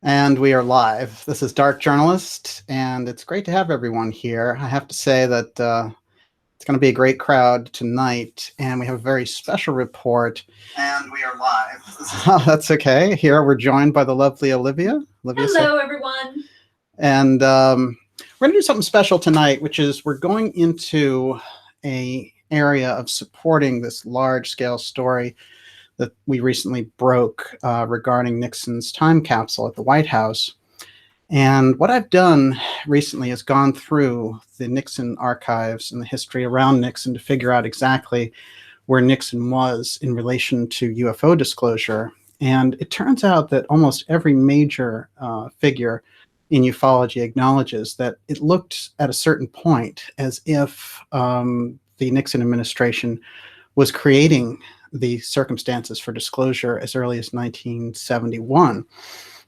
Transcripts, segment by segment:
And we are live. This is Dark Journalist, and it's great to have everyone here. I have to say that it's going to be a great crowd tonight, and we have a very special report. And we are live. That's okay. Here we're joined by the lovely Olivia. Hello, everyone. And we're going to do something special tonight, which is we're going into an area of supporting this large-scale story that we recently broke regarding Nixon's time capsule at the White House. And what I've done recently is gone through the Nixon archives and the history around Nixon to figure out exactly where Nixon was in relation to UFO disclosure. And it turns out that almost every major figure in ufology acknowledges that it looked at a certain point as if the Nixon administration was creating the circumstances for disclosure as early as 1971.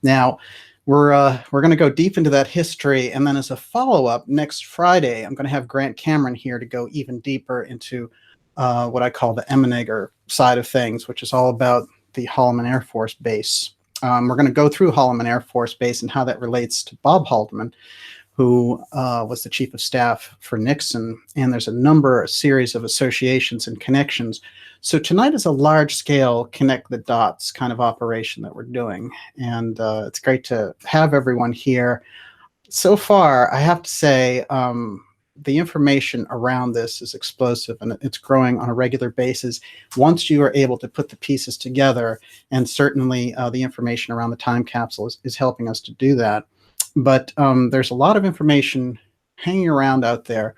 Now, we're going to go deep into that history, and then as a follow-up, next Friday, I'm going to have Grant Cameron here to go even deeper into what I call the Emmenecker side of things, which is all about the Holloman Air Force Base. We're going to go through Holloman Air Force Base and how that relates to Bob Haldeman, who was the chief of staff for Nixon, and there's a series of associations and connections. So tonight is a large-scale connect the dots kind of operation that we're doing, and it's great to have everyone here. So far, I have to say, the information around this is explosive, and it's growing on a regular basis once you are able to put the pieces together, and certainly the information around the time capsule is helping us to do that. But there's a lot of information hanging around out there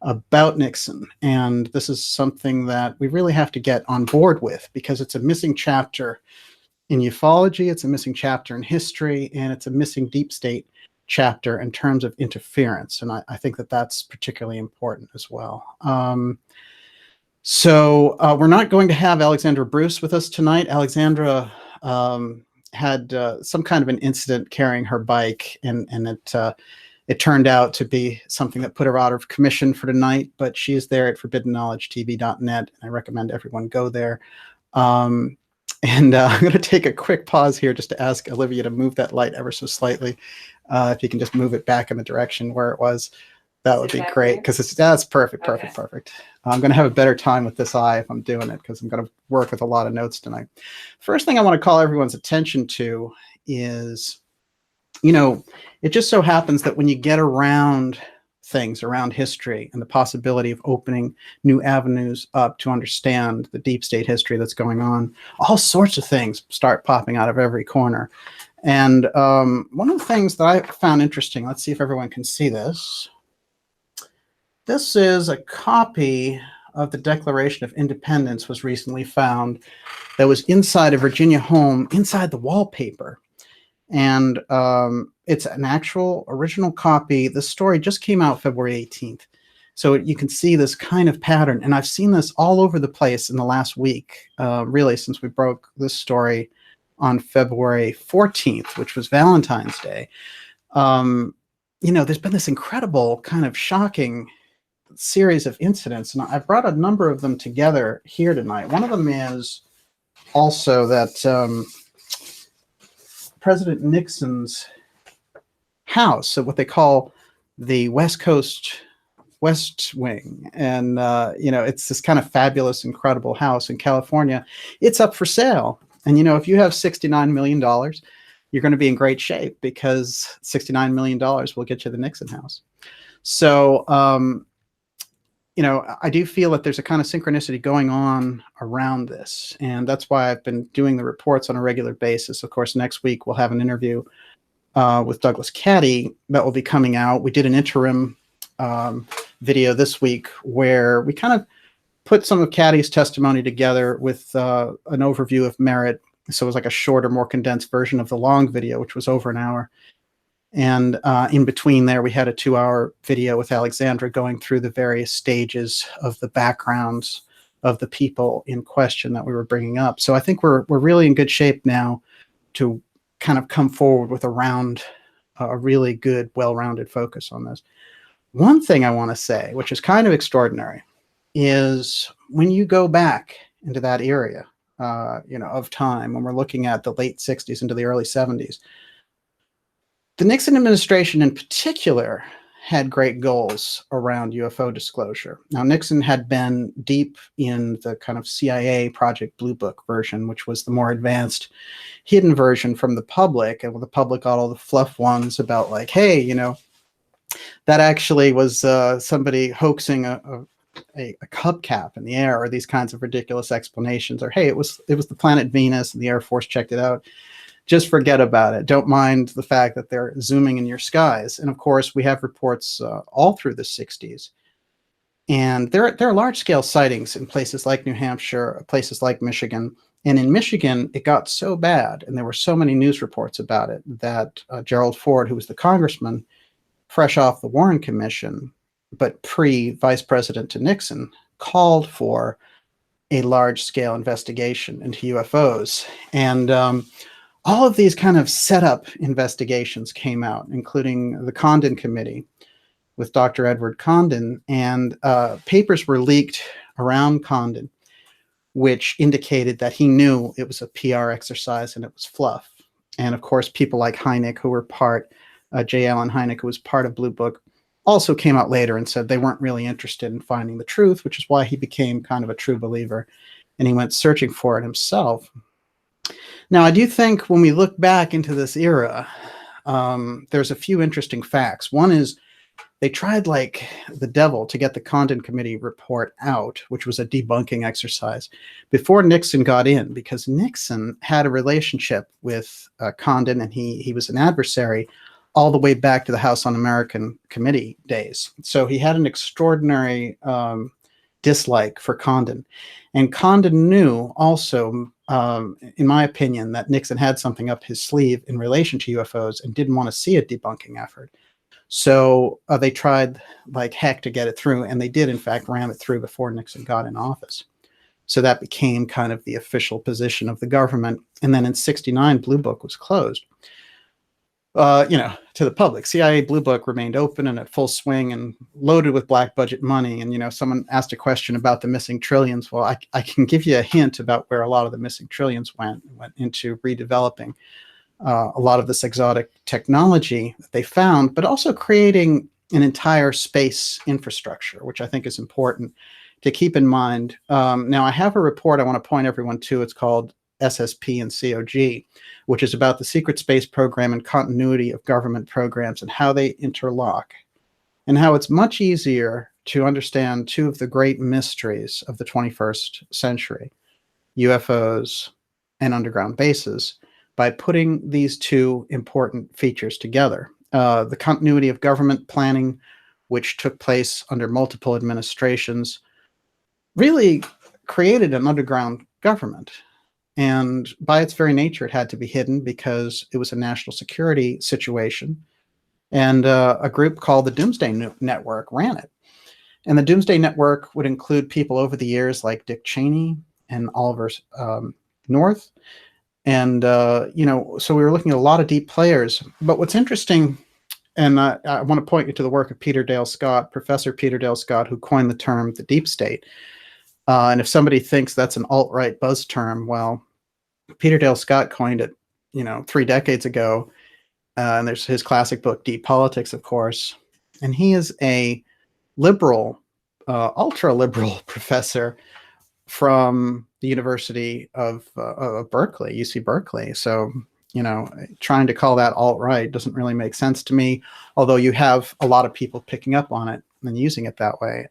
about Nixon, and this is something that we really have to get on board with because it's a missing chapter in ufology, it's a missing chapter in history, and it's a missing deep state chapter in terms of interference, and I think that that's particularly important as well. So we're not going to have Alexandra Bruce with us tonight. Alexandra had some kind of an incident carrying her bike, and it turned out to be something that put her out of commission for tonight, but she is there at forbiddenknowledgetv.net, and I recommend everyone go there. I'm going to take a quick pause here just to ask Olivia to move that light ever so slightly. If you can just move it back in the direction where it was, that would be great, because that's perfect. I'm going to have a better time with this eye if I'm doing it, because I'm going to work with a lot of notes tonight. First thing I want to call everyone's attention to is, it just so happens that when you get around things, around history, and the possibility of opening new avenues up to understand the deep state history that's going on, all sorts of things start popping out of every corner. And one of the things that I found interesting, let's see if everyone can see this. This is a copy of the Declaration of Independence was recently found that was inside a Virginia home, inside the wallpaper. And it's an actual original copy. This story just came out February 18th. So you can see this kind of pattern. And I've seen this all over the place in the last week, really, since we broke this story on February 14th, which was Valentine's Day. There's been this incredible kind of shocking series of incidents, and I brought a number of them together here tonight. One of them is also that President Nixon's house, so what they call the West Coast West Wing, and it's this kind of fabulous, incredible house in California. It's up for sale, and if you have $69 million, you're going to be in great shape, because $69 million will get you the Nixon house. So I do feel that there's a kind of synchronicity going on around this, and that's why I've been doing the reports on a regular basis. Of course, next week we'll have an interview with Douglas Caddy that will be coming out. We did an interim video this week where we kind of put some of Caddy's testimony together with an overview of Merritt. So it was like a shorter, more condensed version of the long video, which was over an hour. And in between there, we had a 2-hour video with Alexandra going through the various stages of the backgrounds of the people in question that we were bringing up. So I think we're really in good shape now to kind of come forward with a really good, well-rounded focus on this. One thing I want to say, which is kind of extraordinary, is when you go back into that area, of time, when we're looking at the late 60s into the early 70s, The Nixon administration in particular had great goals around UFO disclosure. Now, Nixon had been deep in the kind of CIA Project Blue Book version, which was the more advanced hidden version from the public. And the public got all the fluff ones about like, hey, that actually was somebody hoaxing a hubcap in the air, or these kinds of ridiculous explanations, or hey, it was the planet Venus and the Air Force checked it out. Just forget about it. Don't mind the fact that they're zooming in your skies. And of course, we have reports all through the 60s. And there are large-scale sightings in places like New Hampshire, places like Michigan. And in Michigan, it got so bad, and there were so many news reports about it, that Gerald Ford, who was the congressman, fresh off the Warren Commission, but pre-Vice President to Nixon, called for a large-scale investigation into UFOs. And all of these kind of setup investigations came out, including the Condon Committee with Dr. Edward Condon, and papers were leaked around Condon, which indicated that he knew it was a PR exercise and it was fluff. And of course, people like Hynek, who were J. Allen Hynek, who was part of Blue Book, also came out later and said they weren't really interested in finding the truth, which is why he became kind of a true believer, and he went searching for it himself. Now, I do think when we look back into this era, there's a few interesting facts. One is they tried like the devil to get the Condon Committee report out, which was a debunking exercise, before Nixon got in, because Nixon had a relationship with Condon, and he was an adversary all the way back to the House Un-American Committee days. So he had an extraordinary dislike for Condon. And Condon knew also, in my opinion, that Nixon had something up his sleeve in relation to UFOs and didn't want to see a debunking effort. So they tried like heck to get it through, and they did, in fact, ram it through before Nixon got in office. So that became kind of the official position of the government. And then in '69, Blue Book was closed. To the public. CIA Blue Book remained open and at full swing and loaded with black budget money. And, someone asked a question about the missing trillions. Well, I can give you a hint about where a lot of the missing trillions went into redeveloping a lot of this exotic technology that they found, but also creating an entire space infrastructure, which I think is important to keep in mind. Now, I have a report I want to point everyone to. It's called SSP and COG, which is about the secret space program and continuity of government programs and how they interlock, and how it's much easier to understand two of the great mysteries of the 21st century, UFOs and underground bases, by putting these two important features together. The continuity of government planning, which took place under multiple administrations, really created an underground government. And by its very nature, it had to be hidden because it was a national security situation. And a group called the Doomsday Network ran it. And the Doomsday Network would include people over the years like Dick Cheney and Oliver North. And, so we were looking at a lot of deep players. But what's interesting, and I want to point you to the work of Peter Dale Scott, Professor Peter Dale Scott, who coined the term the deep state. And if somebody thinks that's an alt-right buzz term, well, Peter Dale Scott coined it, 3 decades ago. And there's his classic book, Deep Politics, of course. And he is a liberal, ultra-liberal professor from the University of Berkeley, UC Berkeley. So, trying to call that alt-right doesn't really make sense to me, although you have a lot of people picking up on it and using it that way.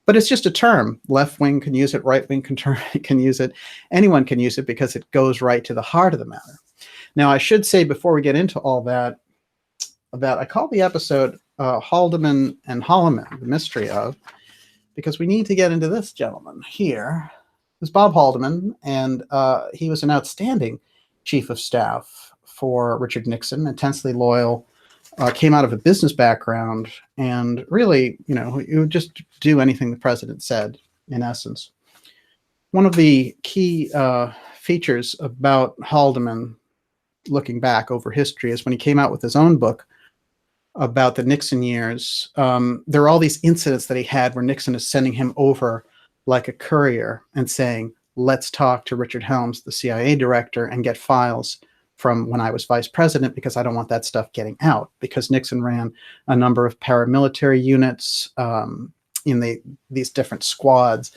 But it's just a term. Left wing can use it, right wing can use it. Anyone can use it because it goes right to the heart of the matter. Now, I should say before we get into all that I call the episode Haldeman and Holliman, the mystery of, because we need to get into this gentleman here. It was Bob Haldeman, and he was an outstanding chief of staff for Richard Nixon, intensely loyal, came out of a business background, and really, he would just do anything the president said, in essence. One of the key features about Haldeman, looking back over history, is when he came out with his own book about the Nixon years. There are all these incidents that he had where Nixon is sending him over like a courier and saying, let's talk to Richard Helms, the CIA director, and get files from when I was vice president because I don't want that stuff getting out, because Nixon ran a number of paramilitary units in these different squads,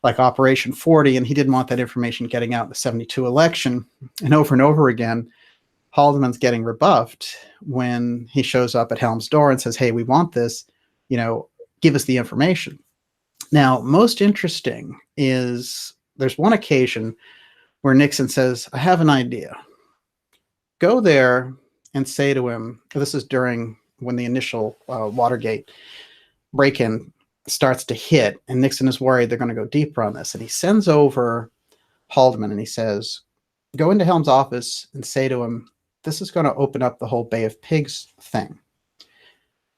like Operation 40, and he didn't want that information getting out in the 72 election. And over again, Haldeman's getting rebuffed when he shows up at Helm's door and says, hey, we want this, give us the information. Now, most interesting is there's one occasion where Nixon says, I have an idea. Go there and say to him, this is during when the initial Watergate break-in starts to hit, and Nixon is worried they're going to go deeper on this. And he sends over Haldeman and he says, go into Helm's office and say to him, this is going to open up the whole Bay of Pigs thing.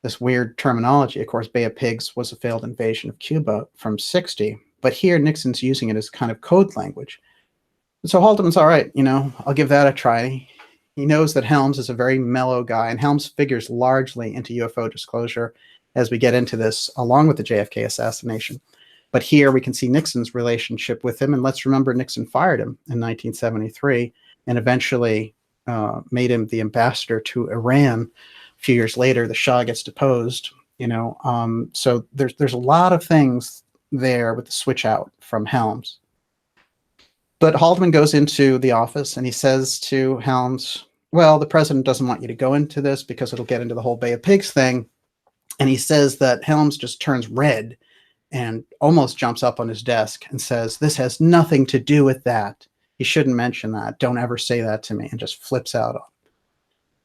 This weird terminology. Of course, Bay of Pigs was a failed invasion of Cuba from 60, but here Nixon's using it as kind of code language. So Haldeman's all right, I'll give that a try. He knows that Helms is a very mellow guy, and Helms figures largely into UFO disclosure as we get into this, along with the JFK assassination. But here we can see Nixon's relationship with him, and let's remember Nixon fired him in 1973 and eventually made him the ambassador to Iran. A few years later, the Shah gets deposed, so there's a lot of things there with the switch out from Helms. But Haldeman goes into the office and he says to Helms, well, the president doesn't want you to go into this because it'll get into the whole Bay of Pigs thing. And he says that Helms just turns red and almost jumps up on his desk and says, this has nothing to do with that. You shouldn't mention that. Don't ever say that to me, and just flips out on him.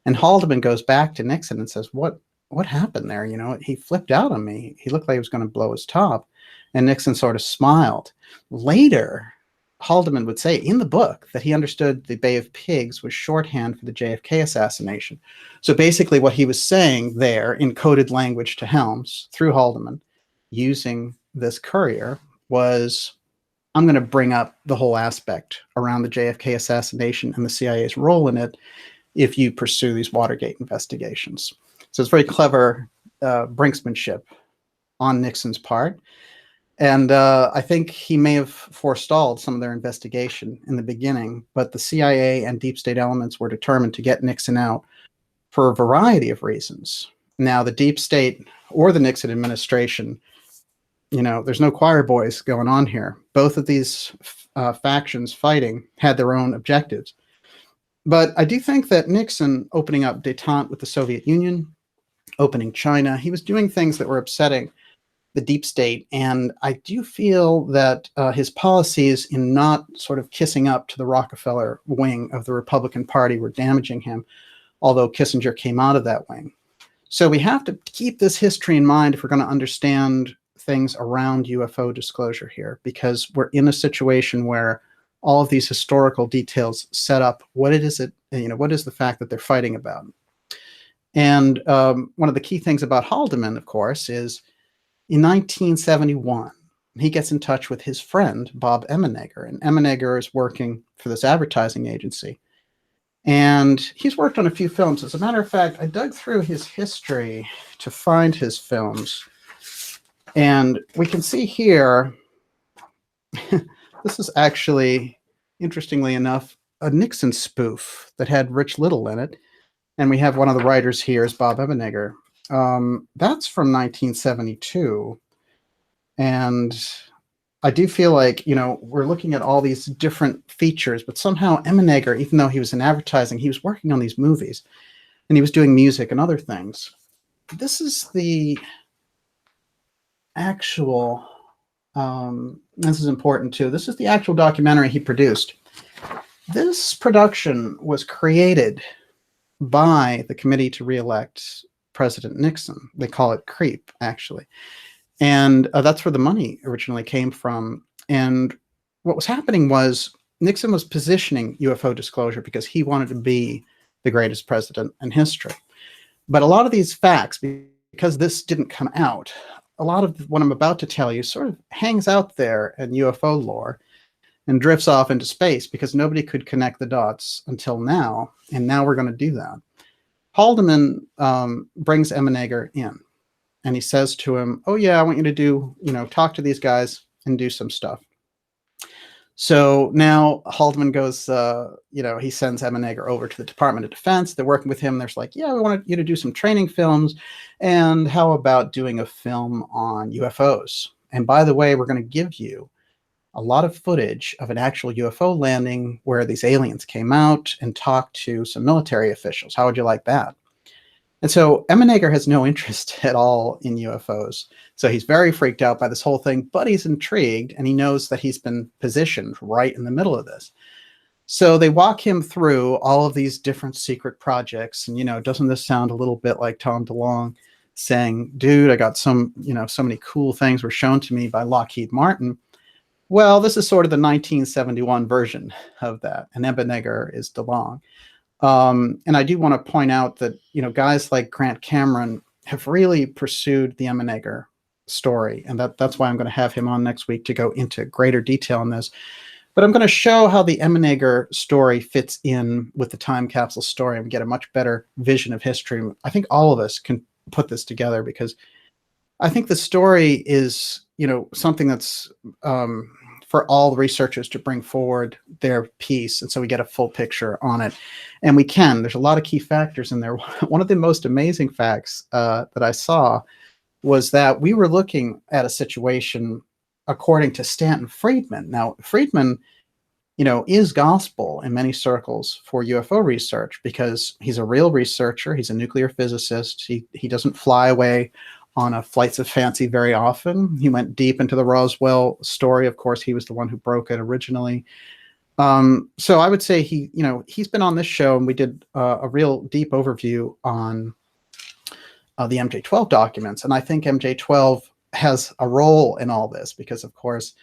And Haldeman goes back to Nixon and says, what happened there? He flipped out on me. He looked like he was going to blow his top. And Nixon sort of smiled. Later, Haldeman would say in the book that he understood the Bay of Pigs was shorthand for the JFK assassination. So basically what he was saying there in coded language to Helms through Haldeman using this courier was, I'm going to bring up the whole aspect around the JFK assassination and the CIA's role in it if you pursue these Watergate investigations. So it's very clever brinksmanship on Nixon's part. And I think he may have forestalled some of their investigation in the beginning, but the CIA and deep state elements were determined to get Nixon out for a variety of reasons. Now, the deep state or the Nixon administration, there's no choir boys going on here. Both of these factions fighting had their own objectives. But I do think that Nixon opening up détente with the Soviet Union, opening China, he was doing things that were upsetting the deep state. And I do feel that his policies in not sort of kissing up to the Rockefeller wing of the Republican Party were damaging him, although Kissinger came out of that wing. So we have to keep this history in mind if we're going to understand things around UFO disclosure here, because we're in a situation where all of these historical details set up what is the fact that they're fighting about. And one of the key things about Haldeman, of course, is in 1971, he gets in touch with his friend, Bob Emenegger, and Emmenecker is working for this advertising agency. And he's worked on a few films. As a matter of fact, I dug through his history to find his films. And we can see here, this is actually, interestingly enough, a Nixon spoof that had Rich Little in it. And we have one of the writers here is Bob Emenegger. That's from 1972. And I do feel like, we're looking at all these different features, but somehow Emmenecker, even though he was in advertising, he was working on these movies and he was doing music and other things. This is the actual, this is important too. This is the actual documentary he produced. This production was created by the Committee to Re-elect President Nixon. They call it CREEP, actually. And that's where the money originally came from. And what was happening was Nixon was positioning UFO disclosure because he wanted to be the greatest president in history. But a lot of these facts, because this didn't come out, a lot of what I'm about to tell you sort of hangs out there in UFO lore and drifts off into space because nobody could connect the dots until now. And now we're going to do that. Haldeman brings Emmenegger in and he says to him, oh yeah, I want you to do, talk to these guys and do some stuff. So now Haldeman goes, he sends Emmenecker over to the Department of Defense. They're working with him. They're like, yeah, we want you to do some training films. And how about doing a film on UFOs? And by the way, we're going to give you a lot of footage of an actual UFO landing where these aliens came out and talked to some military officials. How would you like that? And so Emmenecker has no interest at all in UFOs. So he's very freaked out by this whole thing, but he's intrigued and he knows that he's been positioned right in the middle of this. So they walk him through all of these different secret projects. And, doesn't this sound a little bit like Tom DeLonge saying, dude, I got so many cool things were shown to me by Lockheed Martin. Well, this is sort of the 1971 version of that. And Emmenecker is DeLonge. And I do want to point out that, guys like Grant Cameron have really pursued the Emmenecker story. And that's why I'm going to have him on next week to go into greater detail on this. But I'm going to show how the Emmenecker story fits in with the time capsule story and get a much better vision of history. I think all of us can put this together because I think the story is, something that's for all researchers to bring forward their piece. And so we get a full picture on it. And there's a lot of key factors in there. One of the most amazing facts that I saw was that we were looking at a situation according to Stanton Friedman. Now, Friedman, is gospel in many circles for UFO research because he's a real researcher. He's a nuclear physicist. He doesn't fly away on flights of fancy very often. He went deep into the Roswell story. Of course, he was the one who broke it originally. So I would say he's been on this show, and we did a real deep overview on the MJ-12 documents. And I think MJ-12 has a role in all this because, of course,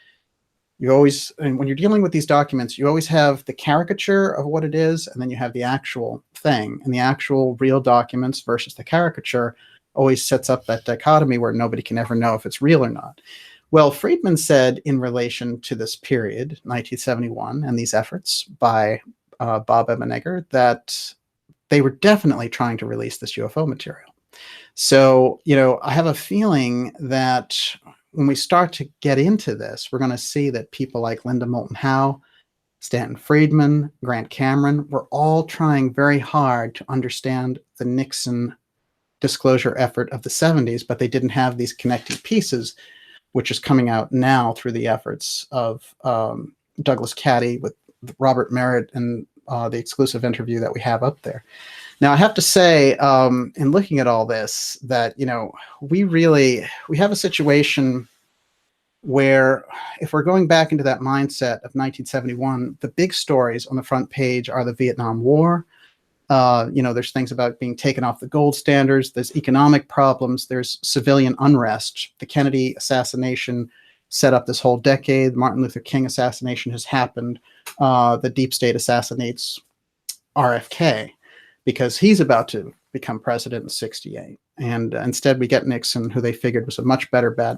and when you're dealing with these documents, you always have the caricature of what it is, and then you have the actual thing. And the actual real documents versus the caricature always sets up that dichotomy where nobody can ever know if it's real or not. Well, Friedman said in relation to this period, 1971, and these efforts by Bob Emenegger, that they were definitely trying to release this UFO material. So, I have a feeling that when we start to get into this, we're going to see that people like Linda Moulton Howe, Stanton Friedman, Grant Cameron, were all trying very hard to understand the Nixon disclosure effort of the 70s, but they didn't have these connecting pieces, which is coming out now through the efforts of Douglas Caddy with Robert Merritt and the exclusive interview that we have up there. Now, I have to say, in looking at all this, that, we have a situation where if we're going back into that mindset of 1971, the big stories on the front page are the Vietnam War. There's things about being taken off the gold standards. There's economic problems. There's civilian unrest. The Kennedy assassination set up this whole decade. Martin Luther King assassination has happened. The deep state assassinates RFK because he's about to become president in 1968. And instead we get Nixon, who they figured was a much better bet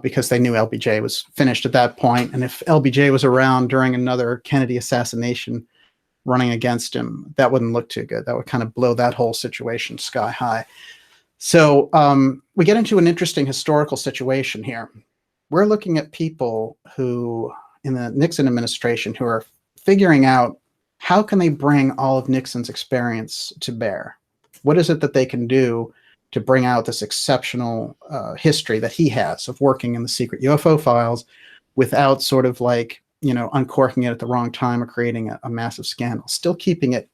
because they knew LBJ was finished at that point. And if LBJ was around during another Kennedy assassination running against him, that wouldn't look too good. That would kind of blow that whole situation sky high. So we get into an interesting historical situation here. We're looking at people who, in the Nixon administration, who are figuring out how can they bring all of Nixon's experience to bear? What is it that they can do to bring out this exceptional history that he has of working in the secret UFO files without sort of like, uncorking it at the wrong time or creating a massive scandal, still keeping it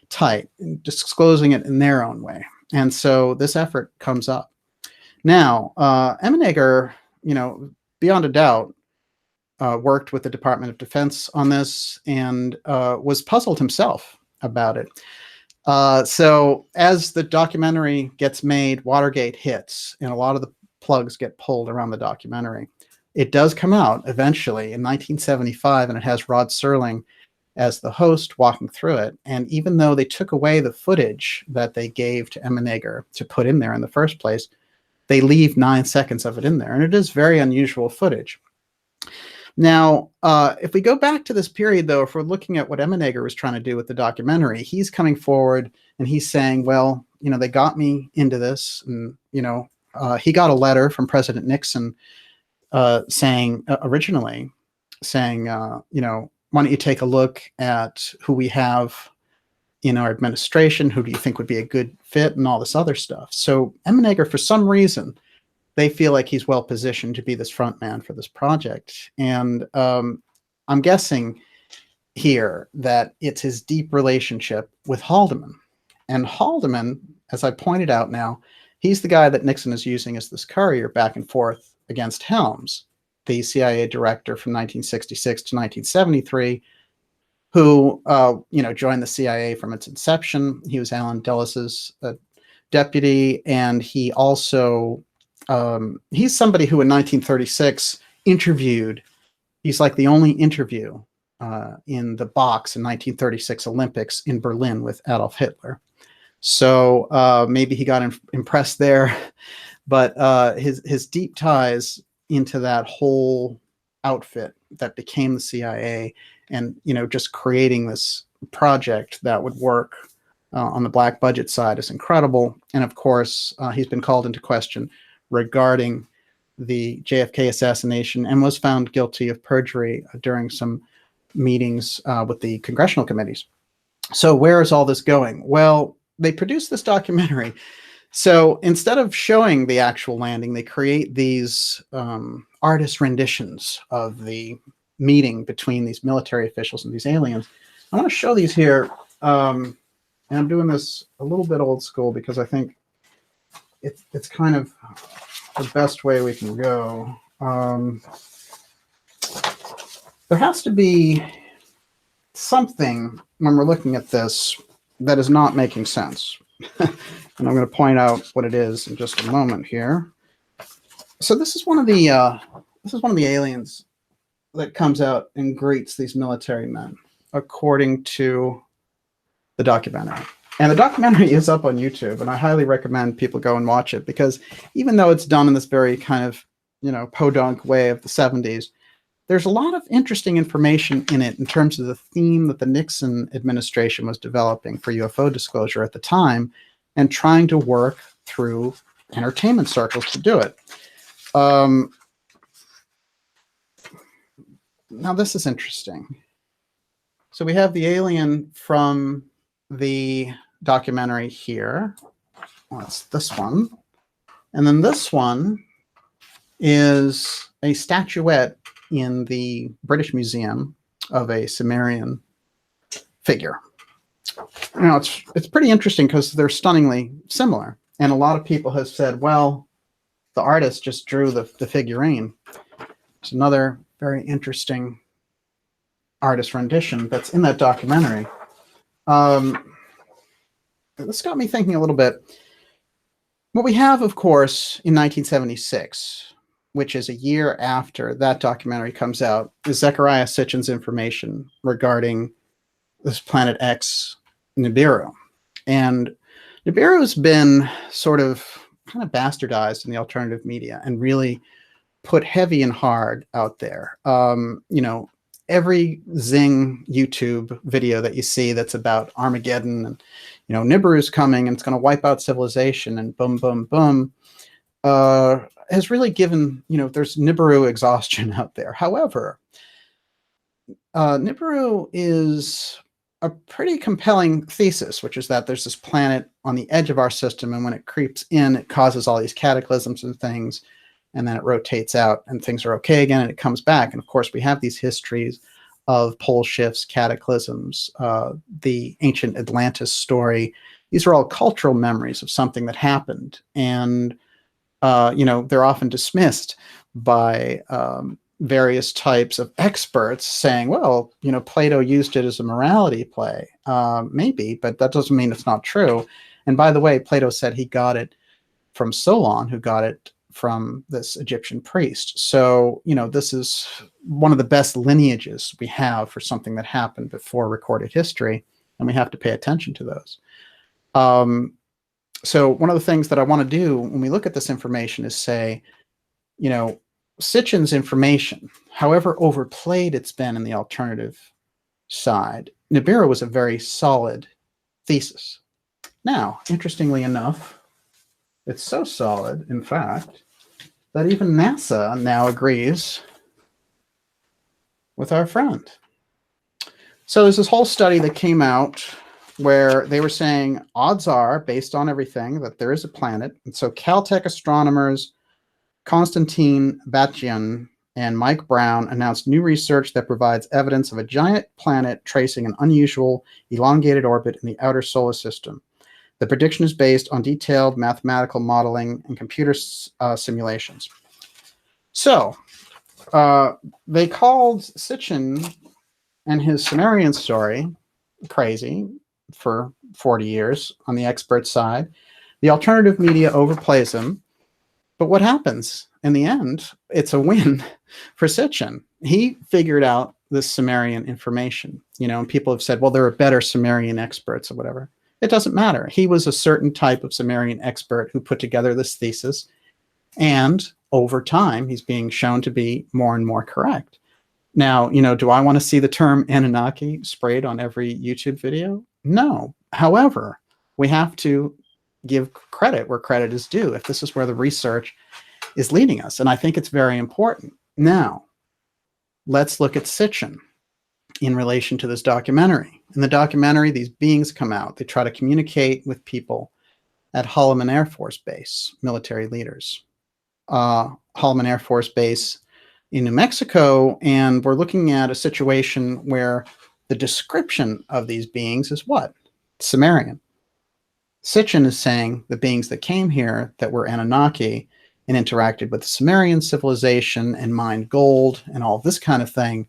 tight and disclosing it in their own way. And so this effort comes up. Now, Emmenegger, beyond a doubt, worked with the Department of Defense on this and was puzzled himself about it. So as the documentary gets made, Watergate hits, and a lot of the plugs get pulled around the documentary. It does come out eventually in 1975, and it has Rod Serling as the host walking through it. And even though they took away the footage that they gave to Emmenegger to put in there in the first place, they leave 9 seconds of it in there. And it is very unusual footage. Now, if we go back to this period, though, if we're looking at what Emmenegger was trying to do with the documentary, he's coming forward and he's saying, well, they got me into this. And, he got a letter from President Nixon saying originally saying, why don't you take a look at who we have in our administration? Who do you think would be a good fit, and all this other stuff? So Emmenecker, for some reason, they feel like he's well positioned to be this front man for this project. And I'm guessing here that it's his deep relationship with Haldeman. And Haldeman, as I pointed out now, he's the guy that Nixon is using as this courier back and forth against Helms, the CIA director from 1966 to 1973, who joined the CIA from its inception. He was Allen Dulles' deputy, and he also he's somebody who in 1936 interviewed. He's like the only interview in the box in 1936 Olympics in Berlin with Adolf Hitler. So maybe he got impressed there, but his deep ties into that whole outfit that became the CIA, and just creating this project that would work on the black budget side is incredible. And of course, he's been called into question regarding the JFK assassination and was found guilty of perjury during some meetings with the congressional committees. So where is all this going? Well, they produced this documentary. So instead of showing the actual landing, they create these artist renditions of the meeting between these military officials and these aliens. I want to show these here. And I'm doing this a little bit old school because I think it's kind of the best way we can go. There has to be something when we're looking at this that is not making sense. And I'm going to point out what it is in just a moment here. So this is one of the aliens that comes out and greets these military men, according to the documentary. And the documentary is up on YouTube, and I highly recommend people go and watch it, because even though it's done in this very kind of, podunk way of the 70s, there's a lot of interesting information in it in terms of the theme that the Nixon administration was developing for UFO disclosure at the time, and trying to work through entertainment circles to do it. Now, this is interesting. So we have the alien from the documentary here. Well, it's this one. And then this one is a statuette in the British Museum of a Sumerian figure. It's pretty interesting because they're stunningly similar. And a lot of people have said, well, the artist just drew the figurine. It's another very interesting artist rendition that's in that documentary. This got me thinking a little bit. What we have, of course, in 1976, which is a year after that documentary comes out, is Zechariah Sitchin's information regarding this Planet X Nibiru. And Nibiru has been sort of kind of bastardized in the alternative media and really put heavy and hard out there. Every Zing YouTube video that you see that's about Armageddon and, Nibiru's coming and it's going to wipe out civilization and boom, boom, boom, has really given, there's Nibiru exhaustion out there. However, Nibiru is a pretty compelling thesis, which is that there's this planet on the edge of our system, and when it creeps in, it causes all these cataclysms and things, and then it rotates out and things are okay again, and it comes back. And of course, we have these histories of pole shifts, cataclysms, the ancient Atlantis story. These are all cultural memories of something that happened. And, they're often dismissed by various types of experts saying, well, Plato used it as a morality play. Maybe, but that doesn't mean it's not true. And by the way, Plato said he got it from Solon, who got it from this Egyptian priest. So, this is one of the best lineages we have for something that happened before recorded history, and we have to pay attention to those. So one of the things that I want to do when we look at this information is say, Sitchin's information, however overplayed it's been in the alternative side, Nibiru was a very solid thesis. Now, interestingly enough, it's so solid, in fact, that even NASA now agrees with our friend. So there's this whole study that came out where they were saying odds are, based on everything, that there is a planet. And so Caltech astronomers Konstantin Batyan and Mike Brown announced new research that provides evidence of a giant planet tracing an unusual elongated orbit in the outer solar system. The prediction is based on detailed mathematical modeling and computer simulations. So they called Sitchin and his Sumerian story crazy for 40 years on the expert side. The alternative media overplays him. But what happens in the end? It's a win for Sitchin. He figured out this Sumerian information, and people have said, well, there are better Sumerian experts or whatever. It doesn't matter. He was a certain type of Sumerian expert who put together this thesis. And over time, he's being shown to be more and more correct. Now, do I want to see the term Anunnaki sprayed on every YouTube video? No. However, we have to give credit where credit is due if this is where the research is leading us. And I think it's very important. Now, let's look at Sitchin in relation to this documentary. In the documentary, these beings come out. They try to communicate with people at Holloman Air Force Base, military leaders. Holloman Air Force Base in New Mexico, and we're looking at a situation where the description of these beings is what? Sumerian. Sitchin is saying the beings that came here that were Anunnaki and interacted with the Sumerian civilization and mined gold and all this kind of thing,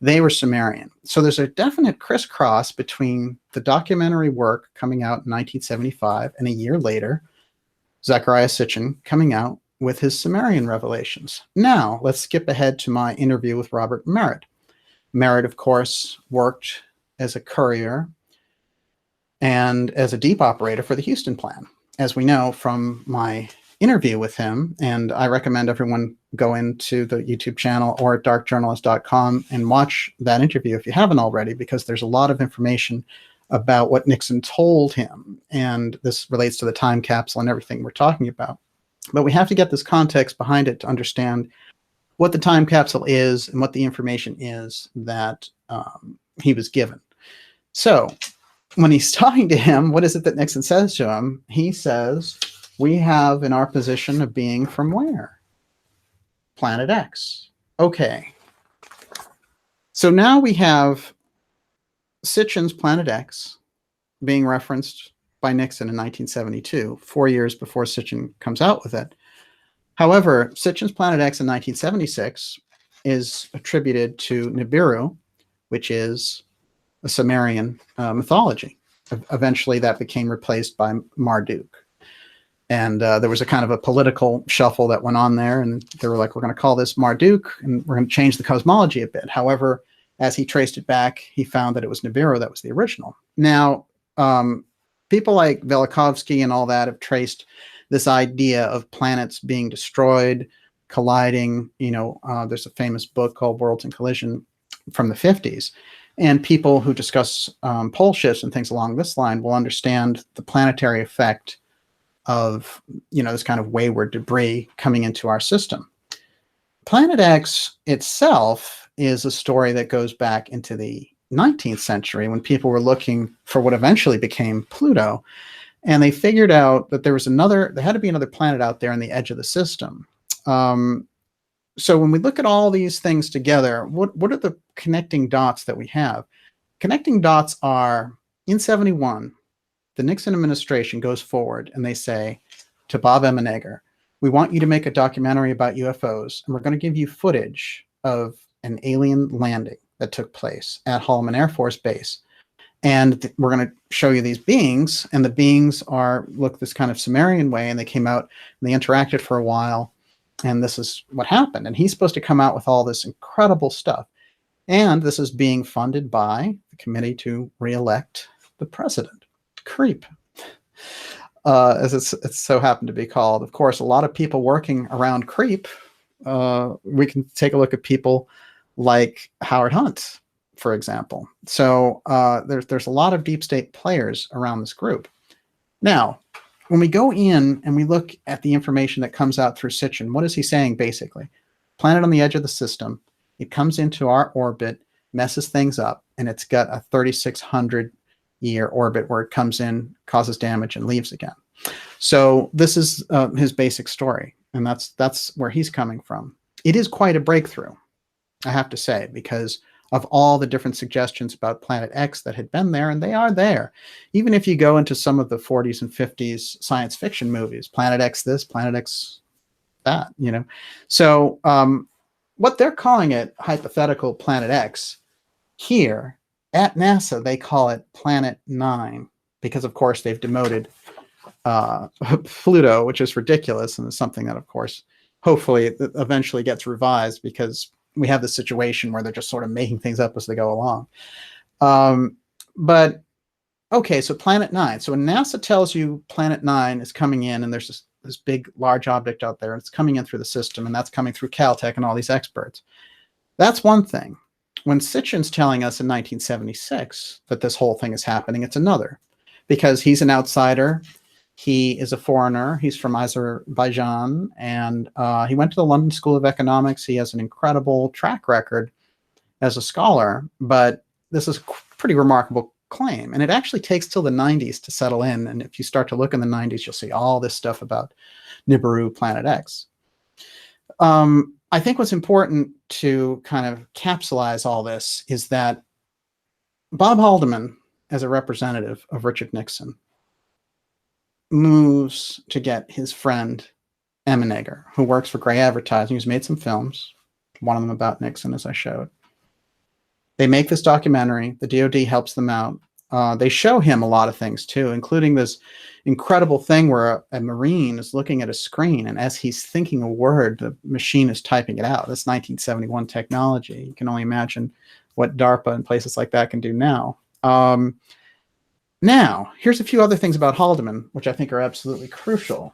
they were Sumerian. So there's a definite crisscross between the documentary work coming out in 1975 and a year later, Zechariah Sitchin coming out with his Sumerian revelations. Now, let's skip ahead to my interview with Robert Merritt. Merritt, of course, worked as a courier and as a deep operator for the Houston Plan, as we know from my interview with him. And I recommend everyone go into the YouTube channel or at darkjournalist.com and watch that interview if you haven't already, because there's a lot of information about what Nixon told him. And this relates to the time capsule and everything we're talking about. But we have to get this context behind it to understand what the time capsule is and what the information is that he was given. So when he's talking to him, what is it that Nixon says to him? He says, we have in our position a being from where? Planet X. Okay. So now we have Sitchin's Planet X being referenced by Nixon in 1972, 4 years before Sitchin comes out with it. However, Sitchin's Planet X in 1976 is attributed to Nibiru, which is a Sumerian mythology. Eventually, that became replaced by Marduk. And there was a kind of a political shuffle that went on there, and they were like, we're going to call this Marduk, and we're going to change the cosmology a bit. However, as he traced it back, he found that it was Nibiru that was the original. Now, people like Velikovsky and all that have traced this idea of planets being destroyed, colliding. There's a famous book called Worlds in Collision from the 50s. And people who discuss pole shifts and things along this line will understand the planetary effect of, this kind of wayward debris coming into our system. Planet X itself is a story that goes back into the 19th century when people were looking for what eventually became Pluto. And they figured out that there had to be another planet out there on the edge of the system. So when we look at all these things together, what are the connecting dots that we have? Connecting dots are, in 71, the Nixon administration goes forward and they say to Bob Emenegger, we want you to make a documentary about UFOs, and we're going to give you footage of an alien landing that took place at Holloman Air Force Base. And we're going to show you these beings, and the beings look this kind of Sumerian way, and they came out and they interacted for a while, and this is what happened. And he's supposed to come out with all this incredible stuff. And this is being funded by the Committee to Re-elect the President. Creep, as it's so happened to be called. Of course, a lot of people working around creep. We can take a look at people like Howard Hunt, for example. So there's a lot of deep state players around this group. Now, when we go in and we look at the information that comes out through Sitchin, what is he saying basically? Planet on the edge of the system. It comes into our orbit, messes things up, and it's got a 3,600-year orbit where it comes in, causes damage, and leaves again. So this is his basic story, and that's where he's coming from. It is quite a breakthrough, I have to say, because of all the different suggestions about Planet X that had been there, and they are there. Even if you go into some of the 40s and 50s science fiction movies, Planet X this, Planet X that, you know. So what they're calling it, hypothetical Planet X, here at NASA, they call it Planet 9, because, of course, they've demoted Pluto, which is ridiculous, and is something that, of course, hopefully eventually gets revised, because we have this situation where they're just sort of making things up as they go along. But okay, so Planet 9. So when NASA tells you Planet 9 is coming in, and there's this big, large object out there, and it's coming in through the system, and that's coming through Caltech and all these experts, that's one thing. When Sitchin's telling us in 1976 that this whole thing is happening, it's another, because he's an outsider. He is a foreigner. He's from Azerbaijan, and he went to the London School of Economics. He has an incredible track record as a scholar, but this is a pretty remarkable claim. And it actually takes till the 90s to settle in. And if you start to look in the 90s, you'll see all this stuff about Nibiru, Planet X. I think what's important to kind of capsulize all this is that Bob Haldeman, as a representative of Richard Nixon, moves to get his friend Emmenecker, who works for Gray Advertising, who's made some films, one of them about Nixon, as I showed. They make this documentary. The DOD helps them out. They show him a lot of things, too, including this incredible thing where a Marine is looking at a screen, and as he's thinking a word, the machine is typing it out. That's 1971 technology. You can only imagine what DARPA and places like that can do now. Now, here's a few other things about Haldeman, which I think are absolutely crucial.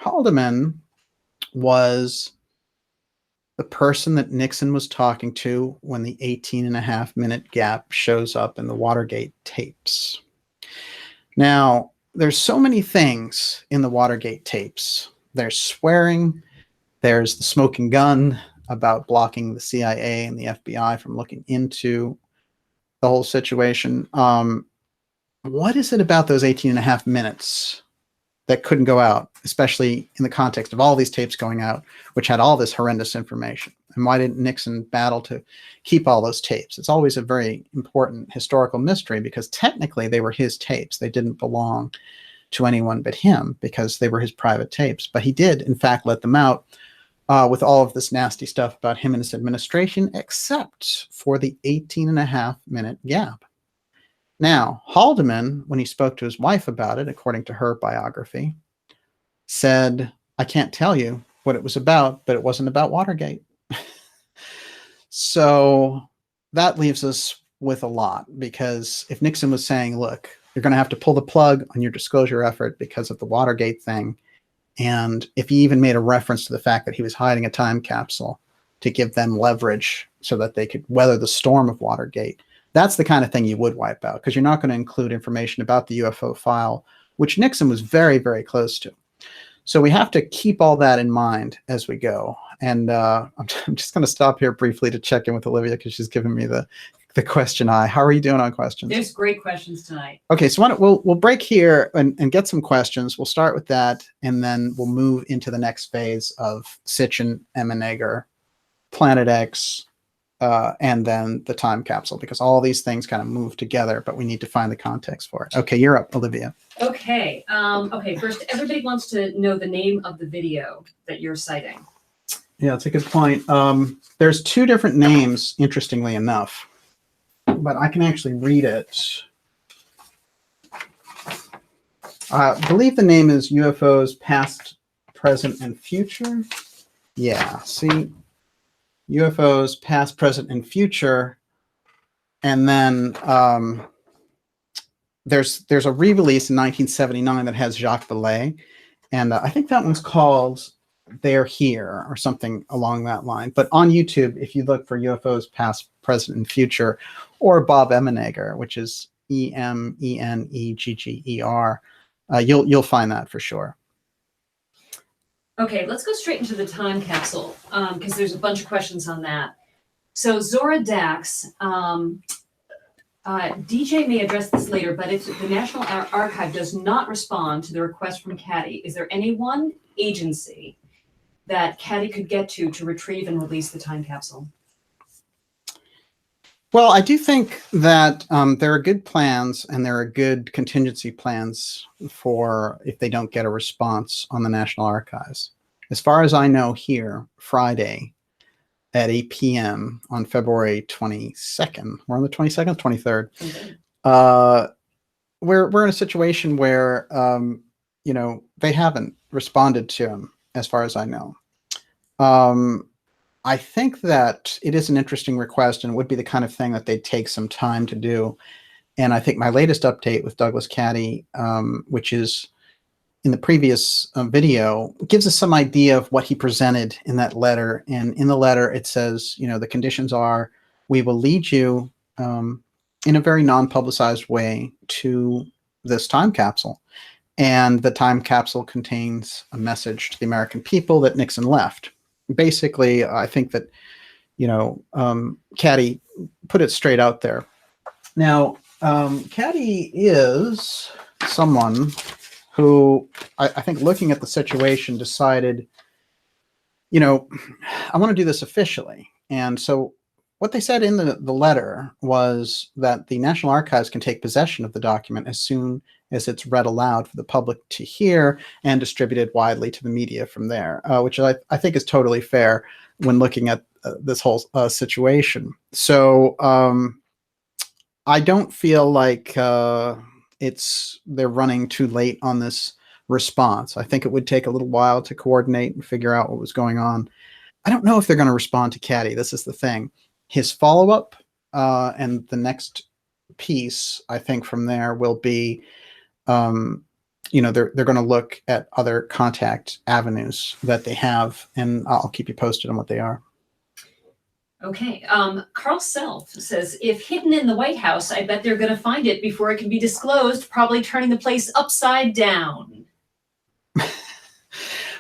Haldeman was the person that Nixon was talking to when the 18.5-minute gap shows up in the Watergate tapes. Now, there's so many things in the Watergate tapes. There's swearing. There's the smoking gun about blocking the CIA and the FBI from looking into the whole situation. What is it about those 18.5 minutes that couldn't go out, especially in the context of all these tapes going out, which had all this horrendous information? And why didn't Nixon battle to keep all those tapes? It's always a very important historical mystery, because technically they were his tapes. They didn't belong to anyone but him, because they were his private tapes. But he did, in fact, let them out with all of this nasty stuff about him and his administration, except for the 18.5-minute gap. Now, Haldeman, when he spoke to his wife about it, according to her biography, said, "I can't tell you what it was about, but it wasn't about Watergate." So that leaves us with a lot, because if Nixon was saying, look, you're going to have to pull the plug on your disclosure effort because of the Watergate thing, and if he even made a reference to the fact that he was hiding a time capsule to give them leverage so that they could weather the storm of Watergate, that's the kind of thing you would wipe out, because you're not going to include information about the UFO file, which Nixon was very, very close to. So we have to keep all that in mind as we go. And I'm just going to stop here briefly to check in with Olivia, because she's giving me the question eye. How are you doing on questions? There's great questions tonight. Okay, so we'll break here and get some questions. We'll start with that, and then we'll move into the next phase of Sitchin, Emmenegger, Planet X, and then the time capsule, because all these things kind of move together, but we need to find the context for it. Okay, you're up, Olivia. Okay. First, everybody wants to know the name of the video that you're citing. Yeah, that's a good point. There's two different names, interestingly enough, but I can actually read it. I believe the name is UFOs Past, Present, and Future. Yeah, see? UFOs Past, Present, and Future. And then there's a re-release in 1979 that has Jacques Vallée, and I think that one's called They're Here or something along that line. But on YouTube, if you look for UFOs Past, Present, and Future, or Bob Emenegger, which is Emenegger, you'll find that for sure. Okay, let's go straight into the time capsule, because there's a bunch of questions on that. So Zora Dax, DJ may address this later, but if the National Archive does not respond to the request from Caddy, is there any one agency that Caddy could get to retrieve and release the time capsule? Well, I do think that there are good plans and there are good contingency plans for if they don't get a response on the National Archives. As far as I know here, Friday at 8 p.m. on February 22nd, we're on the 22nd, 23rd, we're in a situation where, you know, they haven't responded to him as far as I know. I think that it is an interesting request and it would be the kind of thing that they'd take some time to do. And I think my latest update with Douglas Caddy, which is in the previous video, gives us some idea of what he presented in that letter. And in the letter, it says, you know, the conditions are, we will lead you in a very non-publicized way to this time capsule. And the time capsule contains a message to the American people that Nixon left. Basically, I think that, you know, Caddy put it straight out there. Now, Caddy is someone who I think looking at the situation decided, you know, I want to do this officially. And so what they said in the letter was that the National Archives can take possession of the document as soon as it's read aloud for the public to hear and distributed widely to the media from there, which I think is totally fair when looking at this whole situation. So I don't feel like they're running too late on this response. I think it would take a little while to coordinate and figure out what was going on. I don't know if they're going to respond to Caddy. This is the thing. His follow-up and the next piece, I think, from there will be, you know, they're going to look at other contact avenues that they have, and I'll keep you posted on what they are. Okay. Carl Self says, if hidden in the White House, I bet they're going to find it before it can be disclosed, probably turning the place upside down.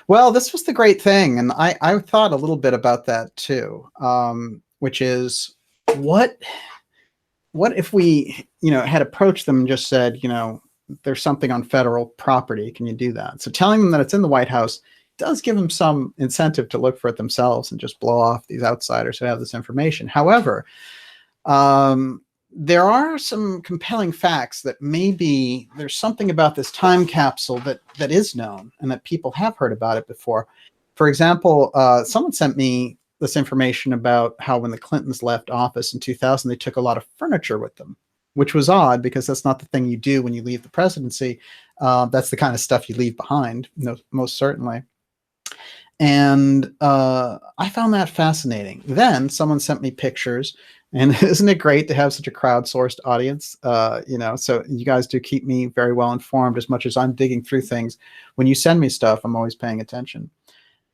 Well, this was the great thing, and I thought a little bit about that too, which is what if we, you know, had approached them and just said, you know, there's something on federal property, can you do that? So telling them that it's in the White House does give them some incentive to look for it themselves and just blow off these outsiders who have this information. However, there are some compelling facts that maybe there's something about this time capsule that is known and that people have heard about it before. For example, someone sent me this information about how when the Clintons left office in 2000, they took a lot of furniture with them, which was odd because that's not the thing you do when you leave the presidency. That's the kind of stuff you leave behind, most certainly. And I found that fascinating. Then someone sent me pictures, and isn't it great to have such a crowdsourced audience? You know, so you guys do keep me very well informed as much as I'm digging through things. When you send me stuff, I'm always paying attention.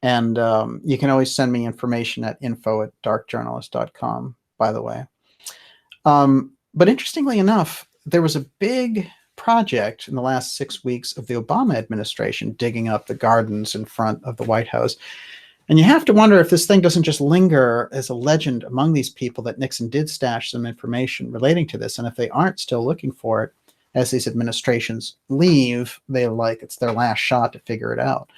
And you can always send me information at info@darkjournalist.com, by the way. But interestingly enough, there was a big project in the last 6 weeks of the Obama administration digging up the gardens in front of the White House. And you have to wonder if this thing doesn't just linger as a legend among these people that Nixon did stash some information relating to this. And if they aren't still looking for it as these administrations leave, they're like, it's their last shot to figure it out.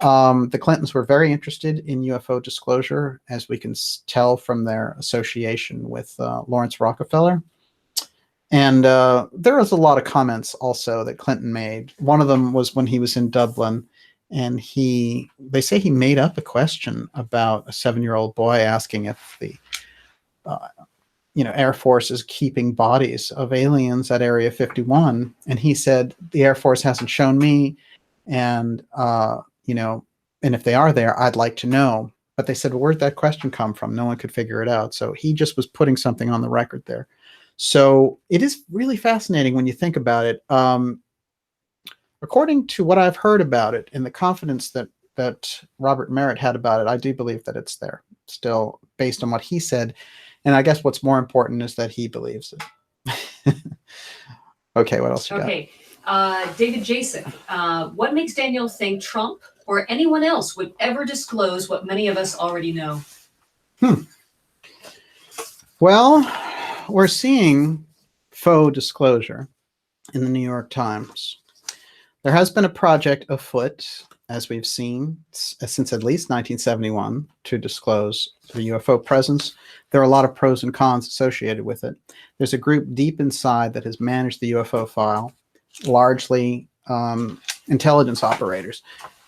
The Clintons were very interested in UFO disclosure, as we can tell from their association with Lawrence Rockefeller. And there was a lot of comments also that Clinton made. One of them was when he was in Dublin, and they say he made up a question about a 7-year-old boy asking if the you know, Air Force is keeping bodies of aliens at Area 51. And he said, the Air Force hasn't shown me, and you know, and if they are there, I'd like to know. But they said, well, where'd that question come from? No one could figure it out. So he just was putting something on the record there. So it is really fascinating when you think about it. According to what I've heard about it and the confidence that Robert Merritt had about it, I do believe that it's there still based on what he said. And I guess what's more important is that he believes it. Okay, what else you got? Okay, David Jason, what makes Daniel think Trump or anyone else would ever disclose what many of us already know? Well, we're seeing faux disclosure in the New York Times. There has been a project afoot, as we've seen, since at least 1971 to disclose the UFO presence. There are a lot of pros and cons associated with it. There's a group deep inside that has managed the UFO file, largely intelligence operators.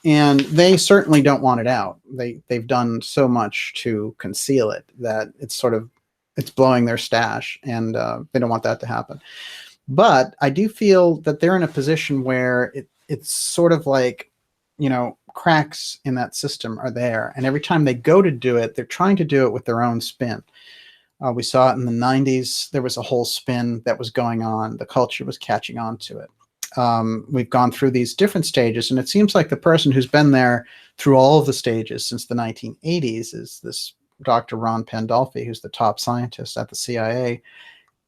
And they certainly don't want it out. They've done so much to conceal it that it's blowing their stash, and they don't want that to happen. But I do feel that they're in a position where it's sort of like, cracks in that system are there. And every time they go to do it, they're trying to do it with their own spin. We saw it in the 90s. There was a whole spin that was going on. The culture was catching on to it. We've gone through these different stages, and it seems like the person who's been there through all of the stages since the 1980s is this Dr. Ron Pandolfi, who's the top scientist at the CIA.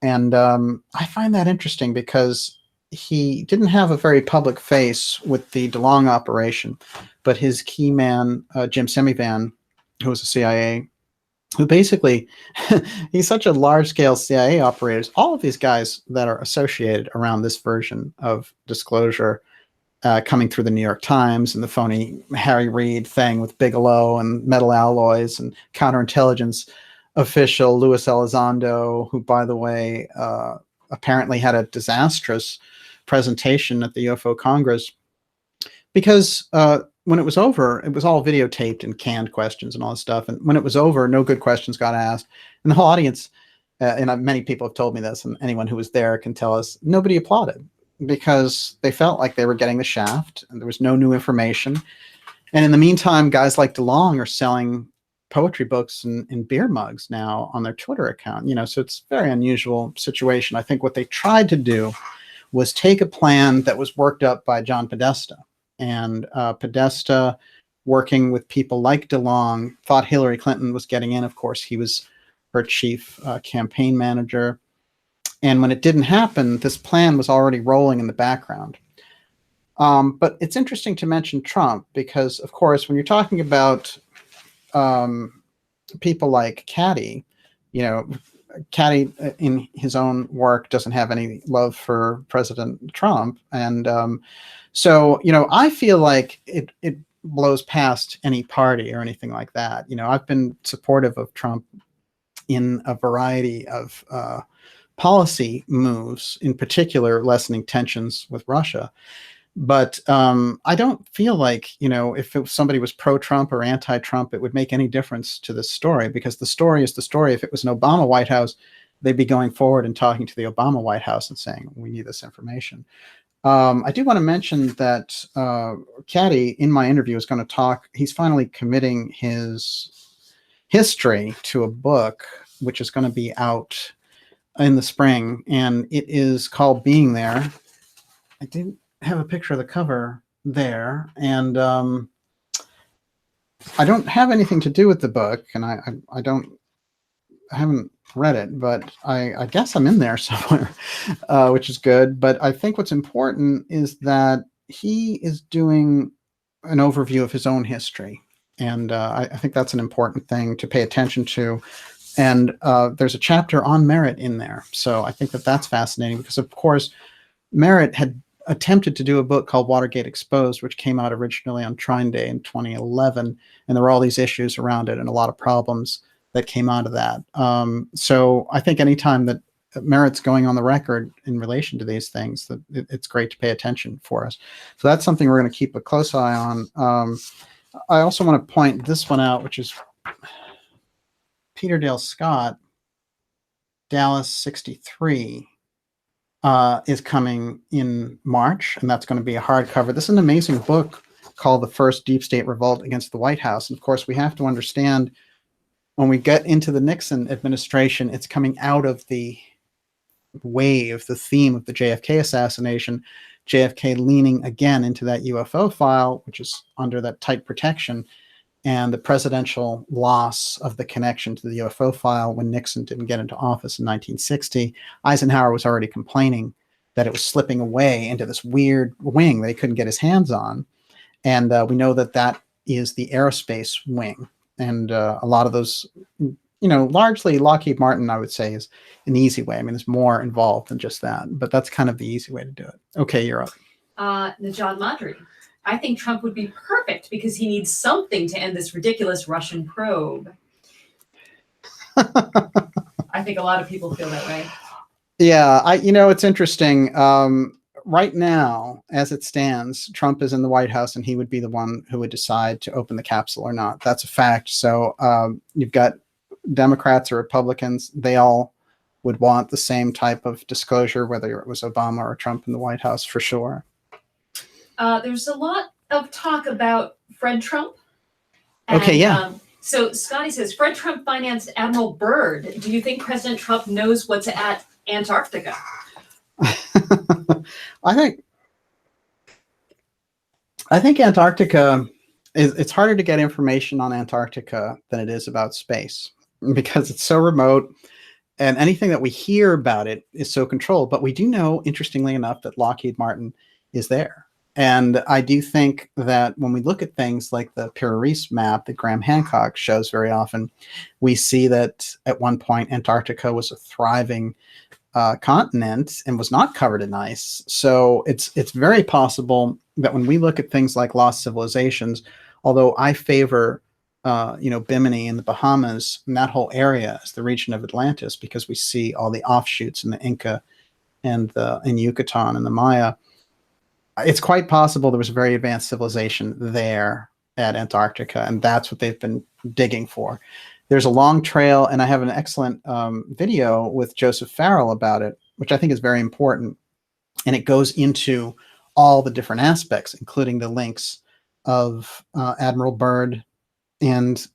And I find that interesting because he didn't have a very public face with the DeLong operation, but his key man, Jim Semivan, who was a CIA, who basically, he's such a large-scale CIA operator. All of these guys that are associated around this version of disclosure coming through the New York Times and the phony Harry Reid thing with Bigelow and metal alloys and counterintelligence official Luis Elizondo, who, by the way, apparently had a disastrous presentation at the UFO Congress because when it was over, it was all videotaped and canned questions and all this stuff. And when it was over, no good questions got asked. And the whole audience, and many people have told me this, and anyone who was there can tell us, nobody applauded because they felt like they were getting the shaft and there was no new information. And in the meantime, guys like DeLong are selling poetry books and beer mugs now on their Twitter account. So it's a very unusual situation. I think what they tried to do was take a plan that was worked up by John Podesta. And Podesta, working with people like DeLong, thought Hillary Clinton was getting in. Of course, he was her chief campaign manager. And when it didn't happen, this plan was already rolling in the background. But it's interesting to mention Trump because, of course, when you're talking about people like Caddy, Caddy in his own work doesn't have any love for President Trump. And so, I feel like it blows past any party or anything like that. I've been supportive of Trump in a variety of policy moves, in particular, lessening tensions with Russia. But I don't feel like, if somebody was pro-Trump or anti-Trump, it would make any difference to this story, because the story is the story. If it was an Obama White House, they'd be going forward and talking to the Obama White House and saying, we need this information. I do want to mention that Caddy, in my interview, is going to talk. He's finally committing his history to a book, which is going to be out in the spring, and it is called Being There. I didn't have a picture of the cover there, and I don't have anything to do with the book, and I haven't read it, but I guess I'm in there somewhere, which is good. But I think what's important is that he is doing an overview of his own history, and I think that's an important thing to pay attention to. And there's a chapter on Merritt in there, so I think that's fascinating because, of course, Merritt had attempted to do a book called Watergate Exposed, which came out originally on Trine Day in 2011, and there were all these issues around it and a lot of problems that came out of that. So I think anytime that Merritt's going on the record in relation to these things, that it's great to pay attention for us. So that's something we're going to keep a close eye on. I also want to point this one out, which is Peter Dale Scott, Dallas 63. Is coming in March, and that's going to be a hardcover. This is an amazing book called The First Deep State Revolt Against the White House. And of course, we have to understand when we get into the Nixon administration, it's coming out of the wave, the theme of the JFK assassination, JFK leaning again into that UFO file, which is under that tight protection, and the presidential loss of the connection to the UFO file when Nixon didn't get into office in 1960. Eisenhower was already complaining that it was slipping away into this weird wing that he couldn't get his hands on. And we know that that is the aerospace wing. And a lot of those, largely Lockheed Martin, I would say, is an easy way. I mean, there's more involved than just that, but that's kind of the easy way to do it. Okay, you're up. Najad Madri. I think Trump would be perfect because he needs something to end this ridiculous Russian probe. I think a lot of people feel that way. Yeah, it's interesting. Right now, as it stands, Trump is in the White House, and he would be the one who would decide to open the capsule or not. That's a fact. So you've got Democrats or Republicans. They all would want the same type of disclosure, whether it was Obama or Trump in the White House, for sure. There's a lot of talk about Fred Trump. And, okay, yeah. So Scotty says, Fred Trump financed Admiral Byrd. Do you think President Trump knows what's at Antarctica? I think Antarctica it's harder to get information on Antarctica than it is about space because it's so remote, and anything that we hear about it is so controlled. But we do know, interestingly enough, that Lockheed Martin is there. And I do think that when we look at things like the Piraeus map that Graham Hancock shows very often, we see that at one point Antarctica was a thriving continent and was not covered in ice. So it's very possible that when we look at things like lost civilizations, although I favor Bimini in the Bahamas and that whole area as the region of Atlantis, because we see all the offshoots in the Inca and in Yucatan and the Maya, it's quite possible there was a very advanced civilization there at Antarctica, and that's what they've been digging for. There's a long trail, and I have an excellent video with Joseph Farrell about it, which I think is very important. And it goes into all the different aspects, including the links of Admiral Byrd and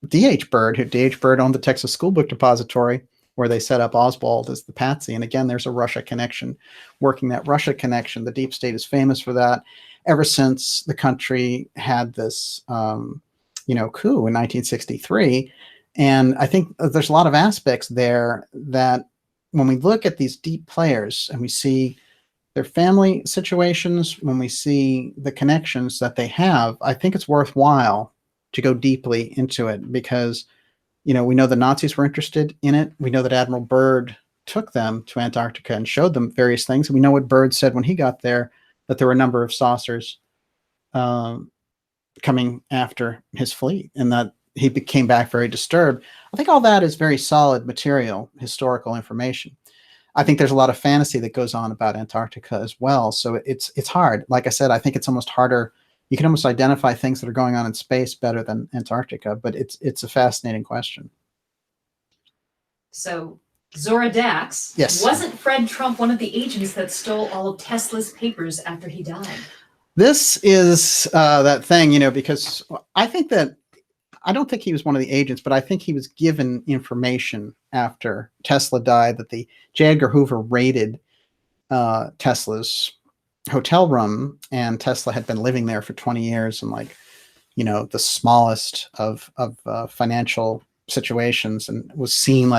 D.H. Byrd, who D.H. Byrd owned the Texas School Book Depository, where they set up Oswald as the patsy. And again, there's a Russia connection. Working that Russia connection, the deep state is famous for that. Ever since the country had this coup in 1963. And I think there's a lot of aspects there that when we look at these deep players and we see their family situations, when we see the connections that they have, I think it's worthwhile to go deeply into it because, we know the Nazis were interested in it. We know that Admiral Byrd took them to Antarctica and showed them various things. And we know what Byrd said when he got there, that there were a number of saucers coming after his fleet and that he came back very disturbed. I think all that is very solid material, historical information. I think there's a lot of fantasy that goes on about Antarctica as well. So it's hard. Like I said, I think it's almost harder. You can almost identify things that are going on in space better than Antarctica, but it's a fascinating question. So Zora Dax, yes. Wasn't Fred Trump one of the agents that stole all of Tesla's papers after he died? This is that thing, because I don't think he was one of the agents, but I think he was given information after Tesla died that the J. Edgar Hoover raided Tesla's hotel room, and Tesla had been living there for 20 years in the smallest of financial situations, and was seen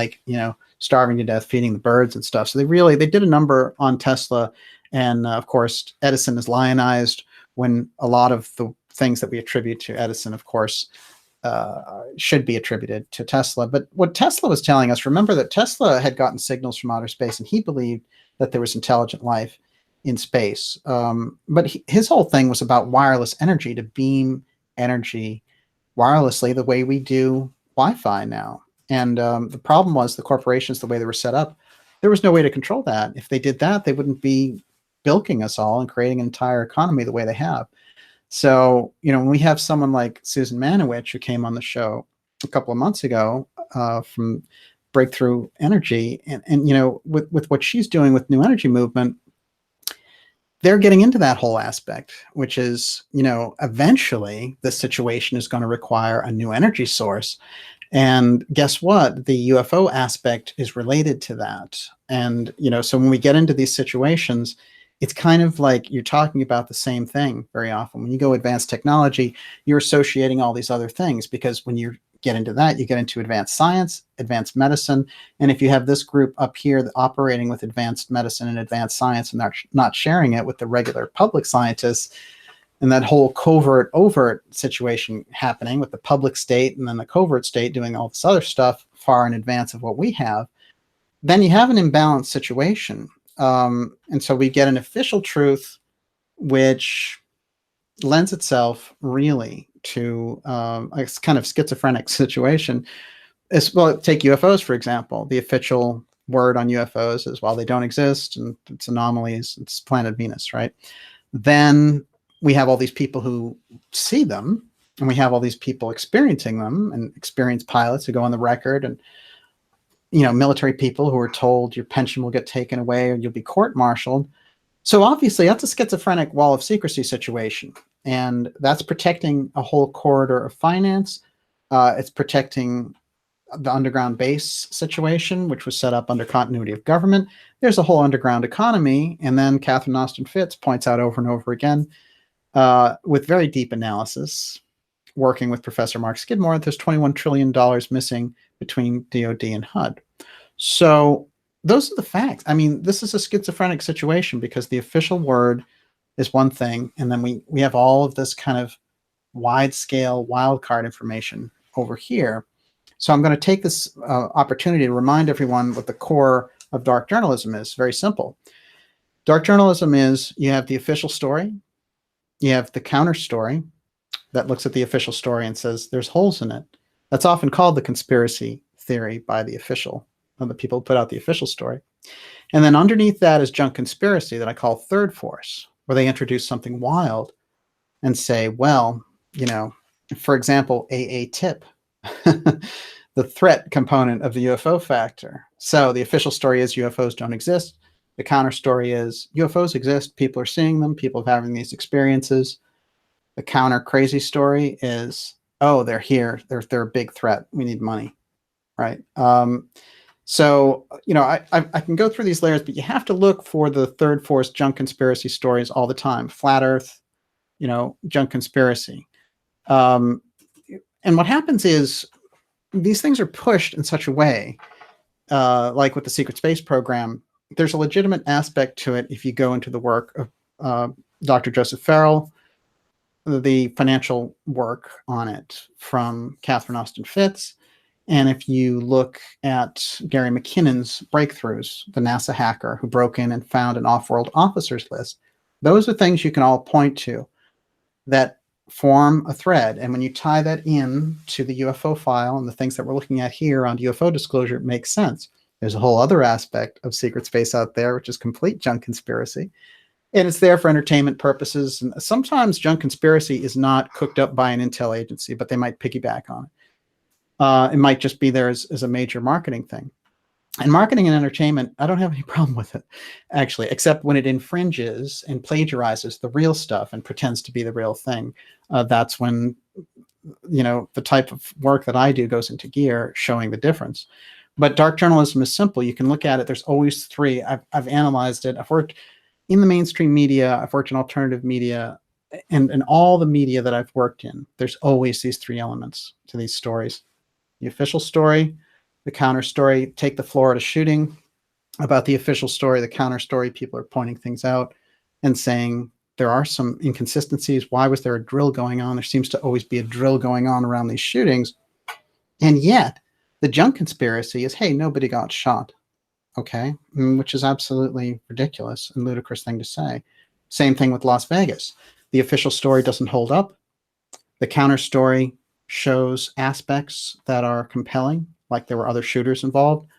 starving to death, feeding the birds and stuff. So they did a number on Tesla, and of course Edison is lionized when a lot of the things that we attribute to Edison, of course, should be attributed to Tesla. But what Tesla was telling us, remember that Tesla had gotten signals from outer space, and he believed that there was intelligent life in space. But his whole thing was about wireless energy, to beam energy wirelessly the way we do Wi-Fi now. And the problem was the corporations, the way they were set up, there was no way to control that. If they did that, they wouldn't be bilking us all and creating an entire economy the way they have. So, when we have someone like Susan Manowich, who came on the show a couple of months ago from Breakthrough Energy, and with what she's doing with New Energy Movement, they're getting into that whole aspect, which is, eventually this situation is going to require a new energy source. And guess what? The UFO aspect is related to that. And, so when we get into these situations, it's kind of like you're talking about the same thing very often. When you go advanced technology, you're associating all these other things, because when you get into that, you get into advanced science, advanced medicine. And if you have this group up here operating with advanced medicine and advanced science and not sharing it with the regular public scientists, and that whole covert overt situation happening with the public state and then the covert state doing all this other stuff far in advance of what we have, then you have an imbalanced situation. And so we get an official truth which lends itself really to a kind of schizophrenic situation. Well, take UFOs, for example. The official word on UFOs is, well, they don't exist, and it's anomalies, it's planet Venus, right? Then we have all these people who see them, and we have all these people experiencing them, and experienced pilots who go on the record, and military people who are told your pension will get taken away or you'll be court-martialed. So obviously that's a schizophrenic wall of secrecy situation, and that's protecting a whole corridor of finance. It's protecting the underground base situation, which was set up under continuity of government. There's a whole underground economy. And then Catherine Austin Fitts points out over and over again, with very deep analysis, working with Professor Mark Skidmore, there's $21 trillion missing between DOD and HUD. So those are the facts. I mean, this is a schizophrenic situation because the official word is one thing, and then we have all of this kind of wide-scale wildcard information over here. So I'm going to take this opportunity to remind everyone what the core of dark journalism is. Very simple. Dark journalism is, you have the official story, you have the counter story that looks at the official story and says there's holes in it. That's often called the conspiracy theory by the official, the people who put out the official story. And then underneath that is junk conspiracy that I call third force, where they introduce something wild and say, well, for example, a tip. The threat component of the UFO factor. So the official story is UFOs don't exist. The counter story is UFOs exist. People are seeing them. People are having these experiences. The counter crazy story is, oh, they're here. They're a big threat. We need money, right? So I can go through these layers, but you have to look for the third force junk conspiracy stories all the time. Flat Earth, junk conspiracy. And what happens is, these things are pushed in such a way, like with the secret space program, there's a legitimate aspect to it if you go into the work of Dr. Joseph Farrell, the financial work on it from Catherine Austin Fitts, and if you look at Gary McKinnon's breakthroughs, the NASA hacker who broke in and found an off-world officers list, those are things you can all point to that form a thread. And when you tie that in to the UFO file and the things that we're looking at here on UFO disclosure, it makes sense. There's a whole other aspect of secret space out there, which is complete junk conspiracy. And it's there for entertainment purposes. And sometimes junk conspiracy is not cooked up by an intel agency, but they might piggyback on it. It might just be there as a major marketing thing. And marketing and entertainment, I don't have any problem with it, actually, except when it infringes and plagiarizes the real stuff and pretends to be the real thing. That's when, the type of work that I do goes into gear, showing the difference. But dark journalism is simple. You can look at it. There's always three. I've analyzed it. I've worked in the mainstream media. I've worked in alternative media. And all the media that I've worked in, there's always these three elements to these stories. The official story, the counter story. Take the Florida shooting. About the official story, the counter story, people are pointing things out and saying there are some inconsistencies. Why was there a drill going on? There seems to always be a drill going on around these shootings. And yet the junk conspiracy is, hey, nobody got shot. Okay. Which is absolutely ridiculous and ludicrous thing to say. Same thing with Las Vegas. The official story doesn't hold up. The counter story shows aspects that are compelling, like there were other shooters involved.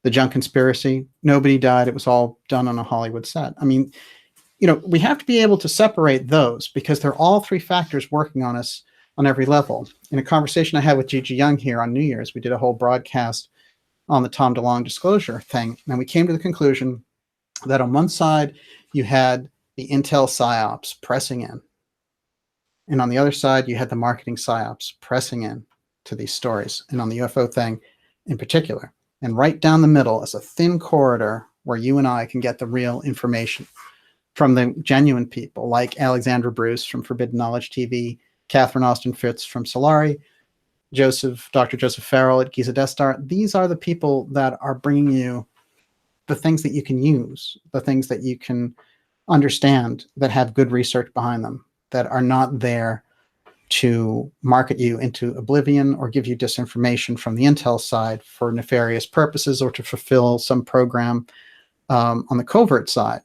The junk conspiracy, nobody died. It was all done on a Hollywood set. I mean, we have to be able to separate those because they're all three factors working on us on every level. In a conversation I had with Gigi Young here on New Year's, we did a whole broadcast on the Tom DeLonge disclosure thing. And we came to the conclusion that on one side, you had the intel psyops pressing in. And on the other side, you had the marketing psyops pressing in to these stories. And on the UFO thing in particular. And right down the middle is a thin corridor where you and I can get the real information from the genuine people like Alexandra Bruce from Forbidden Knowledge TV, Catherine Austin Fitts from Solari, Dr. Joseph Farrell at Giza Death Star. These are the people that are bringing you the things that you can use, the things that you can understand that have good research behind them, that are not there to market you into oblivion or give you disinformation from the intel side for nefarious purposes or to fulfill some program on the covert side.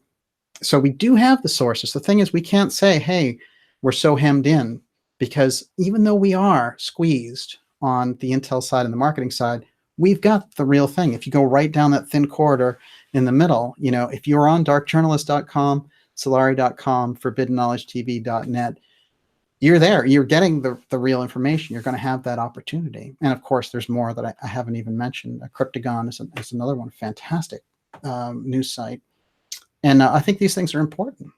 So we do have the sources. The thing is, we can't say, hey, we're so hemmed in, because even though we are squeezed on the intel side and the marketing side, we've got the real thing. If you go right down that thin corridor in the middle, you know, if you're on darkjournalist.com, solari.com, forbiddenknowledgetv.net, you're there. You're getting the real information. You're going to have that opportunity. And of course, there's more that I haven't even mentioned. Cryptagon is another one. Fantastic news site. And I think these things are important.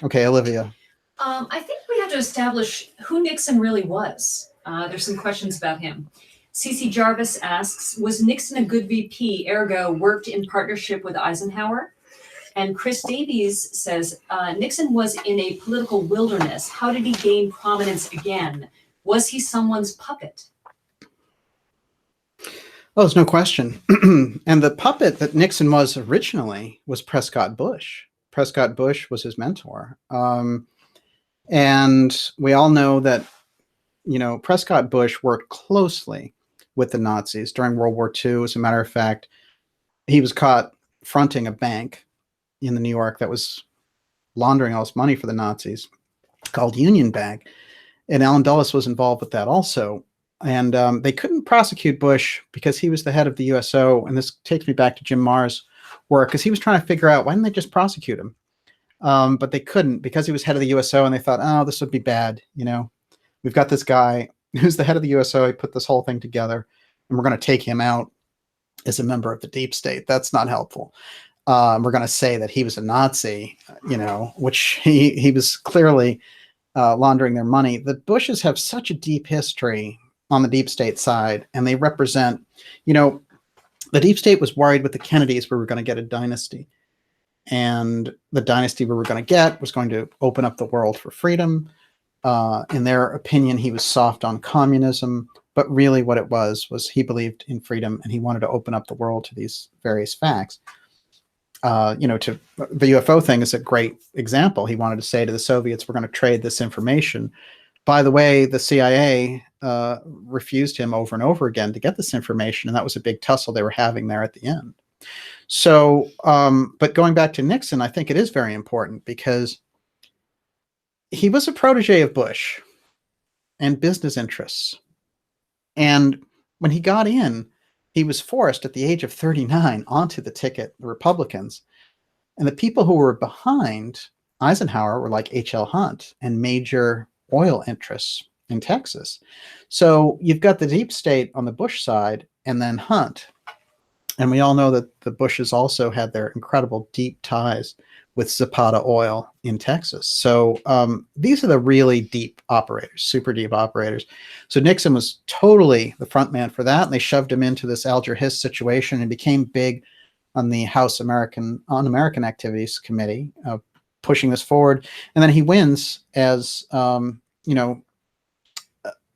Okay, Olivia. I think we have to establish who Nixon really was. There's some questions about him. CC Jarvis asks, was Nixon a good VP, ergo worked in partnership with Eisenhower? And Chris Davies says, Nixon was in a political wilderness. How did he gain prominence again? Was he someone's puppet? Oh, there's no question. And the puppet that Nixon was originally was Prescott Bush. Prescott Bush was his mentor. And we all know that, you know, Prescott Bush worked closely with the Nazis during World War II. As a matter of fact, he was caught fronting a bank in New York that was laundering all this money for the Nazis, called Union Bank. And Allen Dulles was involved with that also. And they couldn't prosecute Bush because he was the head of the USO. And this takes me back to Jim Marr's work, because he was trying to figure out, why didn't they just prosecute him? But they couldn't, because he was head of the USO, and they thought, oh, this would be bad. You know, we've got this guy who's the head of the USO. He put this whole thing together, and we're going to take him out as a member of the deep state. That's not helpful. We're going to say that he was a Nazi, you know, which he was clearly laundering their money. The Bushes have such a deep history on the deep state side, and they represent, you know, the deep state was worried with the Kennedys we were going to get a dynasty. And the dynasty we were going to get was going to open up the world for freedom. In their opinion, he was soft on communism, but really what it was he believed in freedom, and he wanted to open up the world to these various facts. You know, to the UFO thing is a great example. He wanted to say to the Soviets, we're going to trade this information. By the way, the CIA refused him over and over again to get this information, and that was a big tussle they were having there at the end. So, but going back to Nixon, I think it is very important, because he was a protege of Bush and business interests. And when he got in, he was forced at the age of 39 onto the ticket, the Republicans. And the people who were behind Eisenhower were like H.L. Hunt and major oil interests in Texas. So you've got the deep state on the Bush side, and then Hunt. And we all know that the Bushes also had their incredible deep ties with Zapata Oil in Texas. So these are the really deep operators, super deep operators. So Nixon was totally the front man for that. And they shoved him into this Alger Hiss situation, and became big on the House American Activities Committee, pushing this forward. And then he wins as, you know,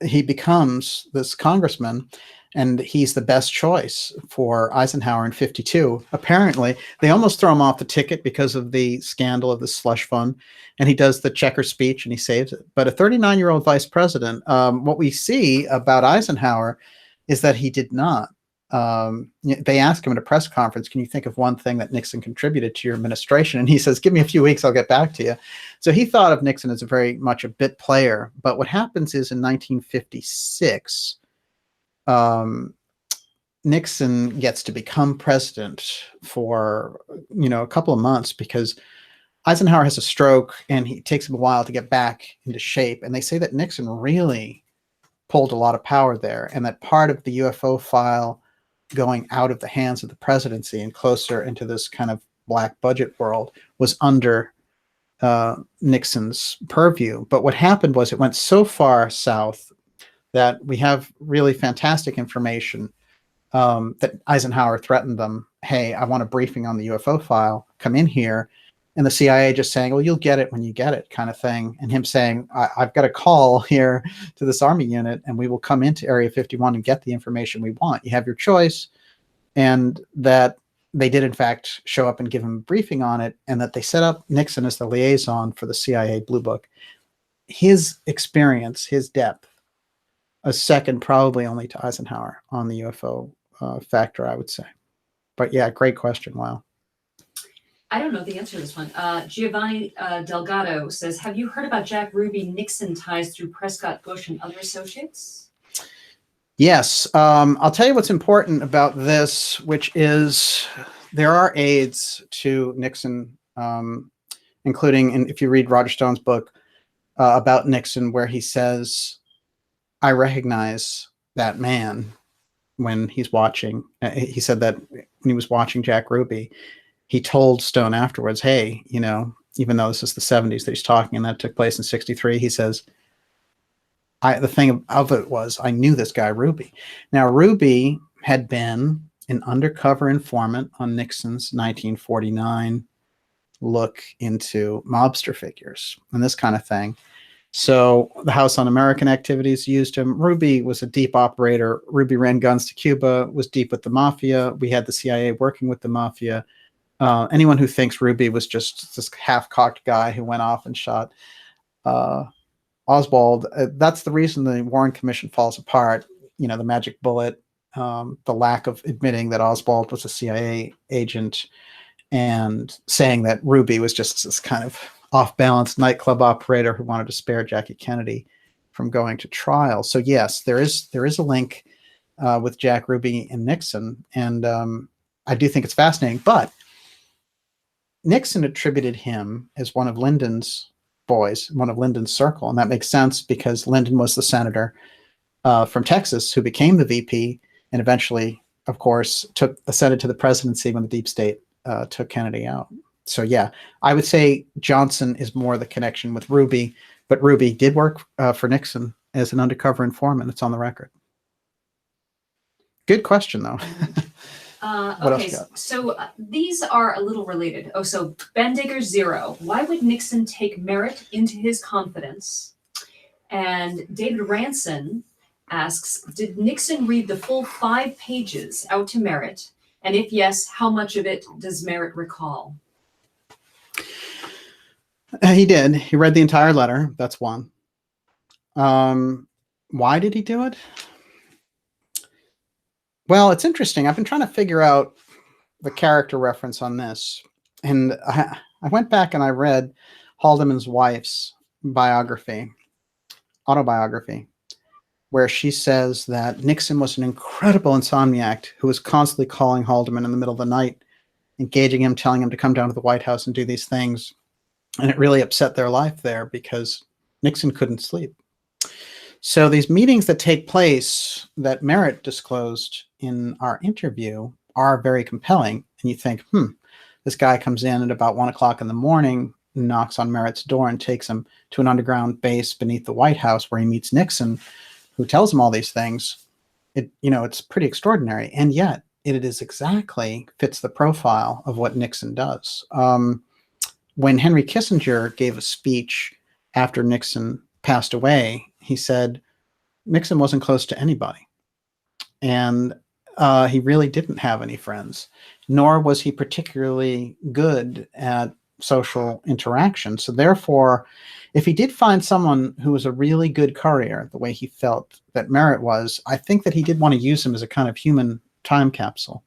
he becomes this congressman, and he's the best choice for Eisenhower in 52. Apparently, they almost throw him off the ticket because of the scandal of the slush fund, and he does the checker speech and he saves it. But a 39-year-old vice president, what we see about Eisenhower is that he did not. They asked him at a press conference, can you think of one thing that Nixon contributed to your administration? And he says, give me a few weeks, I'll get back to you. So he thought of Nixon as a very much a bit player. But what happens is in 1956, Nixon gets to become president for, you know, a couple of months, because Eisenhower has a stroke and it takes him a while to get back into shape. And they say that Nixon really pulled a lot of power there, and that part of the UFO file going out of the hands of the presidency and closer into this kind of black budget world was under Nixon's purview. But what happened was it went so far south that we have really fantastic information that Eisenhower threatened them, hey, I want a briefing on the UFO file, come in here. And the CIA just saying, well, you'll get it when you get it, kind of thing. And him saying, I've got a call here to this Army unit, and we will come into Area 51 and get the information we want. You have your choice. And that they did, in fact, show up and give him a briefing on it, and that they set up Nixon as the liaison for the CIA Blue Book. his experience, his depth, a second probably only to Eisenhower on the UFO factor, I would say. But yeah, great question. Wow. I don't know the answer to this one. Giovanni Delgado says, have you heard about Jack Ruby Nixon ties through Prescott Bush and other associates? Yes. I'll tell you what's important about this, which is there are aides to Nixon, including, and if you read Roger Stone's book about Nixon, where he says, I recognize that man when he's watching. He said that when he was watching Jack Ruby, he told Stone afterwards, hey, you know, even though this is the 70s that he's talking and that took place in 63, he says, the thing of it was, I knew this guy Ruby. Now, Ruby had been an undercover informant on Nixon's 1949 look into mobster figures and this kind of thing. So the House On-American Activities used him. Ruby was a deep operator. Ruby ran guns to Cuba, was deep with the mafia. We had the CIA working with the mafia. Anyone who thinks Ruby was just this half-cocked guy who went off and shot Oswald, that's the reason the Warren Commission falls apart. You know, the magic bullet, the lack of admitting that Oswald was a CIA agent, and saying that Ruby was just this kind of off-balance nightclub operator who wanted to spare Jackie Kennedy from going to trial. So yes, there is a link with Jack Ruby and Nixon, and I do think it's fascinating. But Nixon attributed him as one of Lyndon's boys, one of Lyndon's circle, and that makes sense because Lyndon was the senator from Texas who became the VP and eventually, of course, ascended to the presidency when the deep state took Kennedy out. So yeah, I would say Johnson is more the connection with Ruby, but Ruby did work for Nixon as an undercover informant. It's on the record. Good question, though. Okay, so these are a little related. Oh, so Ben Digger 0. Why would Nixon take Merritt into his confidence? And David Ranson asks, did Nixon read the full 5 pages out to Merritt? And if yes, how much of it does Merritt recall? He did. He read the entire letter. That's one. Why did he do it? Well, it's interesting. I've been trying to figure out the character reference on this. And I went back and I read Haldeman's wife's autobiography, where she says that Nixon was an incredible insomniac who was constantly calling Haldeman in the middle of the night, engaging him, telling him to come down to the White House and do these things. And it really upset their life there because Nixon couldn't sleep. So these meetings that take place that Merritt disclosed in our interview are very compelling. And you think, this guy comes in at about 1 o'clock in the morning, knocks on Merritt's door and takes him to an underground base beneath the White House where he meets Nixon, who tells him all these things. It's pretty extraordinary. And yet it is exactly fits the profile of what Nixon does. When Henry Kissinger gave a speech after Nixon passed away, he said Nixon wasn't close to anybody. And he really didn't have any friends, nor was he particularly good at social interaction. So therefore, if he did find someone who was a really good courier, the way he felt that Merritt was, I think that he did want to use him as a kind of human time capsule.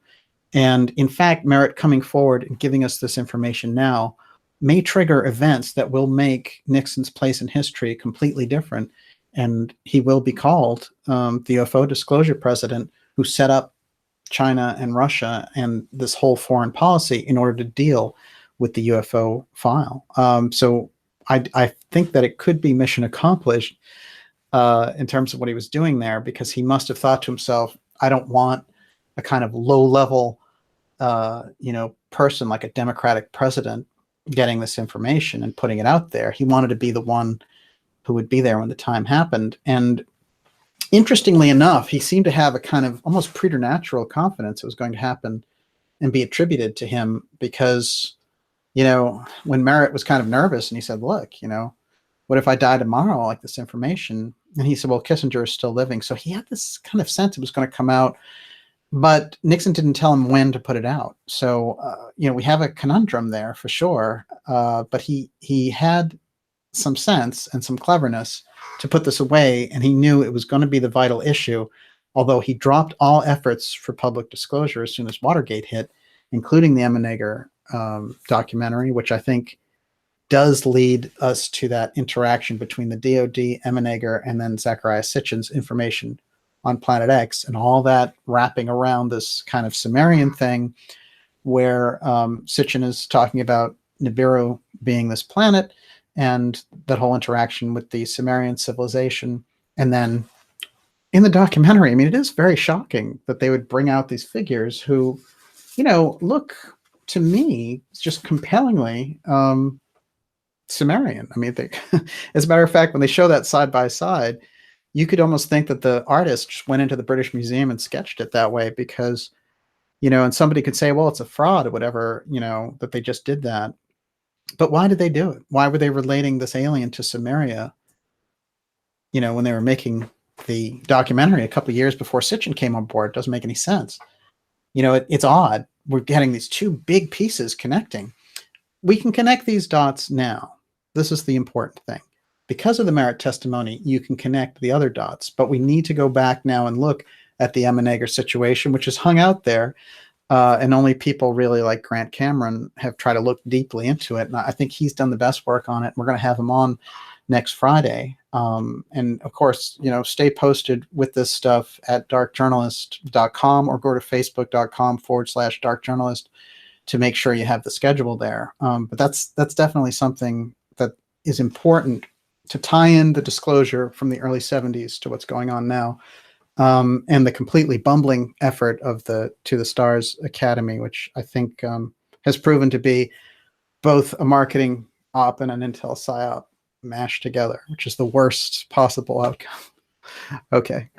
And in fact, Merritt coming forward and giving us this information now may trigger events that will make Nixon's place in history completely different. And he will be called the UFO Disclosure president who set up China and Russia and this whole foreign policy in order to deal with the UFO file. So I think that it could be mission accomplished in terms of what he was doing there, because he must have thought to himself, I don't want a kind of low-level person like a Democratic president getting this information and putting it out there. He wanted to be the one who would be there when the time happened. And interestingly enough, he seemed to have a kind of almost preternatural confidence it was going to happen and be attributed to him, because, when Merritt was kind of nervous and he said, look, what if I die tomorrow, like this information? And he said, well, Kissinger is still living. So he had this kind of sense it was going to come out, but Nixon didn't tell him when to put it out. So, we have a conundrum there for sure. But he had some sense and some cleverness to put this away, and he knew it was going to be the vital issue, although he dropped all efforts for public disclosure as soon as Watergate hit, including the Emmenecker documentary, which I think does lead us to that interaction between the DOD, Emmenecker, and then Zechariah Sitchin's information on Planet X, and all that wrapping around this kind of Sumerian thing where Sitchin is talking about Nibiru being this planet and that whole interaction with the Sumerian civilization. And then in the documentary, I mean, it is very shocking that they would bring out these figures who, you know, look to me just compellingly Sumerian. I mean, they, as a matter of fact, when they show that side by side, you could almost think that the artist just went into the British Museum and sketched it that way because, you know, and somebody could say, well, it's a fraud or whatever, you know, that they just did that. But why did they do it? Why were they relating this alien to Sumeria, you know, when they were making the documentary a couple of years before Sitchin came on board? It doesn't make any sense. You know, it's odd. We're getting these two big pieces connecting. We can connect these dots now. This is the important thing. Because of the Merritt testimony, you can connect the other dots, but we need to go back now and look at the Emmenecker situation, which is hung out there, and only people really like Grant Cameron have tried to look deeply into it. And I think he's done the best work on it. We're going to have him on next Friday. And of course, you know, stay posted with this stuff at darkjournalist.com or go to facebook.com/darkjournalist to make sure you have the schedule there. But that's definitely something that is important to tie in the disclosure from the early 70s to what's going on now. And the completely bumbling effort of the To the Stars Academy, which I think has proven to be both a marketing op and an intel psyop mashed together, which is the worst possible outcome. Okay.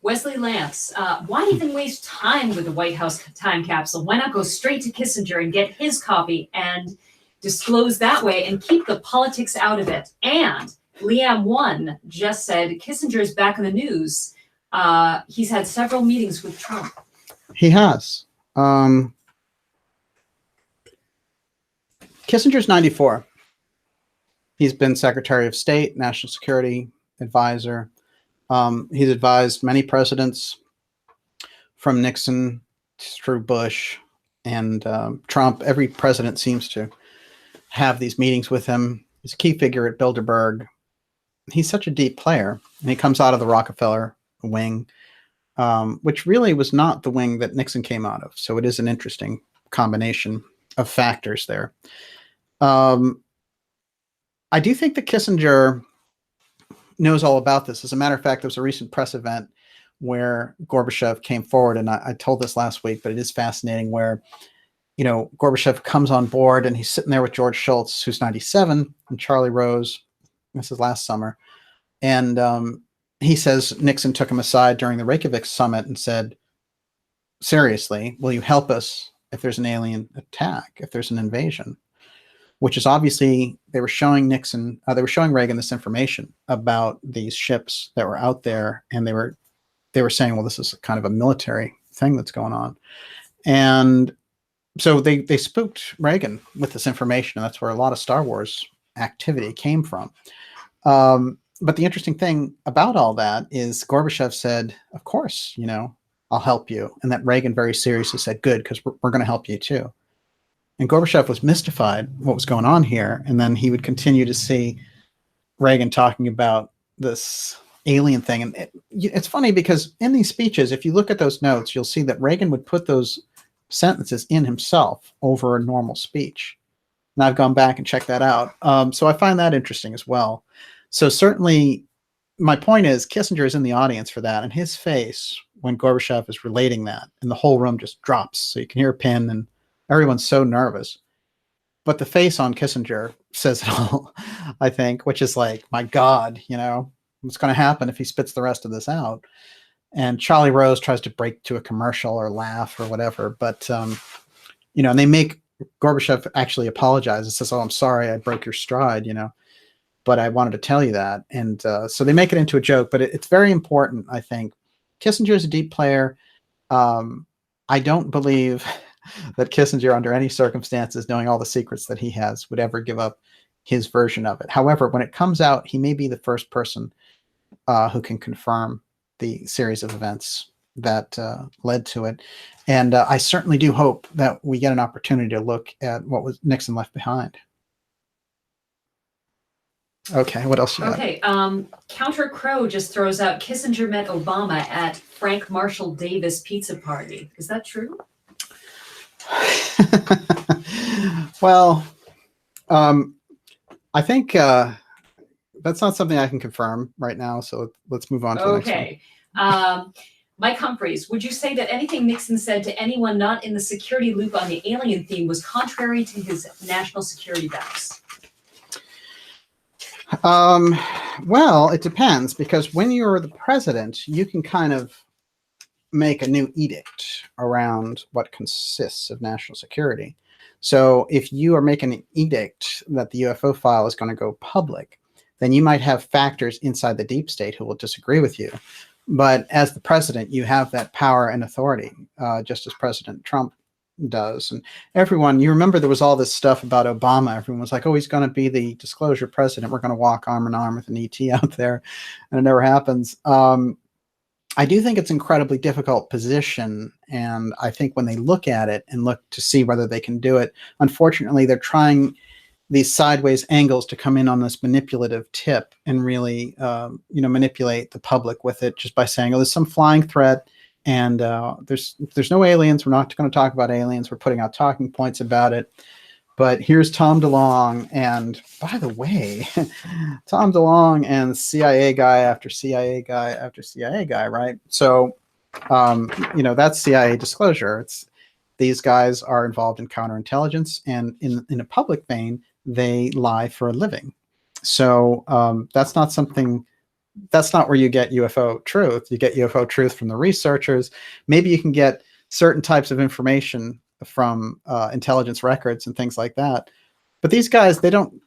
Wesley Lance, why even waste time with the White House time capsule? Why not go straight to Kissinger and get his copy and disclose that way and keep the politics out of it? And Liam One just said Kissinger is back in the news. He's had several meetings with Trump. He has. Kissinger's 94. He's been Secretary of State, National Security Advisor. He's advised many presidents from Nixon through Bush and Trump. Every president seems to have these meetings with him. He's a key figure at Bilderberg. He's such a deep player, and he comes out of the Rockefeller wing, which really was not the wing that Nixon came out of. So it is an interesting combination of factors there. I do think that Kissinger knows all about this. As a matter of fact, there was a recent press event where Gorbachev came forward, and I told this last week, but it is fascinating, where, you know, Gorbachev comes on board and he's sitting there with George Shultz, who's 97, and Charlie Rose. This is last summer. And he says Nixon took him aside during the Reykjavik summit and said, seriously, will you help us if there's an alien attack, if there's an invasion? Which is obviously, they were showing Nixon, they were showing Reagan this information about these ships that were out there, and they were saying, well, this is kind of a military thing that's going on. And so they spooked Reagan with this information, and that's where a lot of Star Wars activity came from. But the interesting thing about all that is Gorbachev said, of course, you know, I'll help you. And that Reagan very seriously said, good, because we're going to help you too. And Gorbachev was mystified what was going on here. And then he would continue to see Reagan talking about this alien thing. And it's funny because in these speeches, if you look at those notes, you'll see that Reagan would put those sentences in himself over a normal speech. And I've gone back and checked that out. So I find that interesting as well. So certainly my point is Kissinger is in the audience for that. And his face when Gorbachev is relating that, and the whole room just drops. So you can hear a pin and everyone's so nervous. But the face on Kissinger says it all, I think, which is like, my God, you know, what's going to happen if he spits the rest of this out? And Charlie Rose tries to break to a commercial or laugh or whatever. But, you know, and they make Gorbachev actually apologize and says, oh, I'm sorry, I broke your stride, you know, but I wanted to tell you that. And so they make it into a joke, but it's very important, I think. Kissinger is a deep player. I don't believe that Kissinger, under any circumstances, knowing all the secrets that he has, would ever give up his version of it. However, when it comes out, he may be the first person who can confirm the series of events that led to it. And I certainly do hope that we get an opportunity to look at what was Nixon left behind. Okay, what else you got? Okay, Counter Crow just throws out Kissinger met Obama at Frank Marshall Davis pizza party. Is that true? Well, I think that's not something I can confirm right now. So let's move on to the next one. Okay. Mike Humphreys, would you say that anything Nixon said to anyone not in the security loop on the alien theme was contrary to his national security vows? Well, it depends, because when you're the president, you can kind of make a new edict around what consists of national security. So if you are making an edict that the UFO file is going to go public, then you might have factors inside the deep state who will disagree with you. But as the president, you have that power and authority, just as President Trump does. And everyone, you remember there was all this stuff about Obama. Everyone was like, oh, he's going to be the disclosure president. We're going to walk arm in arm with an ET out there. And it never happens. I do think it's an incredibly difficult position. And I think when they look at it and look to see whether they can do it, unfortunately, they're trying these sideways angles to come in on this manipulative tip and really, manipulate the public with it just by saying, oh, there's some flying threat. And there's no aliens. We're not going to talk about aliens. We're putting out talking points about it. But here's Tom DeLonge. And by the way, Tom DeLonge and CIA guy after CIA guy after CIA guy, right? So, that's CIA disclosure. It's these guys are involved in counterintelligence. And in a public vein, they lie for a living. So that's not something... That's not where you get UFO truth. You get UFO truth from the researchers. Maybe you can get certain types of information from intelligence records and things like that. But these guys, they don't,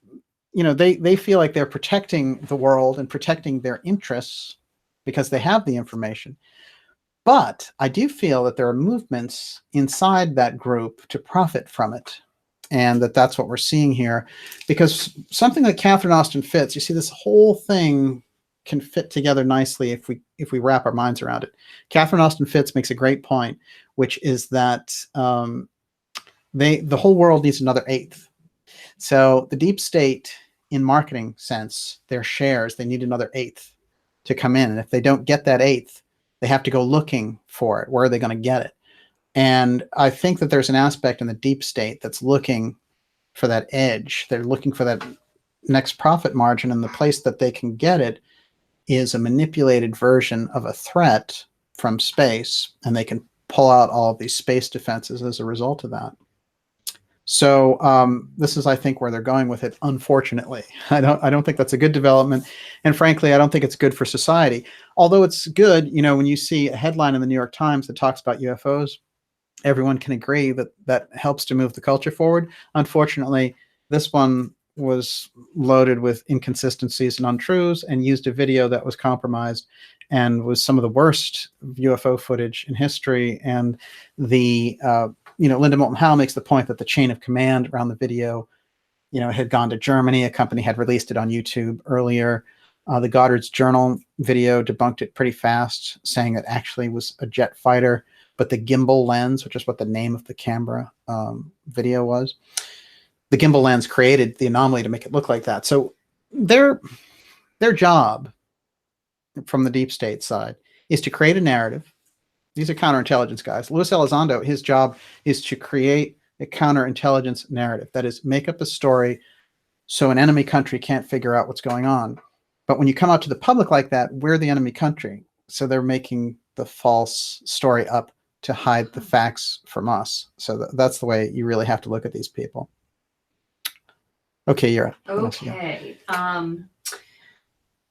they feel like they're protecting the world and protecting their interests because they have the information. But I do feel that there are movements inside that group to profit from it. And that's what we're seeing here. Because something like Catherine Austin Fitts, you see this whole thing can fit together nicely if we wrap our minds around it. Catherine Austin Fitts makes a great point, which is that the whole world needs another eighth. So the deep state, in marketing sense, their shares, they need another eighth to come in. And if they don't get that eighth, they have to go looking for it. Where are they going to get it? And I think that there's an aspect in the deep state that's looking for that edge. They're looking for that next profit margin, and the place that they can get it is a manipulated version of a threat from space, and they can pull out all of these space defenses as a result of that. So this is, I think, where they're going with it. Unfortunately, I don't think that's a good development, and frankly, I don't think it's good for society. Although it's good, when you see a headline in the New York Times that talks about UFOs, everyone can agree that that helps to move the culture forward. Unfortunately, this one was loaded with inconsistencies and untruths and used a video that was compromised and was some of the worst UFO footage in history. And the, Linda Moulton Howe makes the point that the chain of command around the video, had gone to Germany. A company had released it on YouTube earlier. The Goddard's Journal video debunked it pretty fast, saying it actually was a jet fighter, but the gimbal lens, which is what the name of the camera video was, the gimbal lens created the anomaly to make it look like that. So their job from the deep state side is to create a narrative. These are counterintelligence guys. Luis Elizondo, his job is to create a counterintelligence narrative. That is, make up a story so an enemy country can't figure out what's going on. But when you come out to the public like that, we're the enemy country. So they're making the false story up to hide the facts from us. So that's the way you really have to look at these people. Okay, you're up. Okay.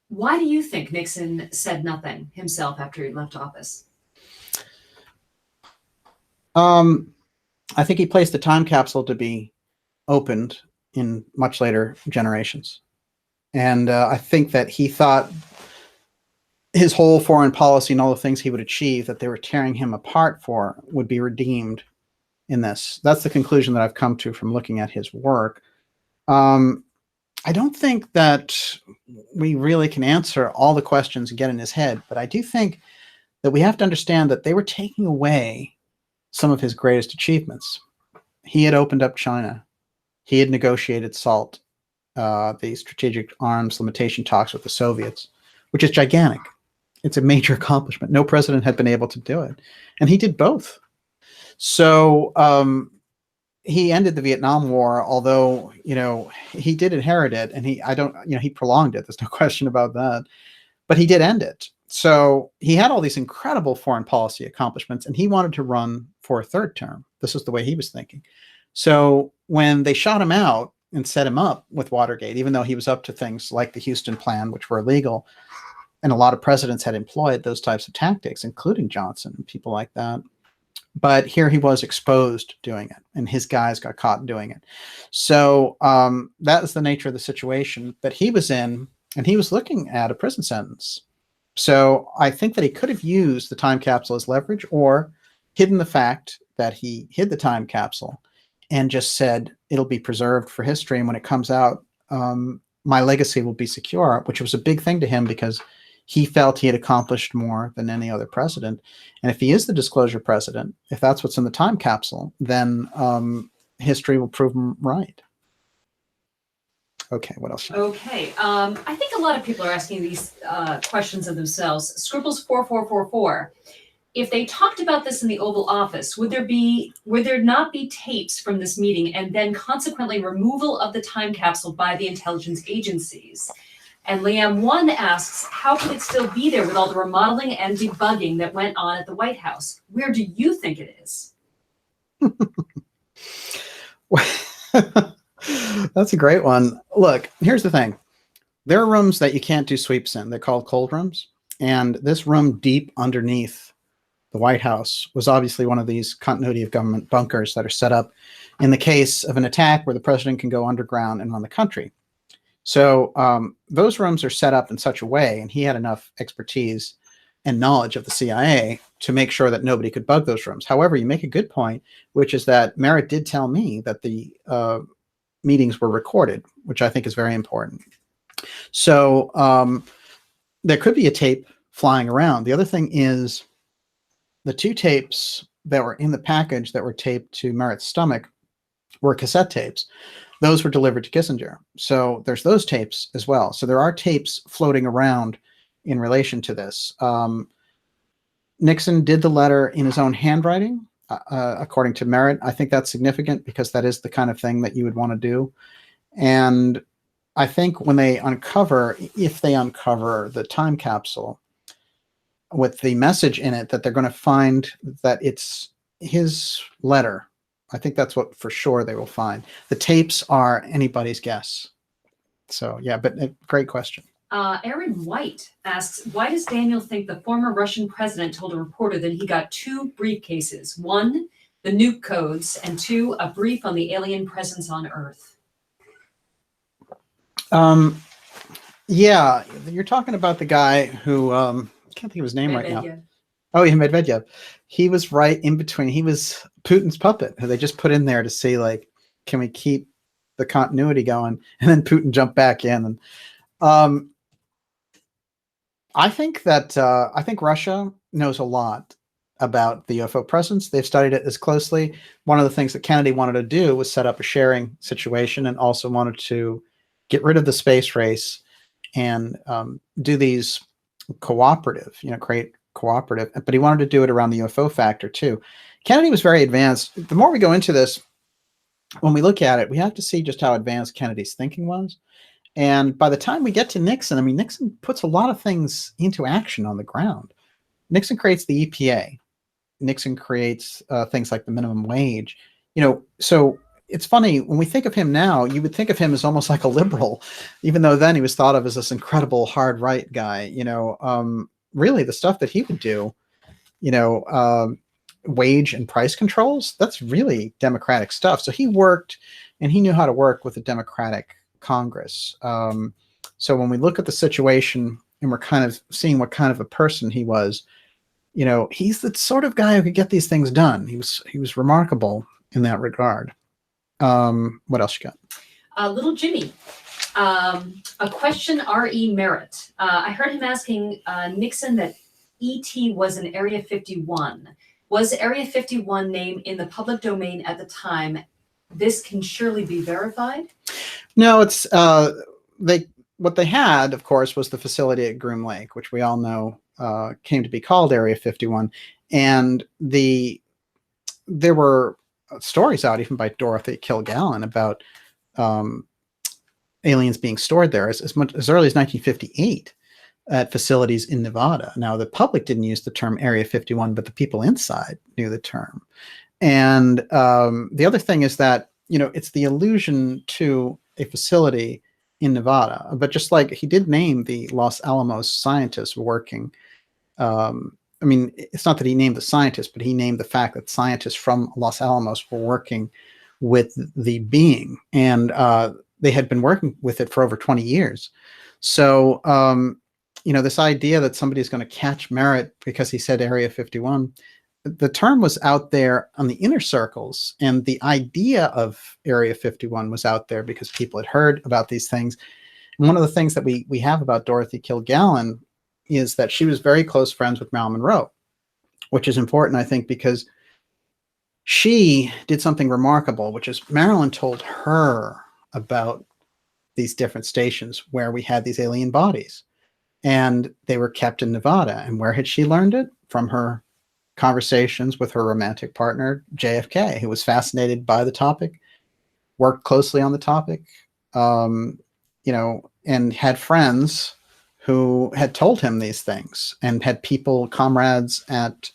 Why do you think Nixon said nothing himself after he left office? I think he placed the time capsule to be opened in much later generations. And I think that he thought his whole foreign policy and all the things he would achieve that they were tearing him apart for would be redeemed in this. That's the conclusion that I've come to from looking at his work. I don't think that we really can answer all the questions and get in his head, but I do think that we have to understand that they were taking away some of his greatest achievements. He had opened up China. He had negotiated SALT, the strategic arms limitation talks with the Soviets, which is gigantic. It's a major accomplishment. No president had been able to do it. And he did both. So he ended the Vietnam War, although, he did inherit it, and he prolonged it. There's no question about that. But he did end it. So he had all these incredible foreign policy accomplishments, and he wanted to run for a third term. This was the way he was thinking. So when they shot him out and set him up with Watergate, even though he was up to things like the Houston Plan, which were illegal, and a lot of presidents had employed those types of tactics, including Johnson and people like that. But here he was exposed doing it, and his guys got caught doing it. So that is the nature of the situation that he was in, and he was looking at a prison sentence. So I think that he could have used the time capsule as leverage, or hidden the fact that he hid the time capsule and just said, it'll be preserved for history, and when it comes out, my legacy will be secure, which was a big thing to him because he felt he had accomplished more than any other president. And if he is the disclosure president, if that's what's in the time capsule, then history will prove him right. Okay, what else? Okay, I think a lot of people are asking these questions of themselves. Scribbles 4444. If they talked about this in the Oval Office, would there not be tapes from this meeting and then consequently removal of the time capsule by the intelligence agencies? And Liam 1 asks, how could it still be there with all the remodeling and debugging that went on at the White House? Where do you think it is? That's a great one. Look, here's the thing. There are rooms that you can't do sweeps in. They're called cold rooms. And this room deep underneath the White House was obviously one of these continuity of government bunkers that are set up in the case of an attack where the president can go underground and run the country. So those rooms are set up in such a way, and he had enough expertise and knowledge of the CIA to make sure that nobody could bug those rooms. However, you make a good point, which is that Merritt did tell me that the meetings were recorded, which I think is very important. So there could be a tape flying around. The other thing is the 2 tapes that were in the package that were taped to Merritt's stomach were cassette tapes. Those were delivered to Kissinger. So there's those tapes as well. So there are tapes floating around in relation to this. Nixon did the letter in his own handwriting, according to Merritt. I think that's significant because that is the kind of thing that you would want to do. And I think when they uncover, if they uncover the time capsule with the message in it, that they're going to find that it's his letter. I think that's what for sure they will find. The tapes are anybody's guess. So yeah, but great question. Aaron White asks, why does Daniel think the former Russian president told a reporter that he got 2 briefcases? 1, the nuke codes, and 2, a brief on the alien presence on Earth. Yeah, you're talking about the guy who, I can't think of his name right now. Oh, yeah, Medvedev. He was right in between. He was Putin's puppet, who they just put in there to see, like, can we keep the continuity going? And then Putin jumped back in. And I think Russia knows a lot about the UFO presence. They've studied it as closely. One of the things that Kennedy wanted to do was set up a sharing situation, and also wanted to get rid of the space race and do these cooperative, create cooperative, but he wanted to do it around the UFO factor too. Kennedy was very advanced. The more we go into this, when we look at it, we have to see just how advanced Kennedy's thinking was. And by the time we get to Nixon, I mean, Nixon puts a lot of things into action on the ground. Nixon creates the EPA. Nixon creates things like the minimum wage. So it's funny, when we think of him now, you would think of him as almost like a liberal, even though then he was thought of as this incredible hard right guy. Really the stuff that he would do, wage and price controls, that's really democratic stuff. So he worked, and he knew how to work with a democratic Congress. So when we look at the situation and we're kind of seeing what kind of a person he was, he's the sort of guy who could get these things done. He was remarkable in that regard. What else you got? Little Jimmy A question, R.E. Merritt. I heard him asking Nixon that ET was in Area 51. Was Area 51 name in the public domain at the time? This can surely be verified. No, it's what they had, of course, was the facility at Groom Lake, which we all know came to be called Area 51, and there were stories out even by Dorothy Kilgallen about aliens being stored there as early as 1958 at facilities in Nevada. Now, the public didn't use the term Area 51, but the people inside knew the term. And the other thing is that, it's the allusion to a facility in Nevada, but just like he did name the Los Alamos scientists working. It's not that he named the scientists, but he named the fact that scientists from Los Alamos were working with the being, and they had been working with it for over 20 years. So, this idea that somebody's going to catch Merritt because he said Area 51, the term was out there on the inner circles, and the idea of Area 51 was out there because people had heard about these things. And one of the things that we have about Dorothy Kilgallen is that she was very close friends with Marilyn Monroe, which is important, I think, because she did something remarkable, which is Marilyn told her about these different stations where we had these alien bodies, and they were kept in Nevada. And where had she learned it? From her conversations with her romantic partner, JFK, who was fascinated by the topic, worked closely on the topic, and had friends who had told him these things, and had comrades at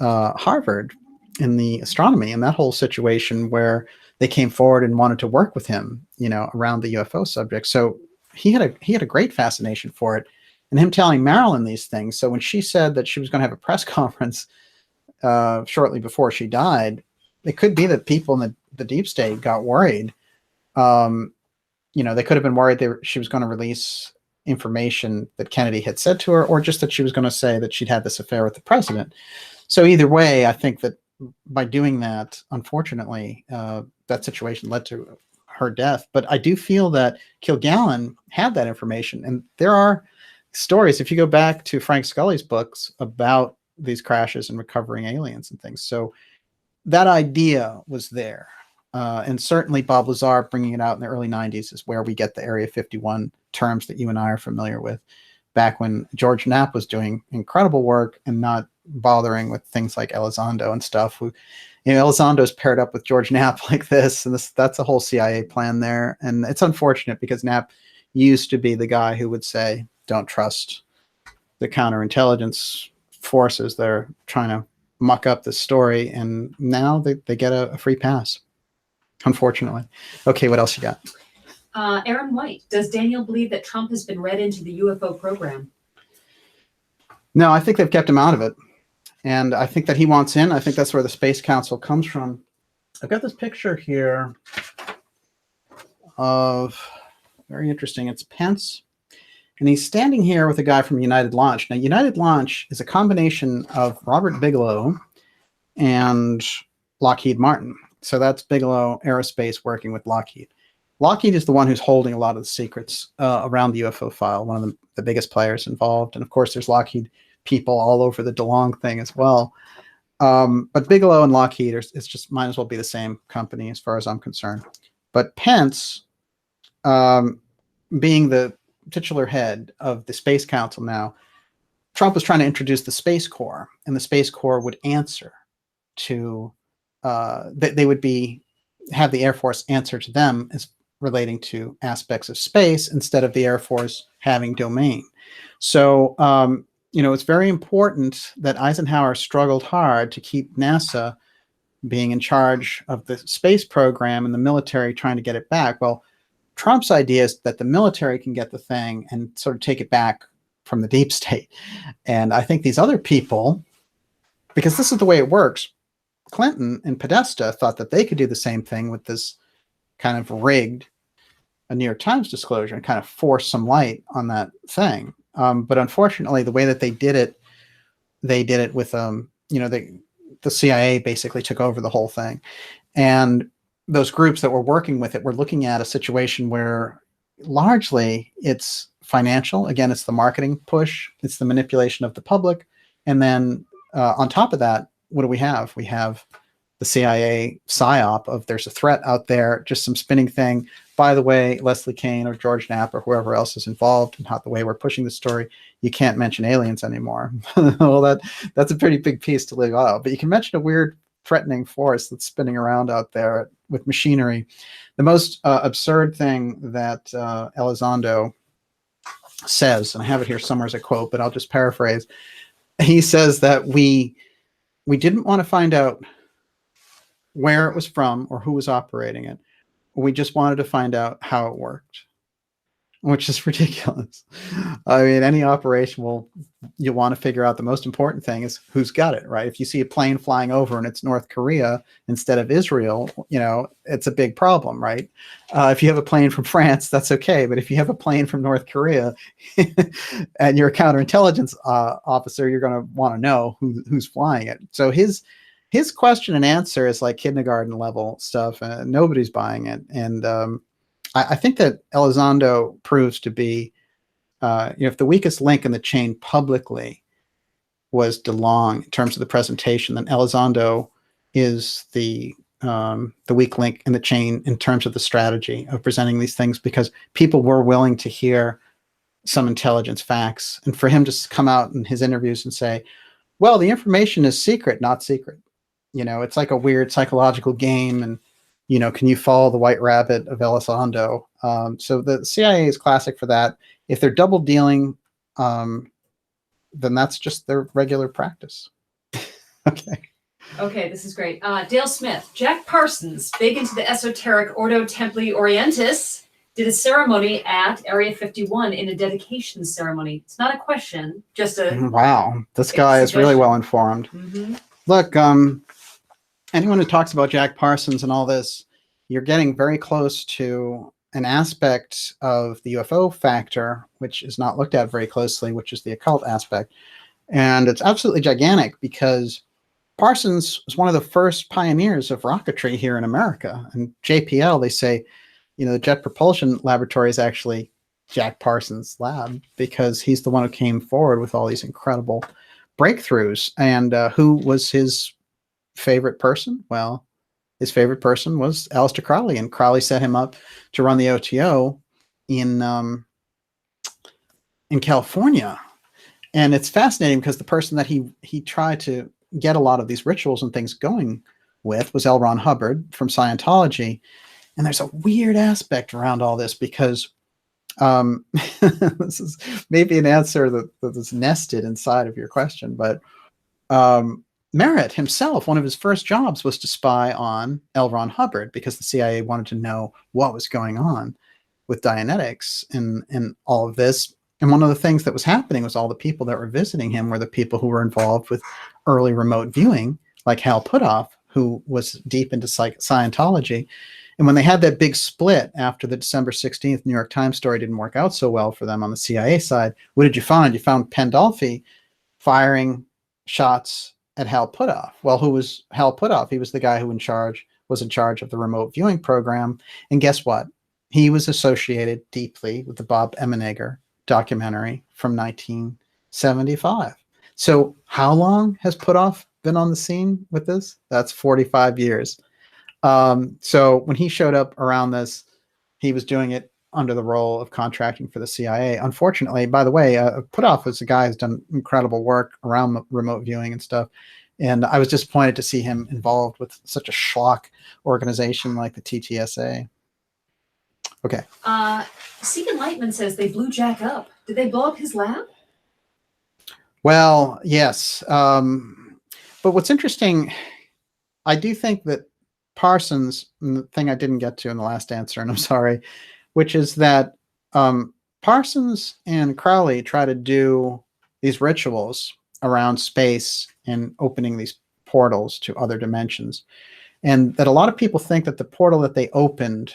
Harvard in the astronomy and that whole situation where they came forward and wanted to work with him, around the UFO subject. So he had a great fascination for it, and him telling Marilyn these things. So when she said that she was going to have a press conference shortly before she died, it could be that people in the deep state got worried. They could have been worried that she was going to release information that Kennedy had said to her, or just that she was going to say that she'd had this affair with the president. So either way, I think that by doing that, unfortunately, that situation led to her death. But I do feel that Kilgallen had that information, and there are stories, if you go back to Frank Scully's books, about these crashes and recovering aliens and things. So that idea was there. And certainly Bob Lazar bringing it out in the early 90s is where we get the Area 51 terms that you and I are familiar with, back when George Knapp was doing incredible work and not bothering with things like Elizondo and stuff. Elizondo's paired up with George Knapp like this, and that's a whole CIA plan there. And it's unfortunate because Knapp used to be the guy who would say, don't trust the counterintelligence forces that are trying to muck up the story, and now they get a free pass, unfortunately. Okay, what else you got? Aaron White, does Daniel believe that Trump has been read into the UFO program? No, I think they've kept him out of it, and I think that he wants in. I think that's where the Space Council comes from. I've got this picture here of, very interesting, it's Pence. And he's standing here with a guy from United Launch. Now, United Launch is a combination of Robert Bigelow and Lockheed Martin. So that's Bigelow Aerospace working with Lockheed. Lockheed is the one who's holding a lot of the secrets around the UFO file, one of the biggest players involved. And of course, there's Lockheed people all over the DeLong thing as well. But Bigelow and Lockheed it's just might as well be the same company as far as I'm concerned. But Pence, being the titular head of the Space Council now, Trump was trying to introduce the Space Corps, and the Space Corps would answer to, they would have the Air Force answer to them as relating to aspects of space instead of the Air Force having domain. So, it's very important that Eisenhower struggled hard to keep NASA being in charge of the space program and the military trying to get it back. Well, Trump's idea is that the military can get the thing and sort of take it back from the deep state. And I think these other people, because this is the way it works, Clinton and Podesta thought that they could do the same thing with this kind of rigged a New York Times disclosure and kind of force some light on that thing. But unfortunately, the way that they did it with, the CIA basically took over the whole thing. And those groups that were working with it were looking at a situation where, largely it's financial. Again, it's the marketing push, it's the manipulation of the public. And then on top of that, what do we have? We have the CIA psyop of there's a threat out there, just some spinning thing. By the way, Leslie Kean or George Knapp or whoever else is involved in the way we're pushing the story, you can't mention aliens anymore. Well, that's a pretty big piece to leave out. But you can mention a weird threatening force that's spinning around out there with machinery. The most absurd thing that Elizondo says, and I have it here somewhere as a quote, but I'll just paraphrase. He says that we didn't want to find out where it was from or who was operating it. We just wanted to find out how it worked, which is ridiculous. I mean, any operation you want to figure out the most important thing is who's got it, right? If you see a plane flying over and it's North Korea instead of Israel, it's a big problem, right? If you have a plane from France, that's okay. But if you have a plane from North Korea and you're a counterintelligence officer, you're going to want to know who's flying it. So his question and answer is like kindergarten level stuff, and nobody's buying it. And I think that Elizondo proves to be, if the weakest link in the chain publicly was DeLong in terms of the presentation, then Elizondo is the weak link in the chain in terms of the strategy of presenting these things, because people were willing to hear some intelligence facts. And for him to come out in his interviews and say, well, the information is secret, not secret. It's like a weird psychological game. And, can you follow the white rabbit of Elizondo? So the CIA is classic for that. If they're double dealing, then that's just their regular practice. Okay. Okay, this is great. Dale Smith, Jack Parsons, big into the esoteric Ordo Templi Orientis, did a ceremony at Area 51 in a dedication ceremony. It's not a question, just a... Wow, this guy is really well informed. Mm-hmm. Look, anyone who talks about Jack Parsons and all this, you're getting very close to an aspect of the UFO factor, which is not looked at very closely, which is the occult aspect. And it's absolutely gigantic because Parsons was one of the first pioneers of rocketry here in America. And JPL, they say, the Jet Propulsion Laboratory is actually Jack Parsons' lab because he's the one who came forward with all these incredible breakthroughs. And who was his favorite person? Well, his favorite person was Aleister Crowley, and Crowley set him up to run the OTO in California. And it's fascinating because the person that he tried to get a lot of these rituals and things going with was L. Ron Hubbard from Scientology. And there's a weird aspect around all this because this is maybe an answer that is nested inside of your question, but Merritt himself, one of his first jobs was to spy on L. Ron Hubbard because the CIA wanted to know what was going on with Dianetics and all of this. And one of the things that was happening was all the people that were visiting him were the people who were involved with early remote viewing, like Hal Puthoff, who was deep into Scientology. And when they had that big split after the December 16th New York Times story didn't work out so well for them on the CIA side, what did you find? You found Pandolfi firing shots at Hal Puthoff. Well, who was Hal Puthoff? He was the guy who was in charge of the remote viewing program. And guess what? He was associated deeply with the Bob Emenegger documentary from 1975. So how long has Puthoff been on the scene with this? That's 45 years. So when he showed up around this, he was doing it under the role of contracting for the CIA. Unfortunately, by the way, Puthoff is a guy who's done incredible work around remote viewing and stuff. And I was disappointed to see him involved with such a schlock organization like the TTSA. Okay. Seek Enlightenment says they blew Jack up. Did they blow up his lab? Well, yes. But what's interesting, I do think that Parsons, and the thing I didn't get to in the last answer, and I'm sorry, which is that Parsons and Crowley try to do these rituals around space and opening these portals to other dimensions. And that a lot of people think that the portal that they opened,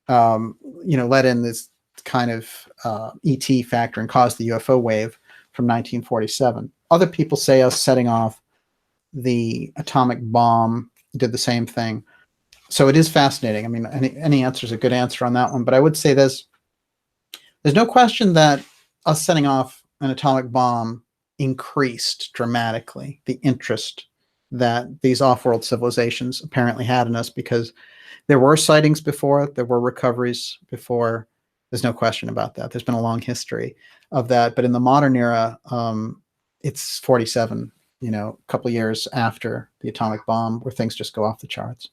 let in this kind of ET factor and caused the UFO wave from 1947. Other people say us setting off the atomic bomb did the same thing. So it is fascinating. I mean, any answer is a good answer on that one. But I would say this, There's no question that us setting off an atomic bomb increased dramatically the interest that these off-world civilizations apparently had in us, because there were sightings before, there were recoveries before. There's no question about that. There's been a long history of that. But in the modern era, it's 47, a couple of years after the atomic bomb, where things just go off the charts.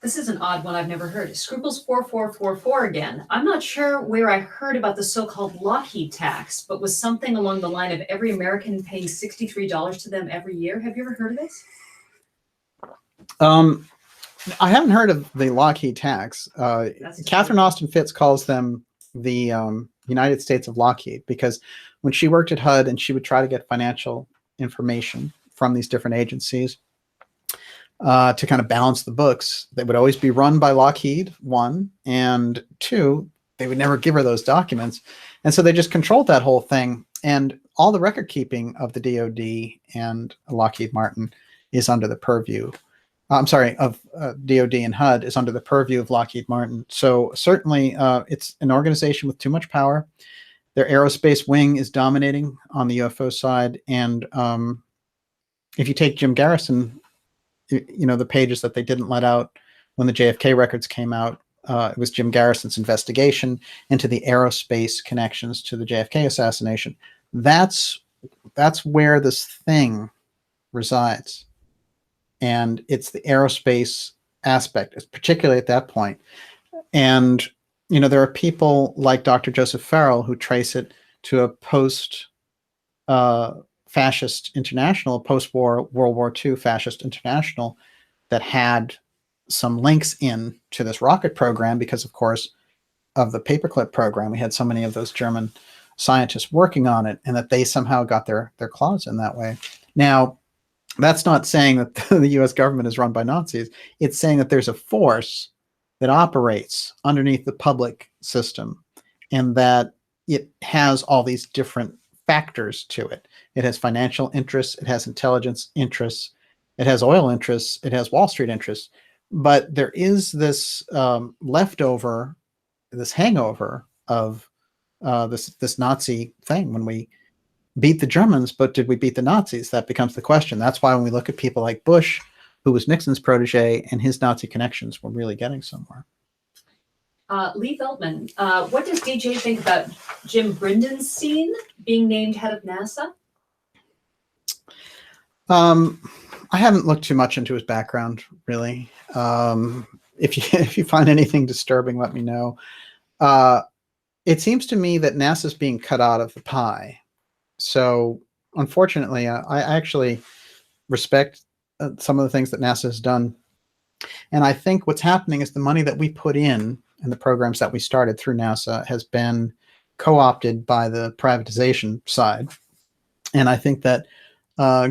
This is an odd one I've never heard. Scruples 4444 again. I'm not sure where I heard about the so-called Lockheed tax, but was something along the line of every American paying $63 to them every year. Have you ever heard of this? I haven't heard of the Lockheed tax. Catherine Austin Fitts calls them the United States of Lockheed, because when she worked at HUD and she would try to get financial information from these different agencies to kind of balance the books, they would always be run by Lockheed, one, and two, they would never give her those documents. And so they just controlled that whole thing. And all the record keeping of the DOD and Lockheed Martin is under the purview. Of DOD and HUD is under the purview of Lockheed Martin. So certainly it's an organization with too much power. Their aerospace wing is dominating on the UFO side. And if you take Jim Garrison, the pages that they didn't let out when the JFK records came out, it was Jim Garrison's investigation into the aerospace connections to the JFK assassination. That's where this thing resides. And it's the aerospace aspect, particularly at that point. And, there are people like Dr. Joseph Farrell who trace it to a post-fascist international, post-war World War II fascist international that had some links in to this rocket program because, of course, of the paperclip program. We had so many of those German scientists working on it, and that they somehow got their claws in that way. Now, that's not saying that the U.S. government is run by Nazis. It's saying that there's a force that operates underneath the public system, and that it has all these different factors to it. It has financial interests, it has intelligence interests, it has oil interests, it has Wall Street interests. But there is this leftover, this hangover of this Nazi thing. When we beat the Germans, but did we beat the Nazis? That becomes the question. That's why when we look at people like Bush, who was Nixon's protege, and his Nazi connections, we're really getting somewhere. Lee Feldman, what does DJ think about Jim Bridenstine being named head of NASA? I haven't looked too much into his background, really. If you find anything disturbing, let me know. It seems to me that NASA's being cut out of the pie. So, unfortunately, I actually respect some of the things that NASA has done. And I think what's happening is the money that we put in and the programs that we started through NASA has been co-opted by the privatization side. And I think that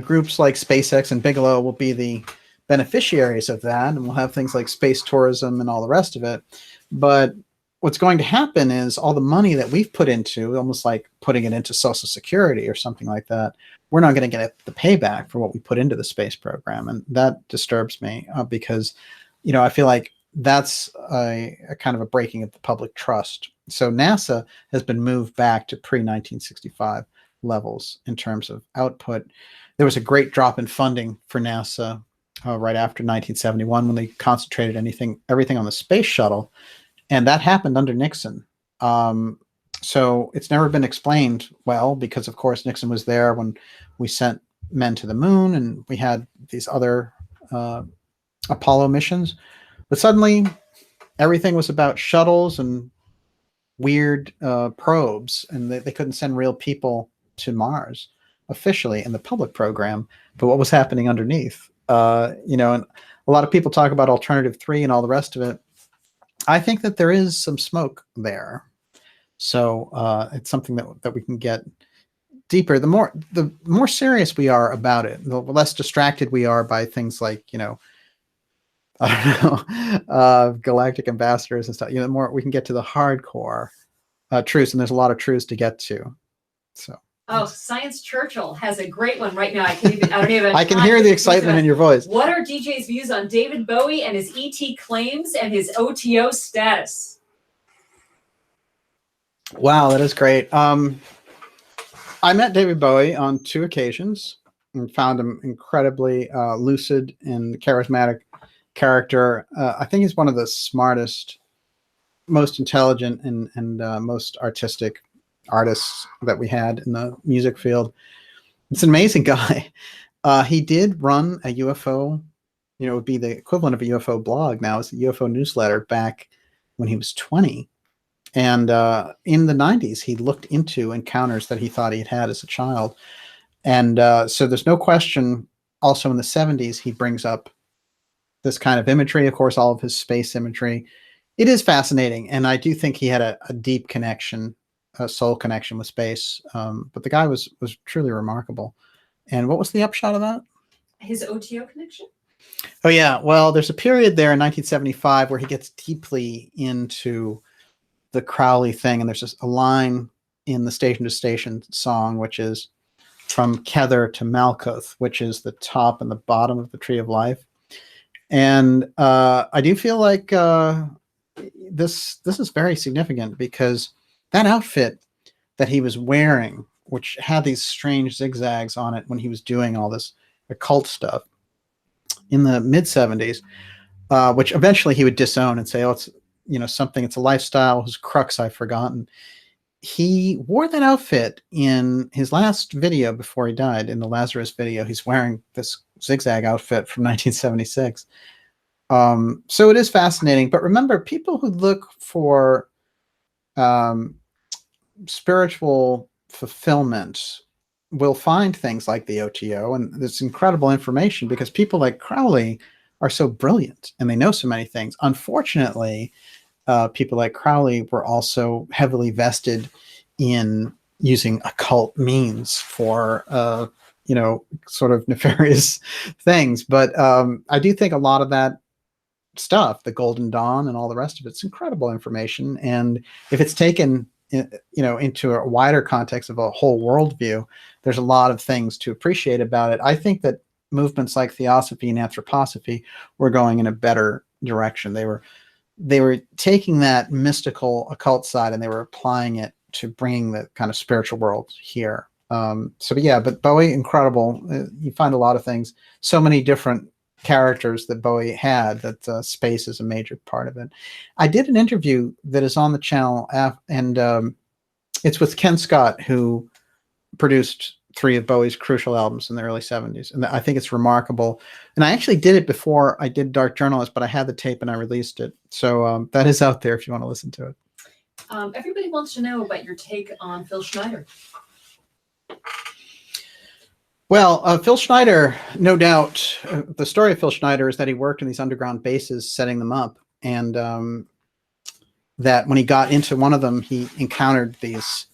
groups like SpaceX and Bigelow will be the beneficiaries of that, and we'll have things like space tourism and all the rest of it. But what's going to happen is all the money that we've put into, almost like putting it into Social Security or something like that, we're not going to get the payback for what we put into the space program. And that disturbs me because, I feel like that's a kind of a breaking of the public trust. So NASA has been moved back to pre-1965 levels in terms of output. There was a great drop in funding for NASA right after 1971 when they concentrated everything on the space shuttle. And that happened under Nixon. So it's never been explained well, because of course Nixon was there when we sent men to the moon and we had these other Apollo missions. But suddenly everything was about shuttles and weird probes, and they couldn't send real people to Mars officially in the public program. But what was happening underneath? And a lot of people talk about Alternative 3 and all the rest of it. I think that there is some smoke there. So it's something that we can get deeper. The more serious we are about it, the less distracted we are by things like, galactic ambassadors and stuff. The more we can get to the hardcore truths, and there's a lot of truths to get to. So. Oh, Science Churchill has a great one right now. I don't even. I can hear the excitement in your voice. What are DJ's views on David Bowie and his ET claims and his OTO status? Wow, that is great. I met David Bowie on 2 occasions and found him incredibly lucid and charismatic character. I think he's one of the smartest, most intelligent, and most artistic artists that we had in the music field. It's an amazing guy. He did run a UFO, it would be the equivalent of a UFO blog now. It's a UFO newsletter back when he was 20. And in the 90s, he looked into encounters that he thought he had as a child. And so there's no question, also in the 70s, he brings up this kind of imagery, of course, all of his space imagery. It is fascinating. And I do think he had a deep connection, a soul connection with space. But the guy was truly remarkable. And what was the upshot of that? His OTO connection? Oh, yeah. Well, there's a period there in 1975 where he gets deeply into the Crowley thing. And there's just a line in the Station to Station song, which is from Kether to Malkuth, which is the top and the bottom of the Tree of Life. And I do feel like this is very significant, because that outfit that he was wearing, which had these strange zigzags on it when he was doing all this occult stuff in the mid 70s, which eventually he would disown and say, oh, it's, something, it's a lifestyle whose crux I've forgotten. He wore that outfit in his last video before he died, in the Lazarus video. He's wearing this zigzag outfit from 1976. So it is fascinating. But remember, people who look for spiritual fulfillment will find things like the OTO, and there's incredible information, because people like Crowley are so brilliant and they know so many things. Unfortunately, people like Crowley were also heavily vested in using occult means for, sort of nefarious things. But I do think a lot of that stuff, the Golden Dawn and all the rest of it's incredible information. And if it's taken, into a wider context of a whole worldview, there's a lot of things to appreciate about it. I think that movements like Theosophy and Anthroposophy were going in a better direction. They were taking that mystical occult side and they were applying it to bringing the kind of spiritual world here. But Bowie, incredible. You find a lot of things, so many different characters that Bowie had, that space is a major part of it. I did an interview that is on the channel, and it's with Ken Scott, who produced 3 of Bowie's crucial albums in the early 70s. And I think it's remarkable. And I actually did it before I did Dark Journalist, but I had the tape and I released it. So that is out there if you want to listen to it. Everybody wants to know about your take on Phil Schneider. Well, Phil Schneider, no doubt, the story of Phil Schneider is that he worked in these underground bases setting them up. And that when he got into one of them, he encountered these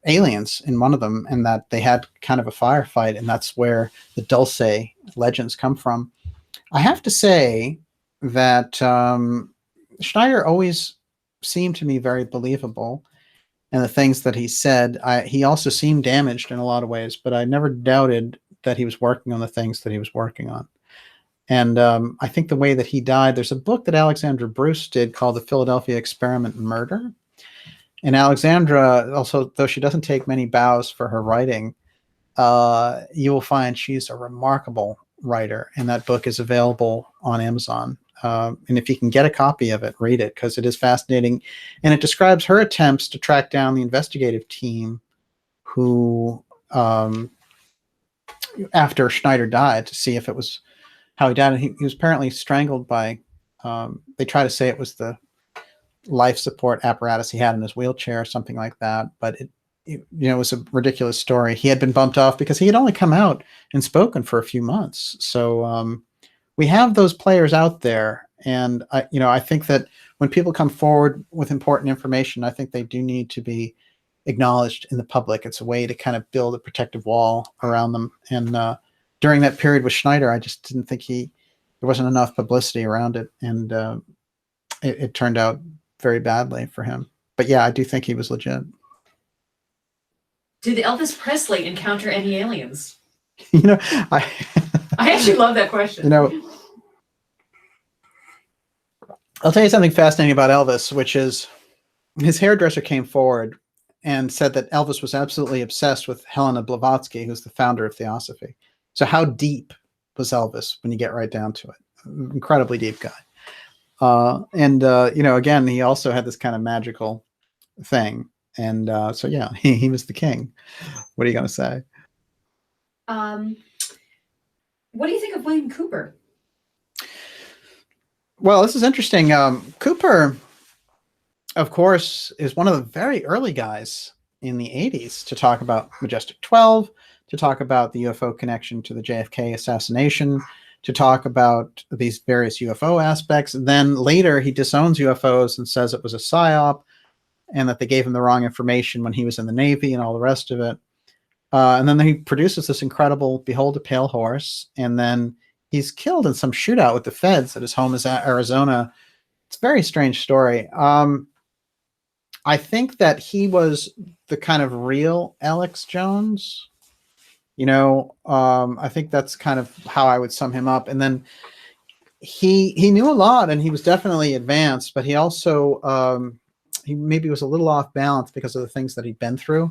aliens in one of them, and that they had kind of a firefight, and that's where the Dulce legends come from. I have to say that Schneider always seemed to me very believable, and the things that he said, he also seemed damaged in a lot of ways, but I never doubted that he was working on the things that he was working on. And I think the way that he died, there's a book that Alexandra Bruce did called The Philadelphia Experiment Murder. And Alexandra, also, though she doesn't take many bows for her writing, you will find she's a remarkable writer. And that book is available on Amazon. And if you can get a copy of it, read it, because it is fascinating. And it describes her attempts to track down the investigative team who, after Schneider died, to see if it was how he died. And he was apparently strangled by, they try to say it was the life support apparatus he had in his wheelchair or something like that, but it was a ridiculous story. He had been bumped off because he had only come out and spoken for a few months. So we have those players out there, and I think that when people come forward with important information, I think they do need to be acknowledged in the public. It's a way to kind of build a protective wall around them. And during that period with Schneider, I just didn't think there wasn't enough publicity around it, and it turned out very badly for him. But yeah, I do think he was legit. Did Elvis Presley encounter any aliens? I actually love that question. I'll tell you something fascinating about Elvis, which is his hairdresser came forward and said that Elvis was absolutely obsessed with Helena Blavatsky, who's the founder of Theosophy. So how deep was Elvis when you get right down to it? Incredibly deep guy. Again, he also had this kind of magical thing. And so, yeah, he was the king. What are you going to say? What do you think of William Cooper? Well, this is interesting. Cooper, of course, is one of the very early guys in the 80s to talk about Majestic 12, to talk about the UFO connection to the JFK assassination, to talk about these various UFO aspects. Then later he disowns UFOs and says it was a psyop and that they gave him the wrong information when he was in the Navy and all the rest of it. And then he produces this incredible Behold a Pale Horse, and then he's killed in some shootout with the feds at his home in Arizona. It's a very strange story. I think that he was the kind of real Alex Jones. I think that's kind of how I would sum him up. And then he knew a lot, and he was definitely advanced, but he also he maybe was a little off balance because of the things that he'd been through.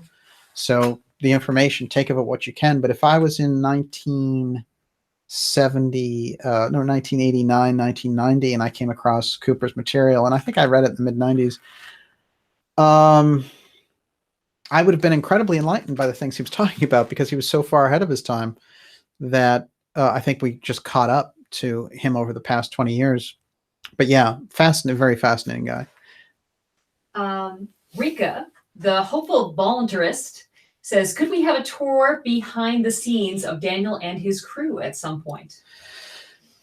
So the information, take of it what you can. But if I was in 1989, 1990, and I came across Cooper's material, and I think I read it in the mid-90s, I would have been incredibly enlightened by the things he was talking about, because he was so far ahead of his time that I think we just caught up to him over the past 20 years. But yeah, very fascinating guy. Rika, the hopeful voluntarist, says, could we have a tour behind the scenes of Daniel and his crew at some point?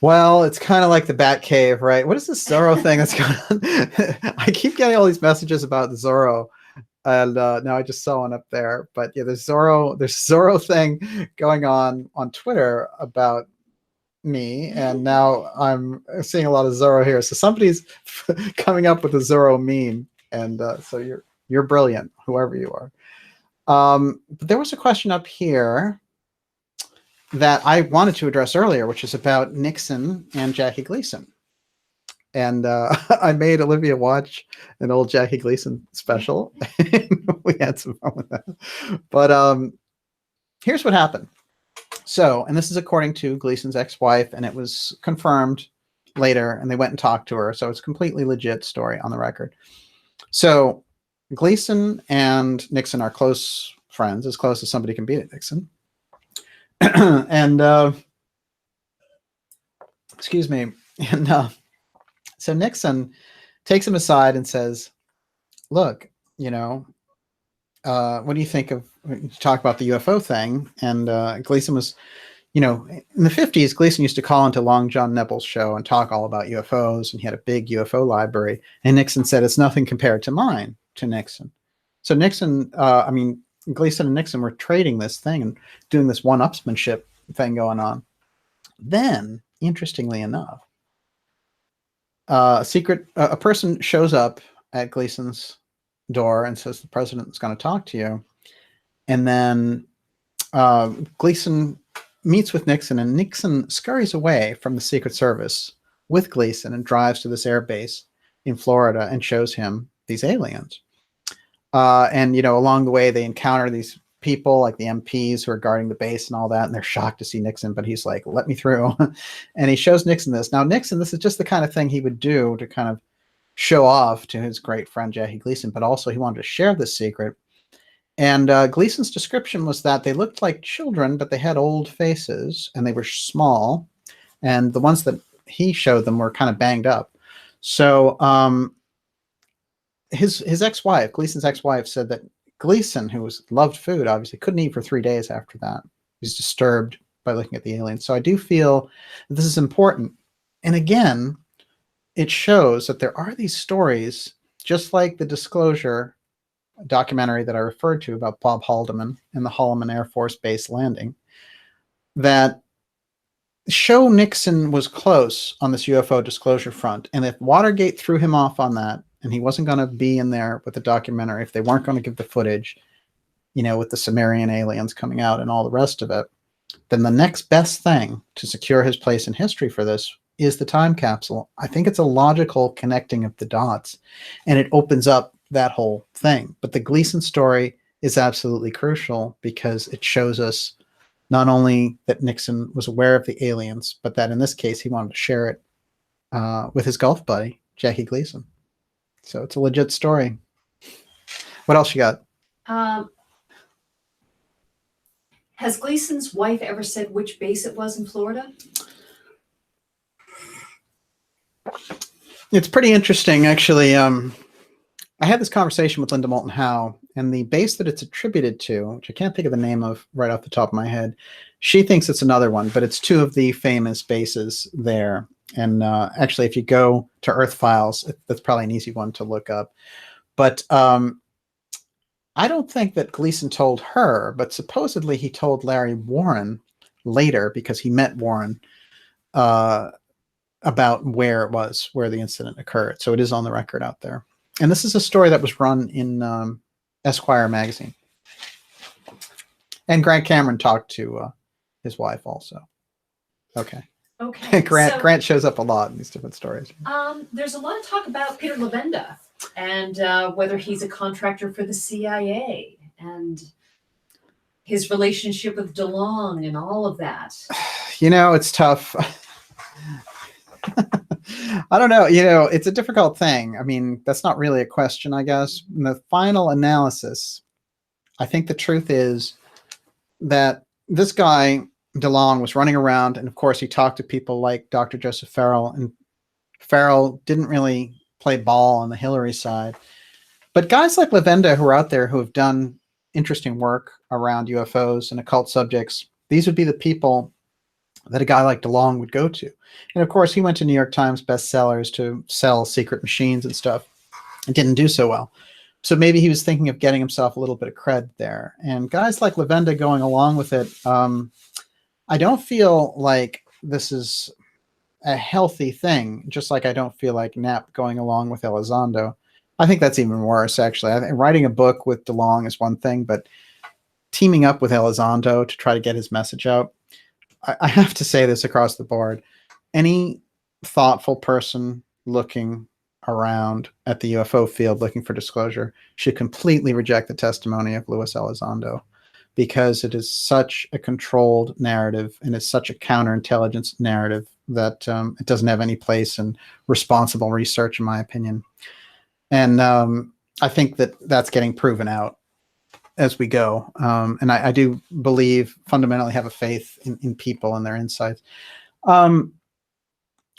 Well, it's kind of like the Bat Cave, right? What is this Zorro thing that's going on? I keep getting all these messages about the Zorro. And now I just saw one up there. But yeah, there's Zorro thing going on Twitter about me. And now I'm seeing a lot of Zorro here. So somebody's coming up with a Zorro meme. And so you're brilliant, whoever you are. But there was a question up here that I wanted to address earlier, which is about Nixon and Jackie Gleason. And I made Olivia watch an old Jackie Gleason special. We had some fun with that. But here's what happened. So, and this is according to Gleason's ex-wife, and it was confirmed later, and they went and talked to her. So it's a completely legit story on the record. So Gleason and Nixon are close friends, as close as somebody can be to Nixon. And excuse me. And so Nixon takes him aside and says, look, what do you think of, you talk about the UFO thing? And Gleason was, in the 50s, Gleason used to call into Long John Nebel's show and talk all about UFOs, and he had a big UFO library. And Nixon said, it's nothing compared to mine, to Nixon. So Nixon, Gleason and Nixon were trading this thing and doing this one-upsmanship thing going on. Then, interestingly enough, a person shows up at Gleason's door and says, the president's going to talk to you. And then Gleason meets with Nixon, and Nixon scurries away from the Secret Service with Gleason and drives to this air base in Florida and shows him these aliens. Along the way, they encounter these people like the MPs who are guarding the base and all that, and they're shocked to see Nixon, but he's like, let me through. And he shows Nixon this. Now, Nixon, this is just the kind of thing he would do to kind of show off to his great friend Jackie Gleason, but also he wanted to share this secret. And Gleason's description was that they looked like children, but they had old faces, and they were small, and the ones that he showed them were kind of banged up. So his ex-wife, Gleason's ex-wife, said that Gleason, who loved food, obviously couldn't eat for 3 days after that. He was disturbed by looking at the aliens. So I do feel this is important. And again, it shows that there are these stories, just like the Disclosure documentary that I referred to about Bob Haldeman and the Holloman Air Force Base landing, that show Nixon was close on this UFO disclosure front. And if Watergate threw him off on that, and he wasn't going to be in there with the documentary, if they weren't going to give the footage, with the Sumerian aliens coming out and all the rest of it, then the next best thing to secure his place in history for this is the time capsule. I think it's a logical connecting of the dots, and it opens up that whole thing. But the Gleason story is absolutely crucial because it shows us not only that Nixon was aware of the aliens, but that in this case, he wanted to share it with his golf buddy, Jackie Gleason. So it's a legit story. What else you got? Has Gleason's wife ever said which base it was in Florida? It's pretty interesting, actually. I had this conversation with Linda Moulton Howe, and the base that it's attributed to, which I can't think of the name of right off the top of my head, she thinks it's another one, but it's two of the famous bases there. And actually, if you go to Earth Files, that's probably an easy one to look up. But I don't think that Gleason told her, but supposedly he told Larry Warren later because he met Warren about where it was, where the incident occurred. So it is on the record out there. And this is a story that was run in Esquire magazine. And Grant Cameron talked to his wife also. Okay. Okay. Grant shows up a lot in these different stories. There's a lot of talk about Peter Levenda and whether he's a contractor for the CIA and his relationship with DeLong and all of that. You know, it's tough. I don't know. You know, it's a difficult thing. I mean, that's not really a question, I guess. In the final analysis, I think the truth is that this guy, DeLong, was running around, and of course he talked to people like Dr. Joseph Farrell, and Farrell didn't really play ball on the Hillary side. But guys like Levenda who are out there who have done interesting work around UFOs and occult subjects, these would be the people that a guy like DeLong would go to. And of course, he went to New York Times bestsellers to sell secret machines and stuff. It didn't do so well. So maybe he was thinking of getting himself a little bit of cred there. And guys like Levenda going along with it, I don't feel like this is a healthy thing, just like I don't feel like Knapp going along with Elizondo. I think that's even worse, actually. I think writing a book with DeLong is one thing, but teaming up with Elizondo to try to get his message out, I have to say this across the board. Any thoughtful person looking around at the UFO field looking for disclosure should completely reject the testimony of Luis Elizondo, because it is such a controlled narrative and it's such a counterintelligence narrative that it doesn't have any place in responsible research, in my opinion. And I think that that's getting proven out as we go. And I do believe, fundamentally have a faith in people and their insights.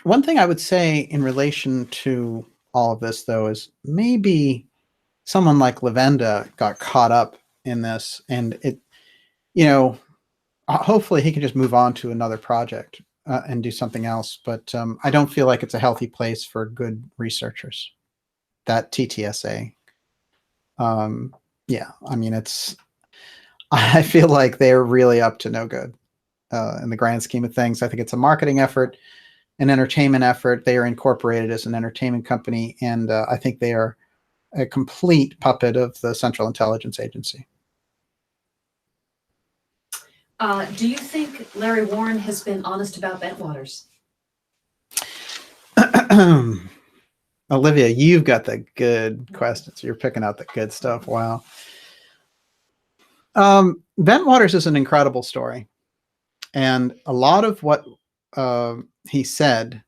One thing I would say in relation to all of this, though, is maybe someone like Levenda got caught up in this, and it, you know, hopefully he can just move on to another project and do something else. But I don't feel like it's a healthy place for good researchers, that TTSA. Yeah, I mean, I feel like they're really up to no good in the grand scheme of things. I think it's a marketing effort, an entertainment effort. They are incorporated as an entertainment company, and I think they are a complete puppet of the Central Intelligence Agency. Do you think Larry Warren has been honest about Bentwaters? Olivia, you've got the good questions. You're picking out the good stuff. Wow. Bentwaters is an incredible story. And a lot of what he said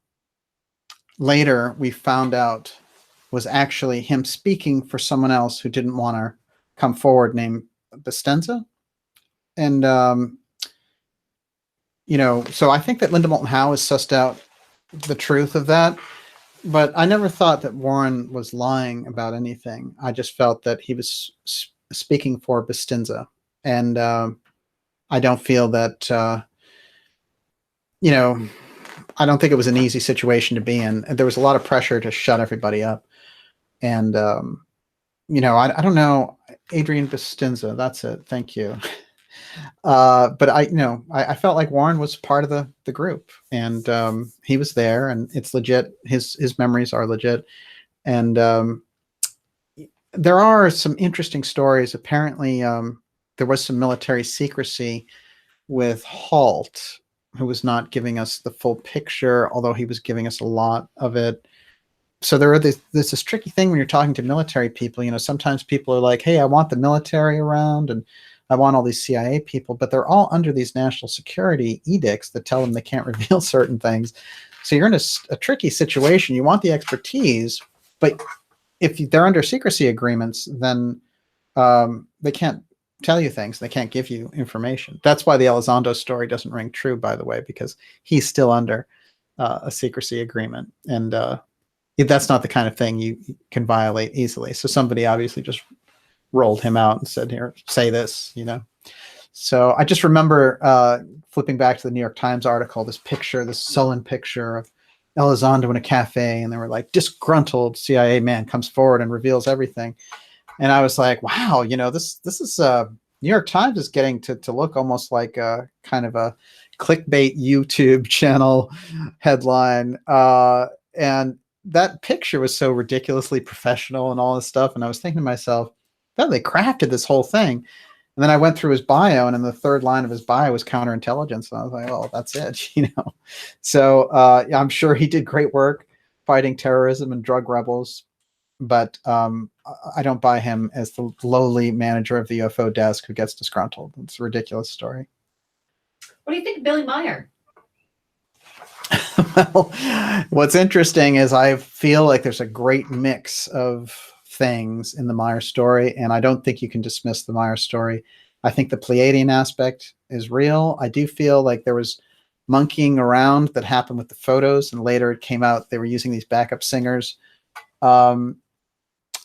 later, we found out was actually him speaking for someone else who didn't want to come forward, named Bestenza. And, you know, so I think that Linda Moulton Howe has sussed out the truth of that. But I never thought that Warren was lying about anything. I just felt that he was speaking for Bestenza. And I don't feel that, you know, I don't think it was an easy situation to be in. There was a lot of pressure to shut everybody up. And, you know, I don't know, Adrian Bestenza, that's it. Thank you. But I felt like Warren was part of the group, and he was there, and it's legit. His memories are legit. And there are some interesting stories. Apparently, there was some military secrecy with Halt, who was not giving us the full picture, although he was giving us a lot of it. so there's this tricky thing when you're talking to military people. You know, sometimes people are like, hey, I want the military around and I want all these CIA people, but they're all under these national security edicts that tell them they can't reveal certain things. So you're in a tricky situation. You want the expertise, but if they're under secrecy agreements, then they can't tell you things. They can't give you information. That's why the Elizondo story doesn't ring true, by the way, because he's still under a secrecy agreement. And that's not the kind of thing you can violate easily. So somebody obviously just rolled him out and said, here, say this, you know. So I just remember flipping back to the New York Times article, this sullen picture of Elizondo in a cafe, and they were like, disgruntled CIA man comes forward and reveals everything. And I was like, wow, you know, this is New York Times is getting to look almost like a kind of a clickbait YouTube channel headline. And that picture was so ridiculously professional and all this stuff. And I was thinking to myself, oh, they crafted this whole thing. And then I went through his bio, and in the third line of his bio was counterintelligence. And I was like, oh, that's it, you know. So yeah, I'm sure he did great work fighting terrorism and drug rebels, but I don't buy him as the lowly manager of the UFO desk who gets disgruntled. It's a ridiculous story. What do you think of Billy Meyer? Well, what's interesting is I feel like there's a great mix of things in the Meyer story, and I don't think you can dismiss the Meyer story. I think the Pleiadian aspect is real. I do feel like there was monkeying around that happened with the photos, and later it came out they were using these backup singers. I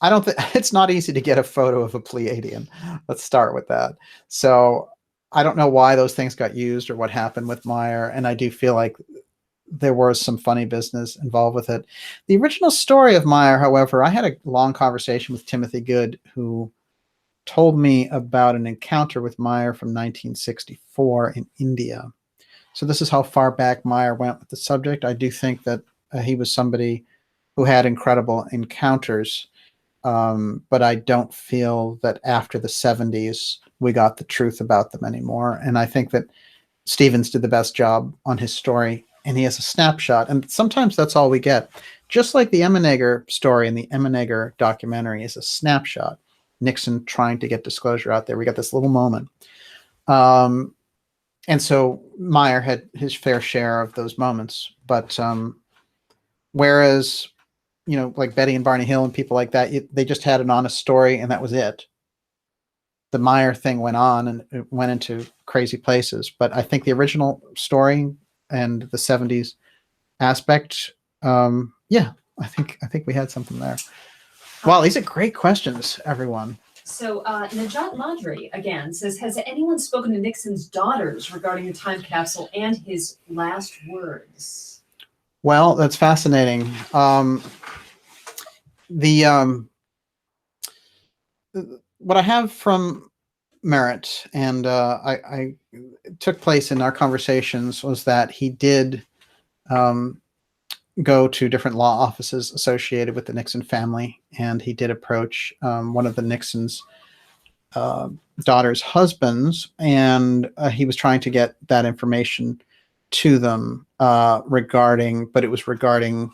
don't think it's not easy to get a photo of a Pleiadian. Let's start with that. So I don't know why those things got used or what happened with Meyer, and I do feel like there was some funny business involved with it. The original story of Meyer, however, I had a long conversation with Timothy Good, who told me about an encounter with Meyer from 1964 in India. So this is how far back Meyer went with the subject. I do think that he was somebody who had incredible encounters, but I don't feel that after the 70s we got the truth about them anymore. And I think that Stevens did the best job on his story, and he has a snapshot, and sometimes that's all we get. Just like the Emmenegger story and the Emmenegger documentary is a snapshot. Nixon trying to get disclosure out there. We got this little moment. And so Meyer had his fair share of those moments. But whereas, you know, like Betty and Barney Hill and people like that, they just had an honest story and that was it. The Meyer thing went on and it went into crazy places. But I think the original story and the 70s aspect, yeah, I think we had something there. Wow, these are great questions, everyone. So Najat Madri again says, has anyone spoken to Nixon's daughters regarding the time capsule and his last words? Well, that's fascinating. What I have from Merritt, and I took place in our conversations, was that he did go to different law offices associated with the Nixon family, and he did approach one of the Nixon's daughter's husbands, and he was trying to get that information to them regarding, but it was regarding,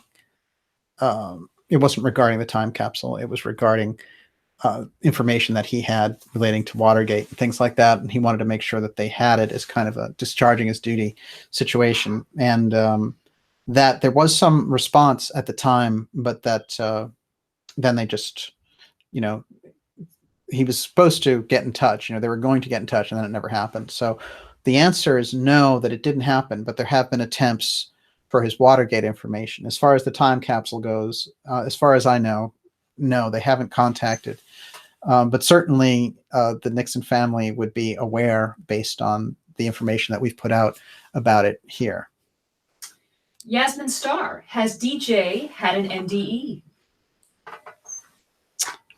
it wasn't regarding the time capsule, it was regarding information that he had relating to Watergate and things like that, and he wanted to make sure that they had it as kind of a discharging his duty situation. And that there was some response at the time, but that then they just, you know, he was supposed to get in touch, you know, they were going to get in touch, and then it never happened. So the answer is no, that it didn't happen, but there have been attempts for his Watergate information. As far as the time capsule goes, as far as I know, no, they haven't contacted. But certainly the Nixon family would be aware based on the information that we've put out about it here. Yasmin Starr, has DJ had an NDE?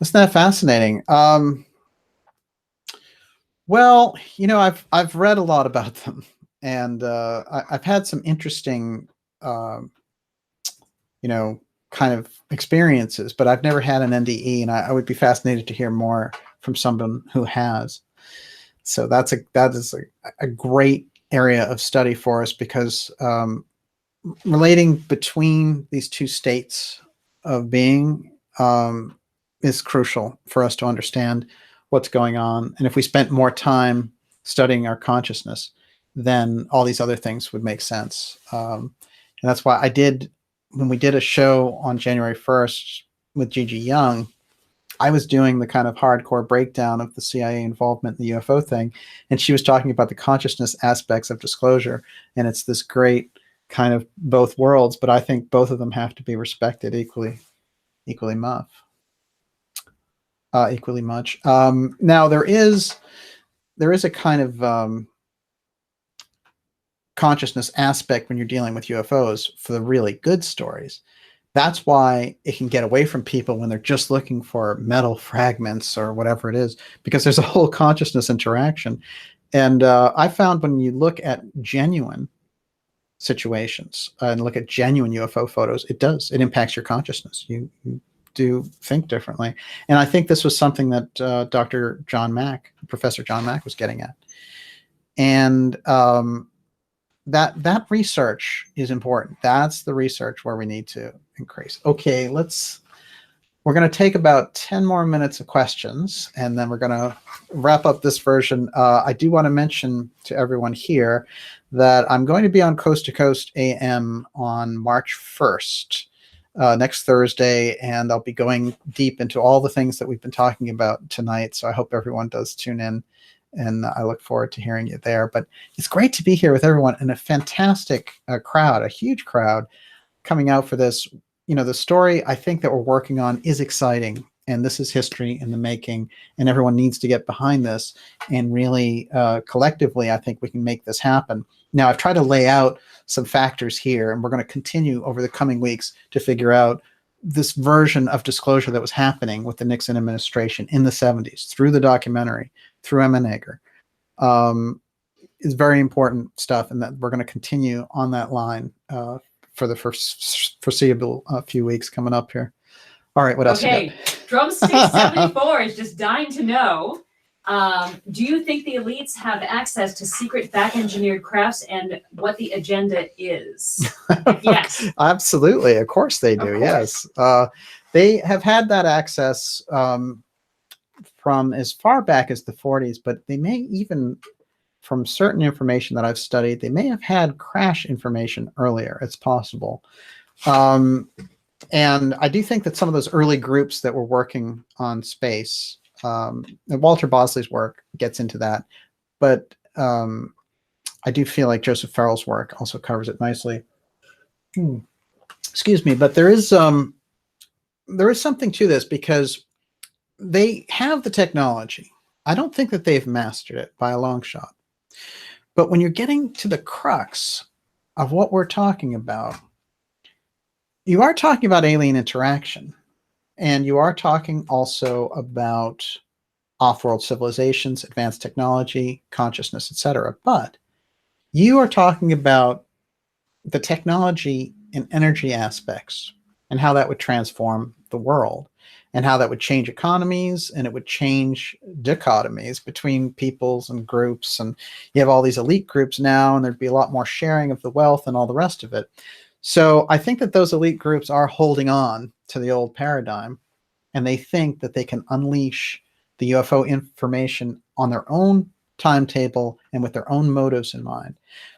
Isn't that fascinating? Well, you know, I've read a lot about them, and I've had some interesting, you know, kind of experiences, but I've never had an NDE, and I would be fascinated to hear more from someone who has. So that is a great area of study for us, because relating between these two states of being is crucial for us to understand what's going on. And if we spent more time studying our consciousness, then all these other things would make sense. And that's why when we did a show on January 1st with Gigi Young, I was doing the kind of hardcore breakdown of the CIA involvement in the UFO thing. And she was talking about the consciousness aspects of disclosure. And it's this great kind of both worlds, but I think both of them have to be respected equally much. Now there is a kind of consciousness aspect when you're dealing with UFOs for the really good stories. That's why it can get away from people when they're just looking for metal fragments or whatever it is, because there's a whole consciousness interaction. And I found when you look at genuine situations and look at genuine UFO photos, it impacts your consciousness. You do think differently. And I think this was something that Professor John Mack was getting at. And that research is important. That's the research where we need to increase. Okay, we're going to take about 10 more minutes of questions, and then we're going to wrap up this version. I do want to mention to everyone here that I'm going to be on Coast to Coast AM on March 1st, next Thursday, and I'll be going deep into all the things that we've been talking about tonight. So I hope everyone does tune in, and I look forward to hearing you there. But it's great to be here with everyone, and a fantastic crowd, a huge crowd coming out for this. You know, the story I think that we're working on is exciting, and this is history in the making, and everyone needs to get behind this, and really collectively, I think we can make this happen. Now, I've tried to lay out some factors here, and we're going to continue over the coming weeks to figure out this version of disclosure that was happening with the Nixon administration in the 70s through the documentary, through Emmenecker. Is very important stuff, and that we're going to continue on that line for the foreseeable few weeks coming up here. All right, what else? Okay, Drumstick 74 is just dying to know. Do you think the elites have access to secret back-engineered crafts, and what the agenda is? Yes. Absolutely. Of course they do. Yes. They have had that access from as far back as the 40s, but they may even, from certain information that I've studied, they may have had crash information earlier. It's possible. And I do think that some of those early groups that were working on space, and Walter Bosley's work gets into that, but I do feel like Joseph Farrell's work also covers it nicely. Excuse me, but there is something to this, because they have the technology. I don't think that they've mastered it by a long shot. But when you're getting to the crux of what we're talking about, you are talking about alien interaction, and you are talking also about off-world civilizations, advanced technology, consciousness, etc. But you are talking about the technology and energy aspects, and how that would transform the world, and how that would change economies, and it would change dichotomies between peoples and groups. And you have all these elite groups now, and there'd be a lot more sharing of the wealth and all the rest of it. So I think that those elite groups are holding on to the old paradigm, and they think that they can unleash the UFO information on their own timetable and with their own motives in mind.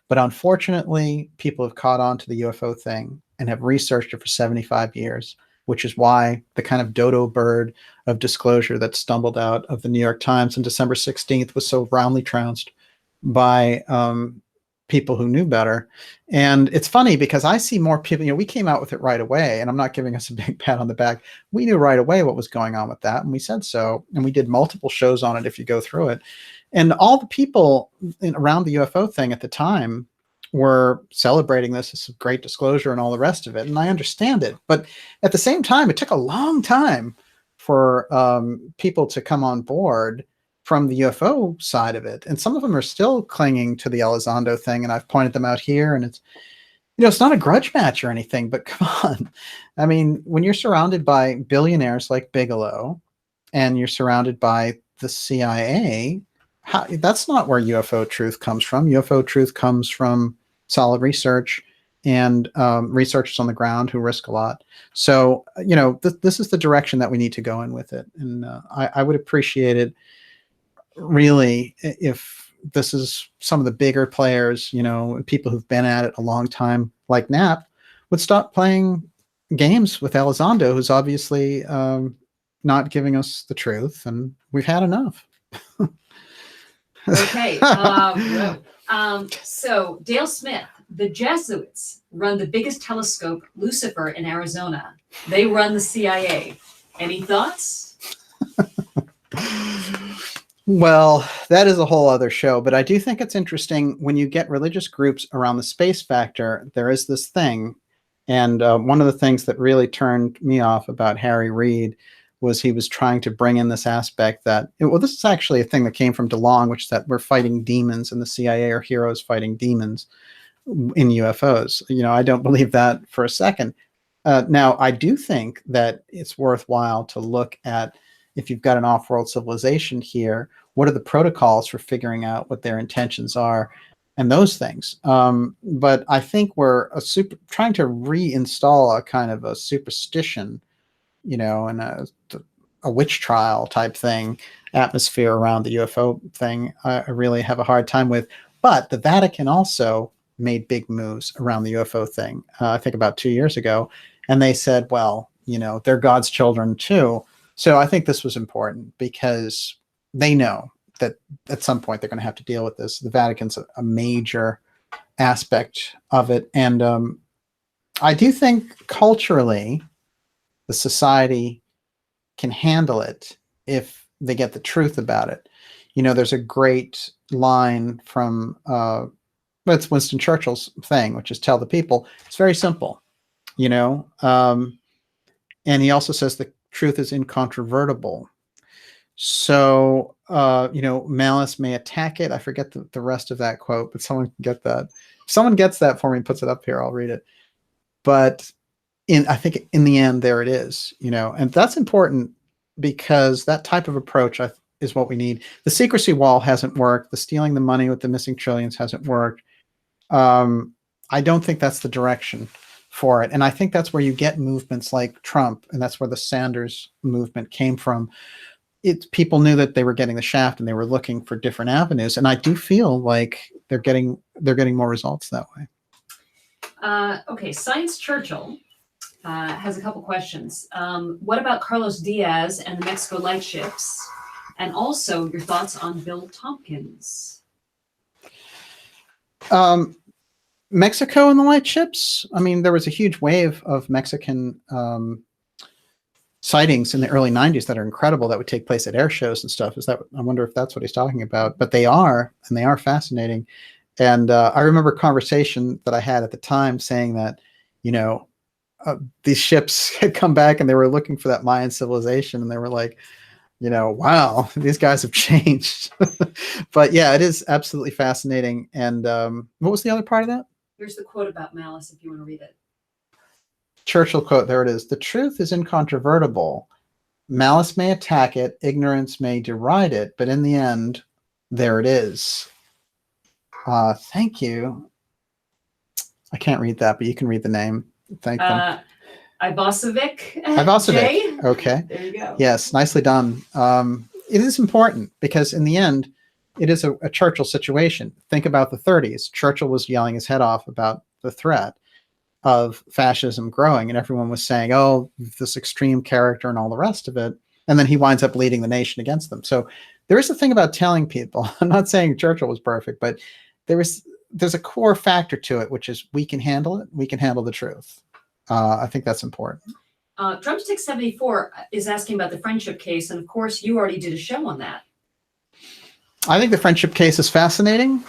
But unfortunately, people have caught on to the UFO thing and have researched it for 75 years, which is why the kind of dodo bird of disclosure that stumbled out of the New York Times on December 16th was so roundly trounced by people who knew better. And it's funny because I see more people, we came out with it right away, and I'm not giving us a big pat on the back. We knew right away what was going on with that, and we said so, and we did multiple shows on it if you go through it. And all the people around the UFO thing at the time were celebrating this as a great disclosure and all the rest of it, and I understand it. But at the same time, it took a long time for people to come on board from the UFO side of it. And some of them are still clinging to the Elizondo thing, and I've pointed them out here, and it's, it's not a grudge match or anything, but come on. I mean, when you're surrounded by billionaires like Bigelow, and you're surrounded by the CIA, that's not where UFO truth comes from. UFO truth comes from solid research and researchers on the ground who risk a lot. So, this is the direction that we need to go in with it. And I would appreciate it really if this is some of the bigger players, people who've been at it a long time, like Knapp, would stop playing games with Elizondo, who's obviously not giving us the truth, and we've had enough. Okay. So Dale Smith, the Jesuits run the biggest telescope, Lucifer, in Arizona. They run the CIA. Any thoughts? Well, that is a whole other show, but I do think it's interesting when you get religious groups around the space factor. There is this thing, and one of the things that really turned me off about Harry Reid was he was trying to bring in this aspect that, well, this is actually a thing that came from DeLong, which is that we're fighting demons and the CIA are heroes fighting demons in UFOs. I don't believe that for a second. Now, I do think that it's worthwhile to look at, if you've got an off-world civilization here, what are the protocols for figuring out what their intentions are and those things. But I think we're trying to reinstall a kind of a superstition, and a witch trial type thing, atmosphere around the UFO thing. I really have a hard time with. But the Vatican also made big moves around the UFO thing, I think about 2 years ago. And they said, well, they're God's children too. So I think this was important because they know that at some point they're going to have to deal with this. The Vatican's a major aspect of it. And I do think culturally, the society can handle it if they get the truth about it. There's a great line from, it's Winston Churchill's thing, which is tell the people. It's very simple, and he also says the truth is incontrovertible. So, malice may attack it. I forget the rest of that quote, but someone can get that. If someone gets that for me and puts it up here, I'll read it. But I think in the end, there it is, and that's important because that type of approach is what we need. The secrecy wall hasn't worked. The stealing the money with the missing trillions hasn't worked. I don't think that's the direction for it. And I think that's where you get movements like Trump, and that's where the Sanders movement came from. People knew that they were getting the shaft and they were looking for different avenues. And I do feel like they're getting more results that way. Okay, Science Churchill has a couple questions. What about Carlos Diaz and the Mexico lightships? And also your thoughts on Bill Tompkins. Mexico and the lightships. I mean, there was a huge wave of Mexican sightings in the early 90s that are incredible, that would take place at air shows and stuff. I wonder if that's what he's talking about, but they are fascinating. And I remember a conversation that I had at the time saying that, these ships had come back and they were looking for that Mayan civilization. And they were like, wow, these guys have changed. But yeah, it is absolutely fascinating. And what was the other part of that? Here's the quote about malice, if you want to read it. Churchill quote, there it is. The truth is incontrovertible. Malice may attack it, ignorance may deride it, but in the end, there it is. Thank you. I can't read that, but you can read the name. Thank them. Ivasovic. Ivasovic. Okay. There you go. Yes, nicely done. It is important because in the end, it is a Churchill situation. Think about the 30s. Churchill was yelling his head off about the threat of fascism growing, and everyone was saying, oh, this extreme character and all the rest of it. And then he winds up leading the nation against them. So there is a thing about telling people, I'm not saying Churchill was perfect, but there's a core factor to it, which is we can handle it. We can handle the truth. I think that's important. Drumstick 74 is asking about the friendship case. And of course, you already did a show on that. I think the friendship case is fascinating.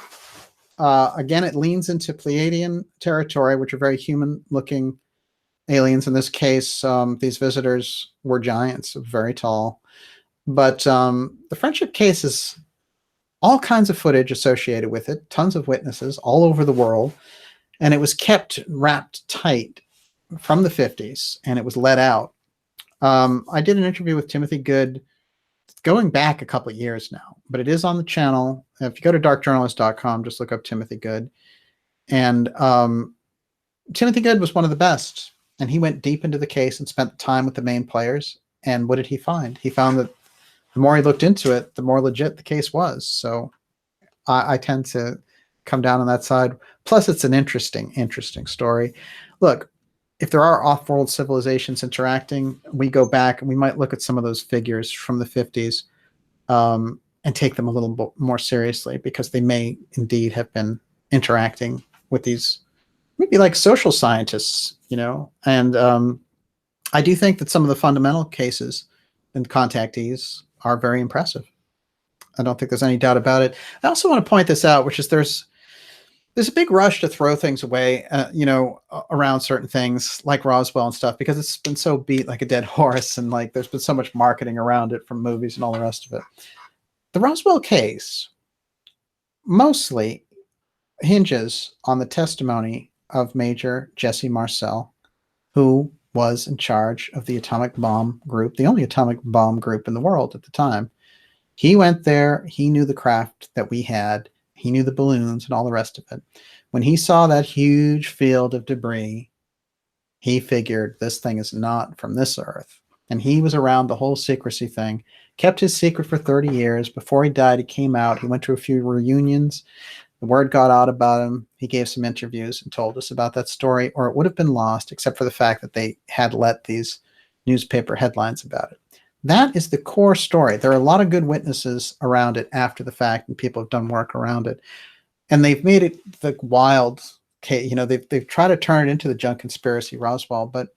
Again, it leans into Pleiadian territory, which are very human-looking aliens. In this case, these visitors were giants, very tall. But the friendship case is all kinds of footage associated with it, tons of witnesses all over the world, and it was kept wrapped tight from the 50s, and it was let out. I did an interview with Timothy Good going back a couple of years now, but it is on the channel. If you go to darkjournalist.com, just look up Timothy Good. And Timothy Good was one of the best, and he went deep into the case and spent time with the main players. And what did he find? He found that the more he looked into it, the more legit the case was. So I tend to come down on that side. Plus, it's an interesting story. Look, if there are off-world civilizations interacting, we go back and we might look at some of those figures from the 50s and take them a little bit more seriously, because they may indeed have been interacting with these, maybe like social scientists, and I do think that some of the fundamental cases and contactees are very impressive. I don't think there's any doubt about it. I also want to point this out, which is there's a big rush to throw things away, around certain things like Roswell and stuff, because it's been so beat like a dead horse, and like there's been so much marketing around it from movies and all the rest of it. The Roswell case mostly hinges on the testimony of Major Jesse Marcel, who was in charge of the atomic bomb group, the only atomic bomb group in the world at the time. He went there. He knew the craft that we had. He knew the balloons and all the rest of it. When he saw that huge field of debris, he figured this thing is not from this earth. And he was around the whole secrecy thing, kept his secret for 30 years. Before he died, he came out. He went to a few reunions. The word got out about him. He gave some interviews and told us about that story, or it would have been lost, except for the fact that they had let these newspaper headlines about it. That is the core story. There are a lot of good witnesses around it after the fact, and people have done work around it. And they've made it the wild case. They've tried to turn it into the junk conspiracy Roswell, but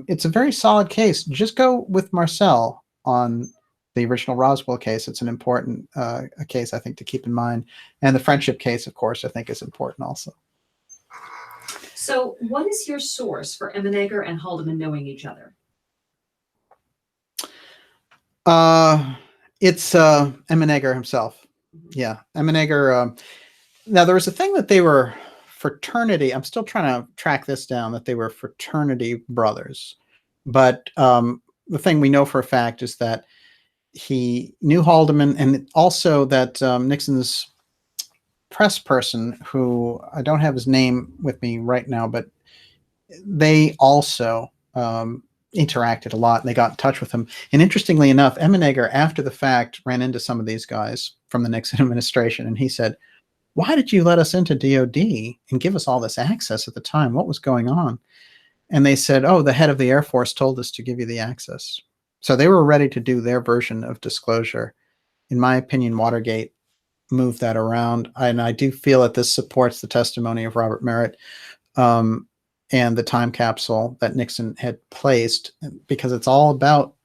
it's a very solid case. Just go with Marcel on the original Roswell case. It's an important case, I think, to keep in mind. And the friendship case, of course, I think is important also. So what is your source for Emmenecker and Haldeman knowing each other? It's Emmenegger himself. Yeah, Emmenegger. Now, there was a thing that they were fraternity. I'm still trying to track this down, that they were fraternity brothers. But the thing we know for a fact is that he knew Haldeman, and also that Nixon's press person, who I don't have his name with me right now, but they also interacted a lot, and they got in touch with him. And interestingly enough, Emmenegger, after the fact, ran into some of these guys from the Nixon administration, and he said, "Why did you let us into DOD and give us all this access at the time? What was going on?" And they said, "Oh, the head of the Air Force told us to give you the access." So they were ready to do their version of disclosure. In my opinion, Watergate moved that around, and I do feel that this supports the testimony of Robert Merritt and the time capsule that Nixon had placed, because it's all about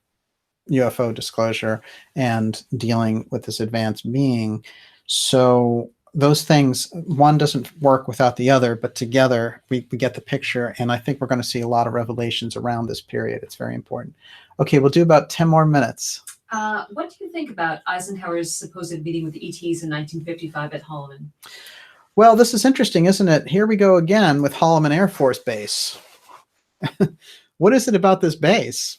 UFO disclosure and dealing with this advanced being. So those things, one doesn't work without the other, but together we get the picture. And I think we're going to see a lot of revelations around this period. It's very important. Okay, we'll do about 10 more minutes. What do you think about Eisenhower's supposed meeting with the ETs in 1955 at Holloman? Well, this is interesting, isn't it? Here we go again with Holloman Air Force Base. What is it about this base?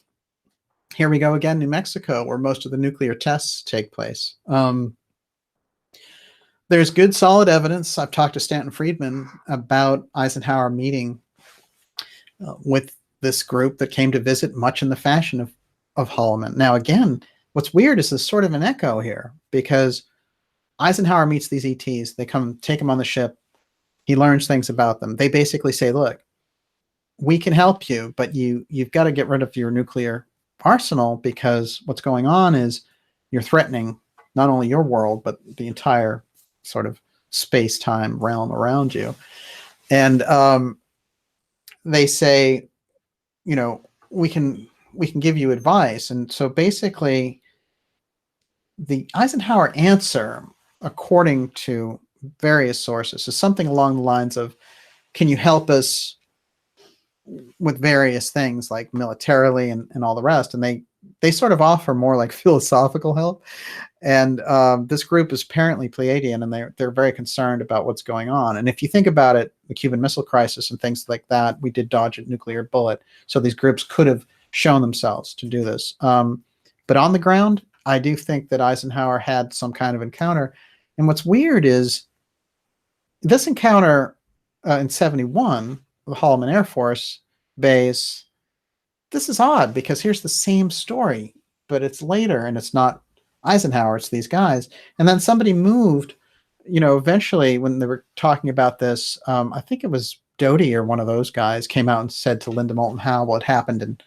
Here we go again, New Mexico, where most of the nuclear tests take place. There's good, solid evidence. I've talked to Stanton Friedman about Eisenhower meeting with this group that came to visit, much in the fashion of Holloman. Now, again, what's weird is there's sort of an echo here, because Eisenhower meets these ETs. They come, take him on the ship. He learns things about them. They basically say, "Look, we can help you, but you've got to get rid of your nuclear arsenal, because what's going on is you're threatening not only your world, but the entire sort of space-time realm around you." And they say, we can give you advice. And so basically the Eisenhower answer, according to various sources, is something along the lines of, "Can you help us with various things like militarily and all the rest?" And they sort of offer more like philosophical help. And this group is apparently Pleiadian, and they're very concerned about what's going on. And if you think about it, the Cuban Missile Crisis and things like that, we did dodge a nuclear bullet. So these groups could have shown themselves to do this. But on the ground, I do think that Eisenhower had some kind of encounter. And what's weird is this encounter in 71 the Holloman Air Force Base, this is odd because here's the same story, but it's later and it's not Eisenhower, it's these guys. And then somebody moved, eventually when they were talking about this, I think it was Doty or one of those guys came out and said to Linda Moulton Howe, well, it happened in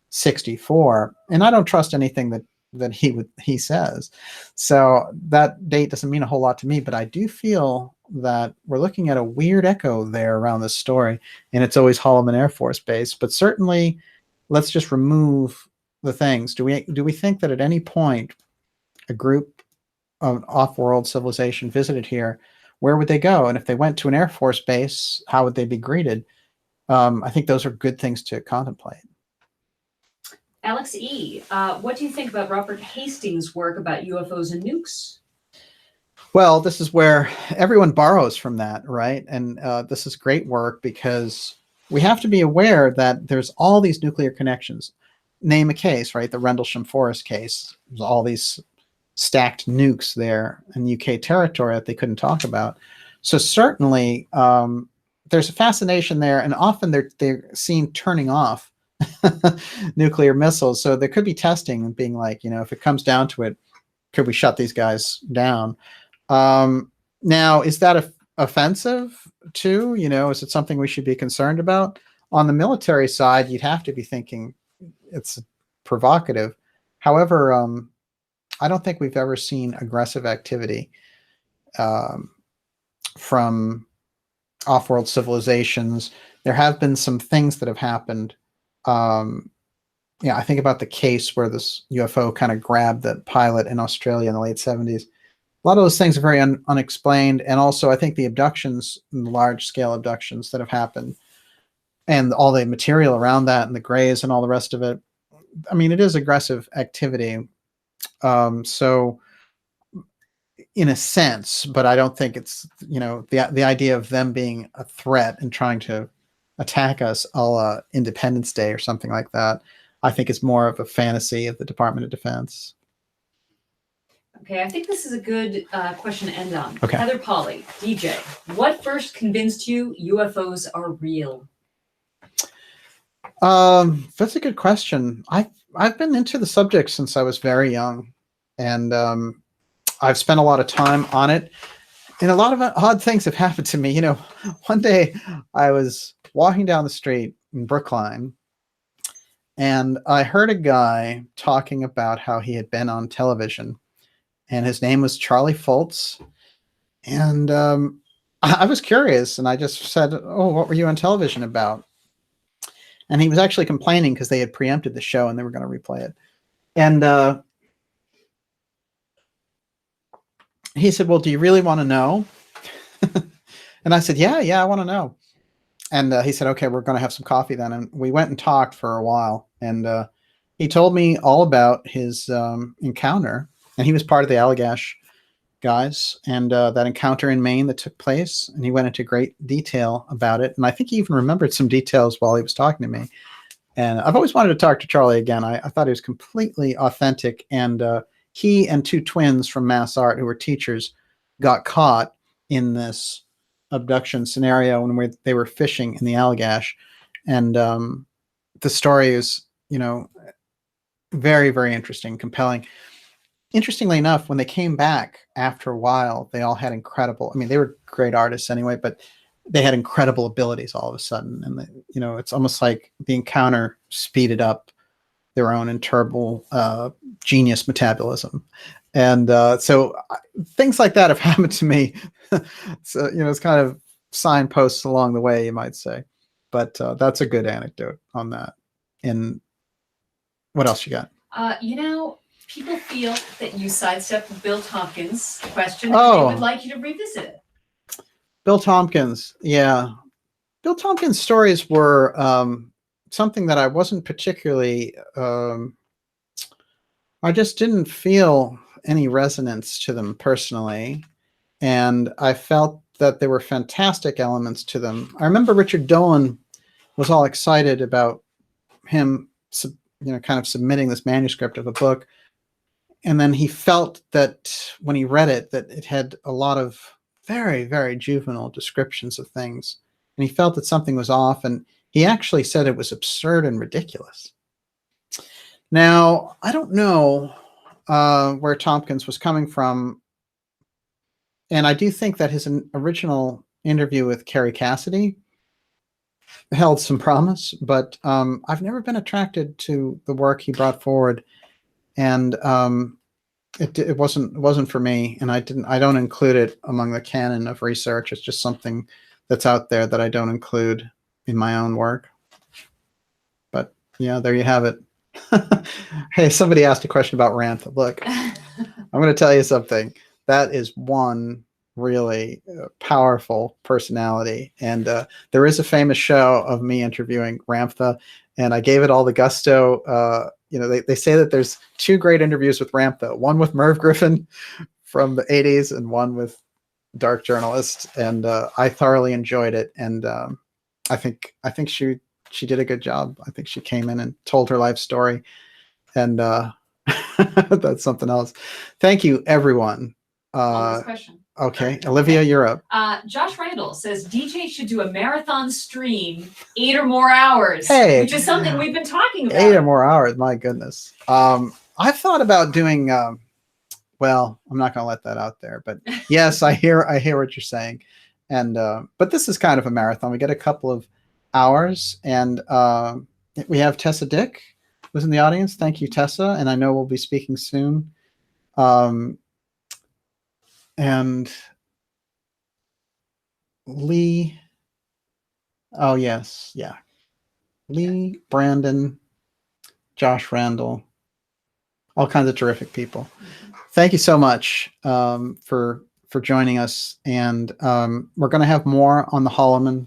64. And I don't trust anything that he says. So that date doesn't mean a whole lot to me, but I do feel that we're looking at a weird echo there around this story, and it's always Holloman Air Force Base. But certainly, let's just remove the things. Do we think that at any point a group of off-world civilization visited here? Where would they go? And if they went to an Air Force base, how would they be greeted? I think those are good things to contemplate. Alex E., what do you think about Robert Hastings' work about UFOs and nukes? Well, this is where everyone borrows from that, right? And this is great work because we have to be aware that there's all these nuclear connections. Name a case, right? The Rendlesham Forest case. There's all these stacked nukes there in UK territory that they couldn't talk about. So certainly there's a fascination there, and often they're seen turning off nuclear missiles. So there could be testing and being like, if it comes down to it, could we shut these guys down? Now, is that offensive too? Is it something we should be concerned about? On the military side, you'd have to be thinking it's provocative. However, I don't think we've ever seen aggressive activity from off-world civilizations. There have been some things that have happened. I think about the case where this UFO kind of grabbed the pilot in Australia in the late 70s. A lot of those things are very unexplained. And also, I think the abductions, large-scale abductions that have happened, and all the material around that and the grays and all the rest of it, I mean, it is aggressive activity. So in a sense, but I don't think it's, the idea of them being a threat and trying to attack us a la Independence Day or something like that, I think it's more of a fantasy of the Department of Defense. Okay, I think this is a good question to end on. Okay. Heather Polly, DJ, what first convinced you UFOs are real? That's a good question. I've been into the subject since I was very young, and I've spent a lot of time on it. And a lot of odd things have happened to me. One day I was walking down the street in Brookline, and I heard a guy talking about how he had been on television, and his name was Charlie Fultz. And I was curious, and I just said, "Oh, what were you on television about?" And he was actually complaining because they had preempted the show and they were going to replay it. And he said, "Well, do you really want to know?" And I said, yeah, I want to know. And he said, "Okay, we're going to have some coffee then." And we went and talked for a while. And he told me all about his encounter. And he was part of the Allagash guys, and that encounter in Maine that took place. And he went into great detail about it. And I think he even remembered some details while he was talking to me. And I've always wanted to talk to Charlie again. I thought he was completely authentic. And he and two twins from Mass Art who were teachers got caught in this abduction scenario when they were fishing in the Allagash. And the story is, very, very interesting, compelling. Interestingly enough, when they came back after a while, they all had they were great artists anyway, but they had incredible abilities all of a sudden. And, it's almost like the encounter speeded up their own internal genius metabolism. And so things like that have happened to me. So, it's kind of signposts along the way, you might say. But that's a good anecdote on that. And what else you got? People feel that you sidestepped the Bill Tompkins question, and Oh. they would like you to revisit it. Bill Tompkins, yeah. Bill Tompkins' stories were something that I wasn't particularly, I just didn't feel any resonance to them personally. And I felt that there were fantastic elements to them. I remember Richard Dolan was all excited about him, kind of submitting this manuscript of a book. And then he felt that when he read it, that it had a lot of very, very juvenile descriptions of things. and he felt that something was off, and he actually said it was absurd and ridiculous. Now, I don't know where Tompkins was coming from, and I do think that his original interview with Carrie Cassidy held some promise, but I've never been attracted to the work he brought forward, and it wasn't for me, and I don't include it among the canon of research. It's just something that's out there that I don't include in my own work. But yeah, there you have it. Hey, somebody asked a question about Ramtha. Look, I'm going to tell you something. That is one really powerful personality, and there is a famous show of me interviewing Ramtha, and I gave it all the gusto. They say that there's two great interviews with Ramtha, one with Merv Griffin from the 80s and one with Dark Journalist, and I thoroughly enjoyed it, and I think she did a good job. I think she came in and told her life story, and that's something else. Thank you, everyone. One last question. Okay, Olivia, you're up. Josh Randall says DJ should do a marathon stream, 8 or more hours, which is something we've been talking about. 8 or more hours, my goodness. I've thought about doing. Well, I'm not going to let that out there, but yes, I hear what you're saying, and but this is kind of a marathon. We get a couple of hours, and we have Tessa Dick who's in the audience. Thank you, Tessa, and I know we'll be speaking soon. And Lee, oh yes, yeah, Lee, Brandon, Josh Randall, all kinds of terrific people. Thank you so much for joining us, and we're going to have more on the Holloman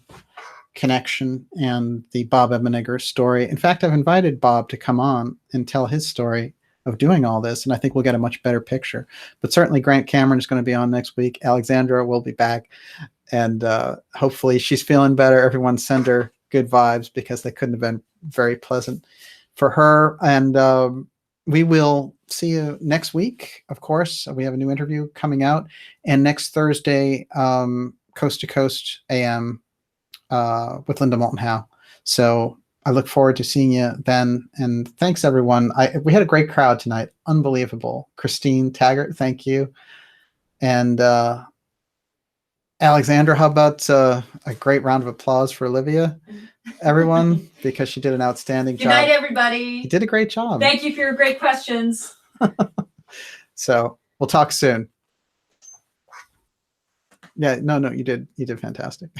connection and the Bob Emenegger story. In fact, I've invited Bob to come on and tell his story of doing all this, and I think we'll get a much better picture. But certainly Grant Cameron is going to be on next week. Alexandra will be back, and hopefully she's feeling better. Everyone send her good vibes, because they couldn't have been very pleasant for her. And we will see you next week, of course. We have a new interview coming out, and next Thursday, Coast to Coast AM with Linda Moulton Howe. So I look forward to seeing you then. And thanks, everyone. We had a great crowd tonight. Unbelievable. Christine Taggart, thank you. And Alexandra, how about a great round of applause for Olivia, everyone, because she did an outstanding job. Good night, everybody. You did a great job. Thank you for your great questions. So we'll talk soon. Yeah, no, you did fantastic.